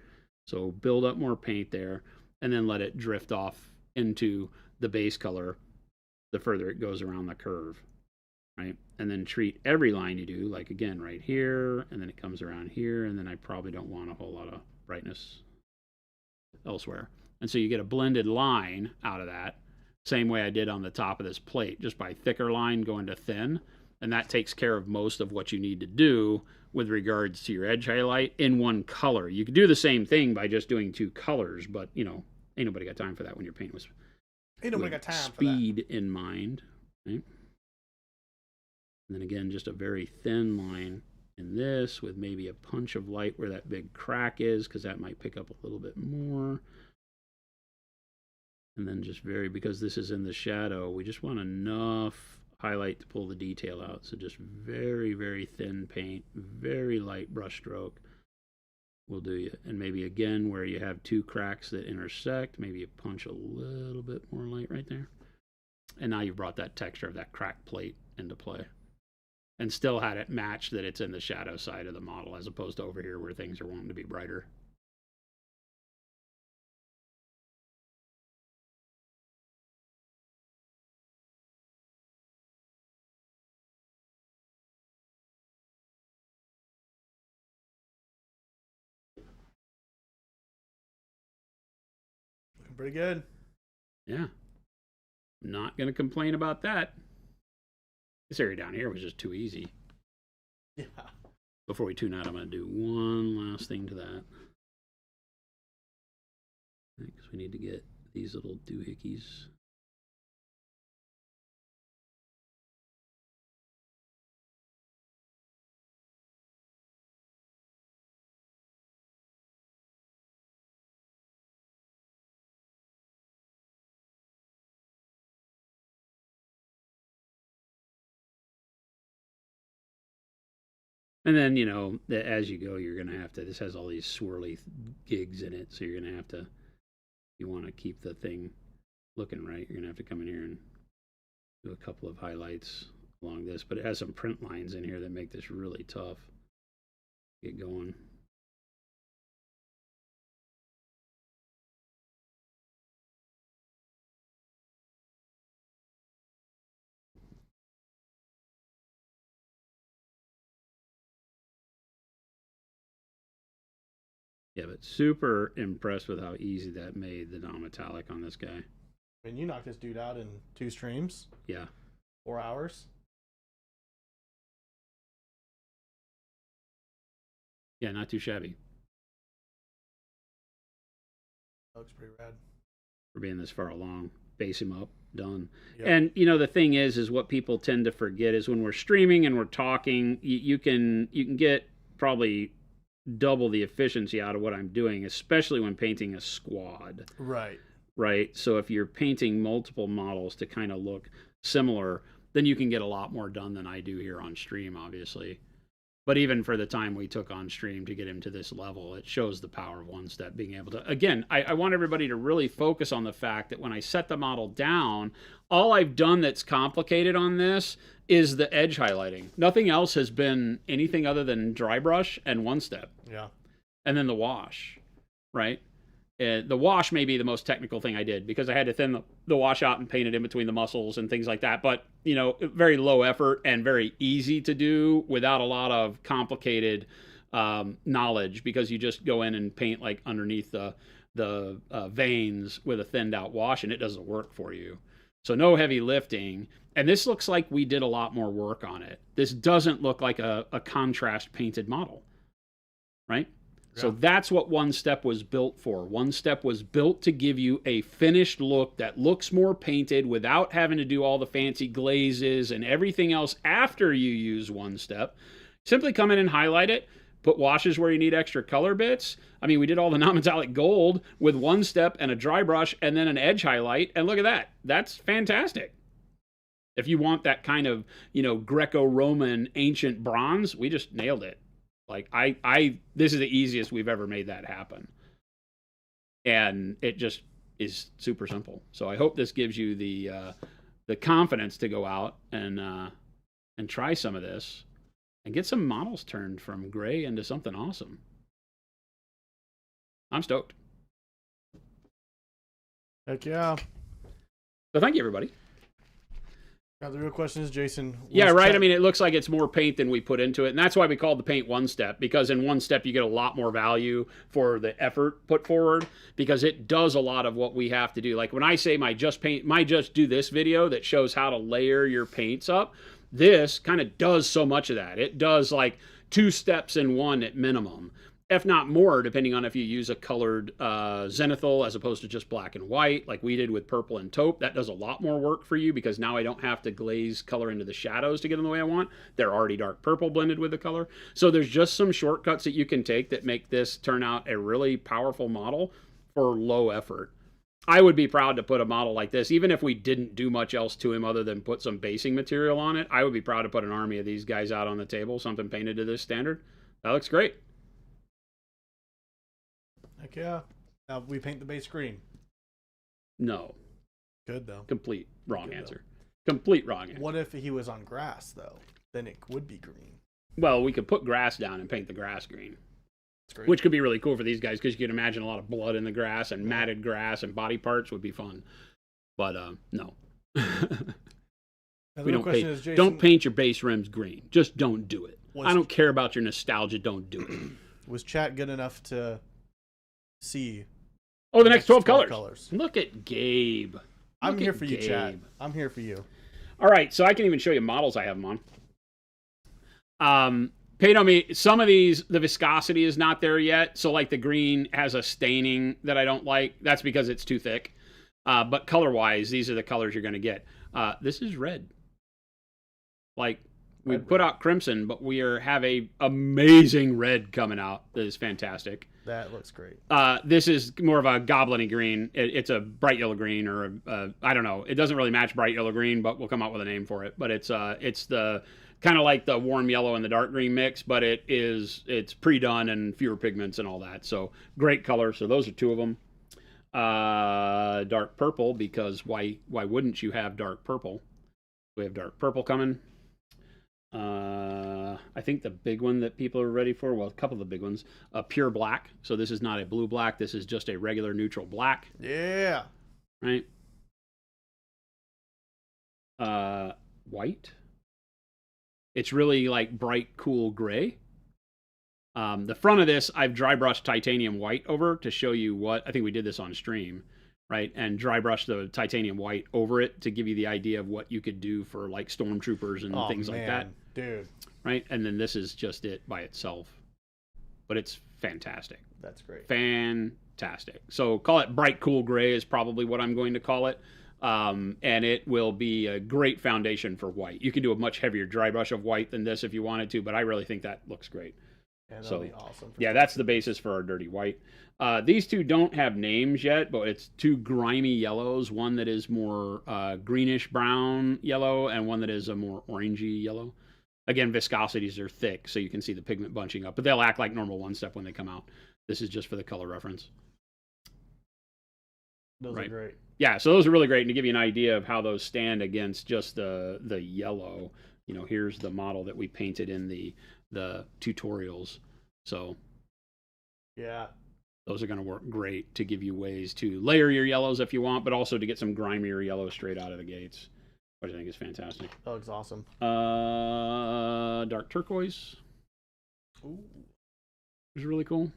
So build up more paint there and then let it drift off into the base color the further it goes around the curve, right? And then treat every line you do, like again, right here, and then it comes around here, and then I probably don't want a whole lot of brightness elsewhere. And so you get a blended line out of that, same way I did on the top of this plate, just by thicker line going to thin. And that takes care of most of what you need to do with regards to your edge highlight in one color. You could do the same thing by just doing two colors, but ain't nobody got time for that when you're painting with speed in mind, right? And then again, just a very thin line in this with maybe a punch of light where that big crack is, because that might pick up a little bit more. And then just because this is in the shadow, we just want enough highlight to pull the detail out. So just very, very thin paint, very light brush stroke will do you. And maybe again, where you have two cracks that intersect, maybe you punch a little bit more light right there. And now you've brought that texture of that cracked plate into play. And still had it match that it's in the shadow side of the model as opposed to over here where things are wanting to be brighter. Looking pretty good. Yeah. Not going to complain about that. This area down here was just too easy. Yeah. Before we tune out, I'm going to do one last thing to that. Because we need to get these little doohickeys. And then, as you go, you're going to have to, this has all these swirly gigs in it. So you're going to have to, you want to keep the thing looking right. You're going to have to come in here and do a couple of highlights along this. But it has some print lines in here that make this really tough. Get going. Yeah, but super impressed with how easy that made the non-metallic on this guy. I mean, you knocked this dude out in 2 streams. Yeah. 4 hours. Yeah, not too shabby. That looks pretty rad. For being this far along. Base him up. Done. Yep. And the thing is what people tend to forget is when we're streaming and we're talking, you can get probably double the efficiency out of what I'm doing, especially when painting a squad. Right. So if you're painting multiple models to kind of look similar, then you can get a lot more done than I do here on stream, obviously. But even for the time we took on stream to get him to this level, it shows the power of One Step being able to... Again, I want everybody to really focus on the fact that when I set the model down, all I've done that's complicated on this is the edge highlighting. Nothing else has been anything other than dry brush and One Step. Yeah. And then the wash, right? The wash may be the most technical thing I did because I had to thin the wash out and paint it in between the muscles and things like that. But, very low effort and very easy to do without a lot of complicated knowledge because you just go in and paint like underneath the veins with a thinned out wash and it doesn't work for you. So no heavy lifting. And this looks like we did a lot more work on it. This doesn't look like a contrast painted model, right? So that's what One Step was built for. One Step was built to give you a finished look that looks more painted without having to do all the fancy glazes and everything else after you use One Step. Simply come in and highlight it, put washes where you need extra color bits. I mean, we did all the non-metallic gold with One Step and a dry brush and then an edge highlight. And look at that. That's fantastic. If you want that kind of, Greco-Roman ancient bronze, we just nailed it. Like this is the easiest we've ever made that happen. And it just is super simple. So I hope this gives you the confidence to go out and try some of this and get some models turned from gray into something awesome. I'm stoked. Heck yeah. So thank you, everybody. Now, the real question is, Jason... Yeah, right. I mean, it looks like it's more paint than we put into it. And that's why we called the paint One Step, because in One Step, you get a lot more value for the effort put forward, because it does a lot of what we have to do. Like when I say my Just Do This video that shows how to layer your paints up, this kind of does so much of that. It does like 2 steps in one at minimum, if not more, depending on if you use a colored zenithal as opposed to just black and white, like we did with purple and taupe. That does a lot more work for you because now I don't have to glaze color into the shadows to get them the way I want. They're already dark purple blended with the color. So there's just some shortcuts that you can take that make this turn out a really powerful model for low effort. I would be proud to put a model like this, even if we didn't do much else to him other than put some basing material on it. I would be proud to put an army of these guys out on the table, something painted to this standard. That looks great. Heck yeah. Now we paint the base green. No. Good though. Complete wrong Good, answer. Though. Complete wrong answer. What if he was on grass though? Then it would be green. Well, we could put grass down and paint the grass green. That's great. Which could be really cool for these guys because you can imagine a lot of blood in the grass and matted grass and body parts would be fun. But no. We don't paint your base rims green. Just don't do it. I don't care about your nostalgia. Don't do it. Was chat good enough to see? Oh, the next 12 colors. Look at Gabe. I'm here for you, chat. I'm here for you. All right, so I can even show you models I have them on. Paint on me. Some of these, the viscosity is not there yet. So like the green has a staining that I don't like. That's because it's too thick. But color-wise, these are the colors you're going to get. This is red. Like, we put out crimson, but we have a amazing red coming out that is fantastic. That looks great. This is more of a goblin-y green. It's a bright yellow green, or I don't know. It doesn't really match bright yellow green, but we'll come out with a name for it. But it's the kind of like the warm yellow and the dark green mix, but it's pre-done and fewer pigments and all that. So great color. So those are 2 of them. Dark purple, because why wouldn't you have dark purple? We have dark purple coming. I think the big one that people are ready for, well, a couple of the big ones, pure black. So this is not a blue black. This is just a regular neutral black. Yeah. Right. White. It's really like bright, cool gray. The front of this, I've dry brushed titanium white over to show you what, I think we did this on stream, right? And dry brush the titanium white over it to give you the idea of what you could do for like stormtroopers and things like that. Dude. Right? And then this is just it by itself. But it's fantastic. That's great. Fantastic. So call it bright cool gray is probably what I'm going to call it. And it will be a great foundation for white. You can do a much heavier dry brush of white than this if you wanted to, but I really think that looks great. Yeah, that'll be awesome. Yeah, that's the basis for our dirty white. These two don't have names yet, but it's two grimy yellows. One that is more greenish brown yellow and one that is a more orangey yellow. Again, viscosities are thick, so you can see the pigment bunching up, but they'll act like normal one-step when they come out. This is just for the color reference. Those are great. Yeah, so those are really great. And to give you an idea of how those stand against just the yellow, you know, here's the model that we painted in the tutorials. So yeah, those are going to work great to give you ways to layer your yellows if you want, but also to get some grimier yellow straight out of the gates, which I think is fantastic. That looks awesome. Dark turquoise. Ooh. Which is really cool.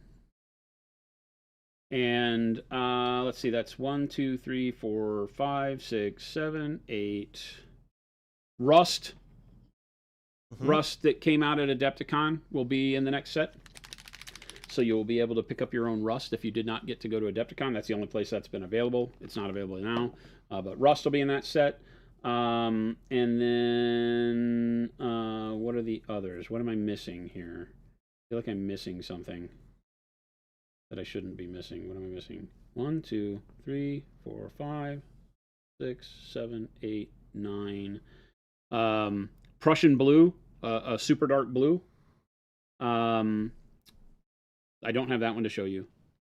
And let's see, that's 1, 2, 3, 4, 5, 6, 7, 8. Rust. Rust that came out at Adepticon will be in the next set. So you'll be able to pick up your own Rust if you did not get to go to Adepticon. That's the only place that's been available. It's not available now. But Rust will be in that set. And then what are the others? What am I missing here? I feel like I'm missing something that I shouldn't be missing. What am I missing? 1, 2, 3, 4, 5, 6, 7, 8, 9. Prussian blue, a super dark blue. I don't have that one to show you.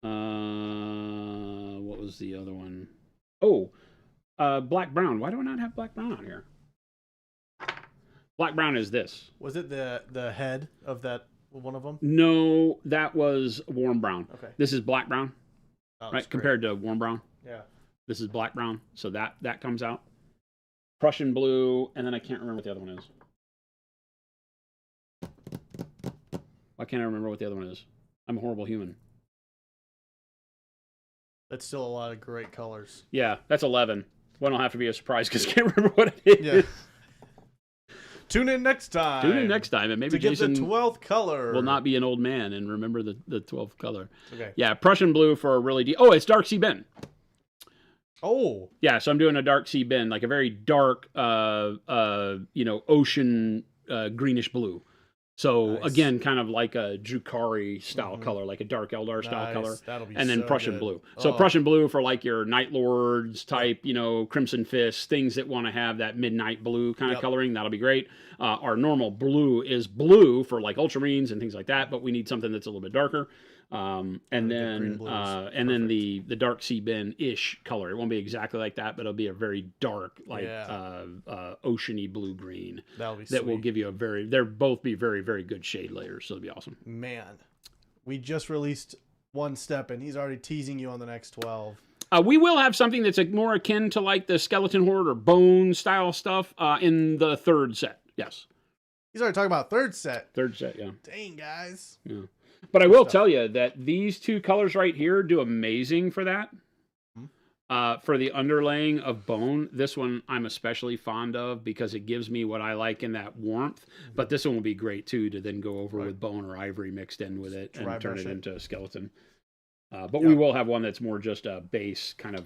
What was the other one? Oh, black brown. Why do I not have black brown on here? Black brown is this. Was it the head of that one of them? No, that was warm brown. Okay. This is black brown, right? Compared to warm brown. Yeah. This is black brown, so that comes out. Prussian blue, and then I can't remember what the other one is. Why can't I remember what the other one is? I'm a horrible human. That's still a lot of great colors. Yeah, that's 11. One will have to be a surprise because I can't remember what it is. Yeah. Tune in next time. Tune in next time, and maybe Jason the 12th color will not be an old man and remember the 12th color. Okay. Yeah, Prussian blue for a really deep. Oh, it's dark sea Ben. Oh. Yeah, so I'm doing a dark sea Ben, like a very dark, ocean greenish blue. So nice. Again, kind of like a Drukhari style color, like a dark Eldar style color. That'll be and then so Prussian good. blue. So Prussian blue for like your Night Lords type, Crimson Fists, things that want to have that midnight blue kind of coloring. That'll be great. Our normal blue is blue for like Ultramarines and things like that, but we need something that's a little bit darker. And then the dark sea Ben-ish color. It won't be exactly like that, but it'll be a very dark, like oceany blue green. That'll be that sweet. will give you they'll both be very, very good shade layers. So it'll be awesome. Man, we just released one step, and he's already teasing you on the next 12. We will have something that's more akin to like the Skeleton Horde or Bone style stuff in the third set. Yes. He's already talking about third set. Third set, yeah. Dang, guys. Yeah. But I will tell you that these two colors right here do amazing for that. For the underlaying of bone, this one I'm especially fond of because it gives me what I like in that warmth. But this one will be great too to then go over with bone or ivory mixed in with it and turn it into a skeleton. But we will have one that's more just a base kind of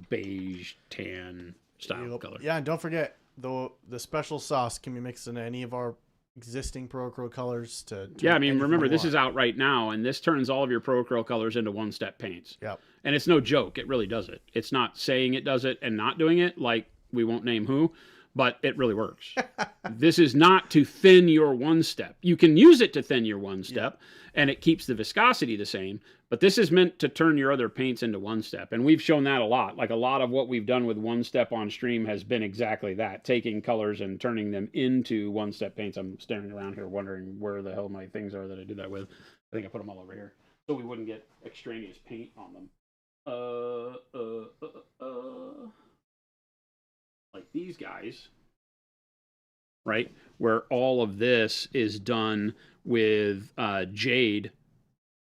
beige tan style color. Yeah, and don't forget the special sauce can be mixed in any of our existing Pro-Acryl colors to yeah, I mean, remember, this is out right now, and this turns all of your Pro-Acryl colors into one-step paints. Yep. And it's no joke. It really does it. It's not saying it does it and not doing it, like we won't name who, but it really works. This is not to thin your one-step. You can use it to thin your one-step, and it keeps the viscosity the same, but this is meant to turn your other paints into one-step, and we've shown that a lot. Like a lot of what we've done with one-step on stream has been exactly that, taking colors and turning them into one-step paints. I'm staring around here wondering where the hell my things are that I did that with. I think I put them all over here, so we wouldn't get extraneous paint on them. Like these guys. right? Where all of this is done with jade,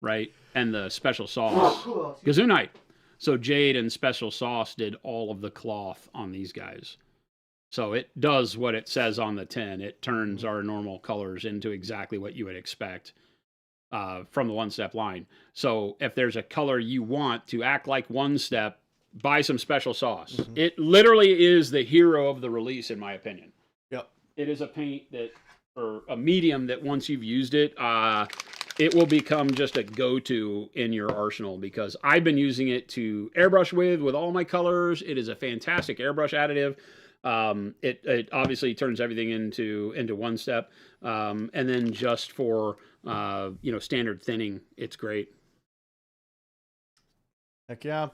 right? And the special sauce, Gazunite. So jade and special sauce did all of the cloth on these guys. So it does what it says on the tin. It turns our normal colors into exactly what you would expect from the One Step line. So if there's a color you want to act like One Step, buy some special sauce. Mm-hmm. It literally is the hero of the release, in my opinion. Yep. It is a paint that, or a medium that once you've used it, it will become just a go-to in your arsenal, because I've been using it to airbrush with all my colors. It is a fantastic airbrush additive. It obviously turns everything into One Step. And then just for, standard thinning, it's great. Heck yeah.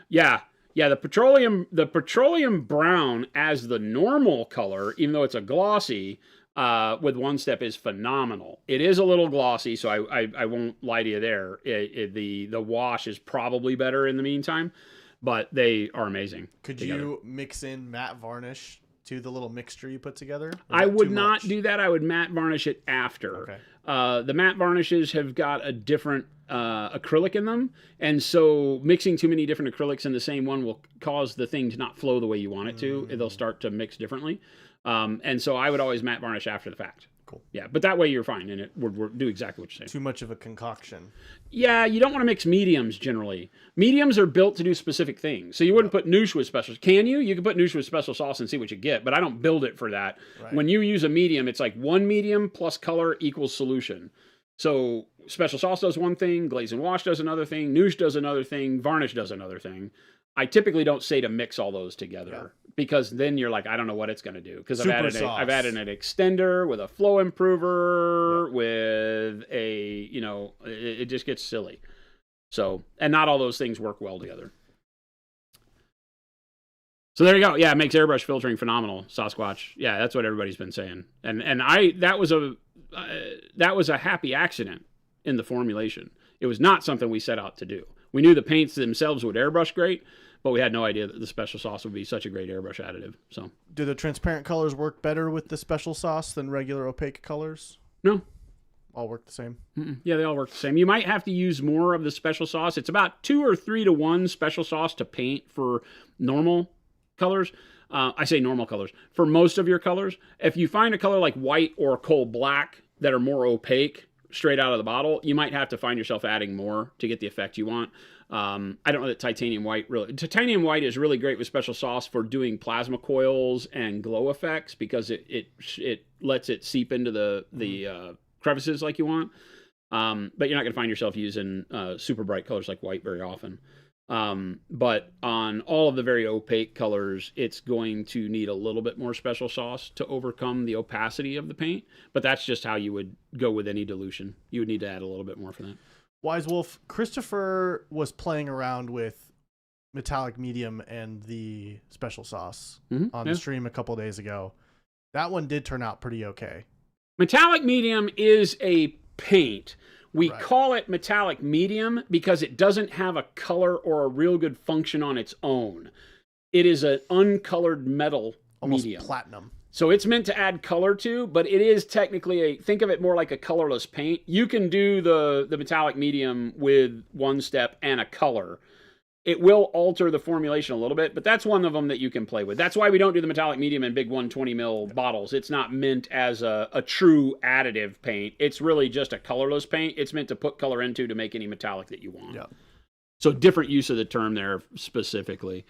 Yeah. Yeah, the petroleum brown as the normal color, even though it's a glossy, with One Step is phenomenal. It is a little glossy, so I won't lie to you there. The wash is probably better in the meantime, but they are amazing. Could you mix in matte varnish to the little mixture you put together? I would not do that. I would matte varnish it after. Okay. The matte varnishes have got a different acrylic in them, and so mixing too many different acrylics in the same one will cause the thing to not flow the way you want it to. They'll start to mix differently. And so I would always matte varnish after the fact. Cool. Yeah, but that way you're fine, and it would do exactly what you're saying. Too much of a concoction. Yeah, you don't want to mix mediums generally. Mediums are built to do specific things. So you wouldn't put noosh with special. Can you? You can put noosh with special sauce and see what you get, but I don't build it for that. Right. When you use a medium, it's like one medium plus color equals solution. So special sauce does one thing, glaze and wash does another thing, noosh does another thing, varnish does another thing. I typically don't say to mix all those together, because then you're like, I don't know what it's going to do, because I've added an extender with a flow improver with a, it just gets silly. So, and not all those things work well together. So there you go. Yeah, it makes airbrush filtering phenomenal. Sasquatch. Yeah, that's what everybody's been saying. And that was a happy accident in the formulation. It was not something we set out to do. We knew the paints themselves would airbrush great, but we had no idea that the special sauce would be such a great airbrush additive. So, do the transparent colors work better with the special sauce than regular opaque colors? No. All work the same? Yeah, they all work the same. You might have to use more of the special sauce. It's about 2 or 3 to 1 special sauce to paint for normal colors. I say normal colors. For most of your colors, if you find a color like white or coal black that are more opaque straight out of the bottle, you might have to find yourself adding more to get the effect you want. I don't know that titanium white is really great with special sauce for doing plasma coils and glow effects, because it lets it seep into the crevices like you want. But you're not going to find yourself using super bright colors like white very often. But on all of the very opaque colors, it's going to need a little bit more special sauce to overcome the opacity of the paint. But that's just how you would go with any dilution. You would need to add a little bit more for that. Wise Wolf, Christopher was playing around with metallic medium and the special sauce on the stream a couple days ago. That one did turn out pretty okay. Metallic medium is a paint. We call it metallic medium because it doesn't have a color or a real good function on its own. It is an uncolored metal medium. Almost platinum. So it's meant to add color to, but it is technically think of it more like a colorless paint. You can do the metallic medium with One Step and a color. It will alter the formulation a little bit, but that's one of them that you can play with. That's why we don't do the metallic medium in big 120 mil bottles. It's not meant as a true additive paint. It's really just a colorless paint. It's meant to put color into to make any metallic that you want. Yeah. So different use of the term there specifically.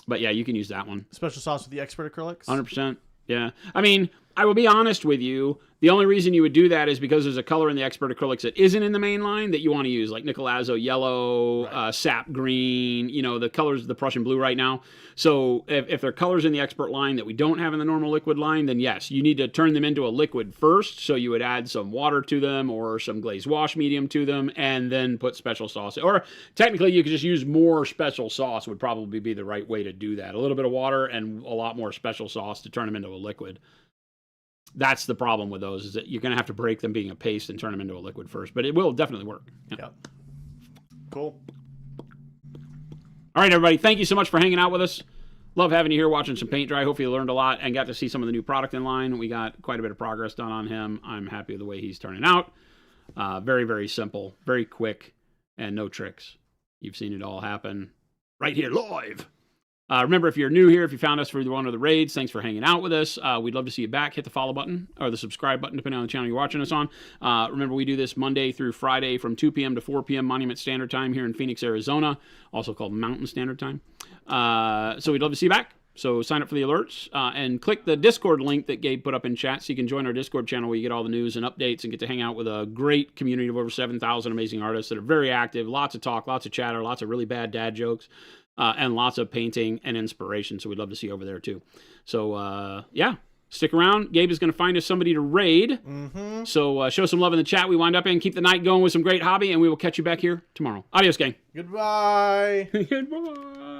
But yeah, you can use that one. Special sauce with the expert acrylics? 100%. Yeah. I mean, I will be honest with you. The only reason you would do that is because there's a color in the expert acrylics that isn't in the main line that you want to use, like Nicolazzo yellow, sap green, the colors of the Prussian blue right now. So if there are colors in the expert line that we don't have in the normal liquid line, then yes, you need to turn them into a liquid first. So you would add some water to them or some glazed wash medium to them and then put special sauce. Or technically you could just use more special sauce would probably be the right way to do that. A little bit of water and a lot more special sauce to turn them into a liquid. That's the problem with those, is that you're going to have to break them being a paste and turn them into a liquid first. But it will definitely work. Yeah. Cool. All right, everybody. Thank you so much for hanging out with us. love having you here watching some paint dry. Hopefully you learned a lot and got to see some of the new product in line. We got quite a bit of progress done on him. I'm happy with the way he's turning out. Very, very simple, very quick, and no tricks. You've seen it all happen right here live. Remember, if you're new here, if you found us for one of the raids, thanks for hanging out with us. We'd love to see you back. Hit the follow button or the subscribe button, depending on the channel you're watching us on. Remember, we do this Monday through Friday from 2 p.m. to 4 p.m. Monument Standard Time here in Phoenix, Arizona, also called Mountain Standard Time. So we'd love to see you back. So sign up for the alerts and click the Discord link that Gabe put up in chat so you can join our Discord channel where you get all the news and updates and get to hang out with a great community of over 7,000 amazing artists that are very active, lots of talk, lots of chatter, lots of really bad dad jokes. And lots of painting and inspiration, so we'd love to see you over there too. So, yeah, stick around. Gabe is going to find us somebody to raid. Mm-hmm. So show some love in the chat. We wind up and keep the night going with some great hobby, and we will catch you back here tomorrow. Adios, gang. Goodbye. Goodbye.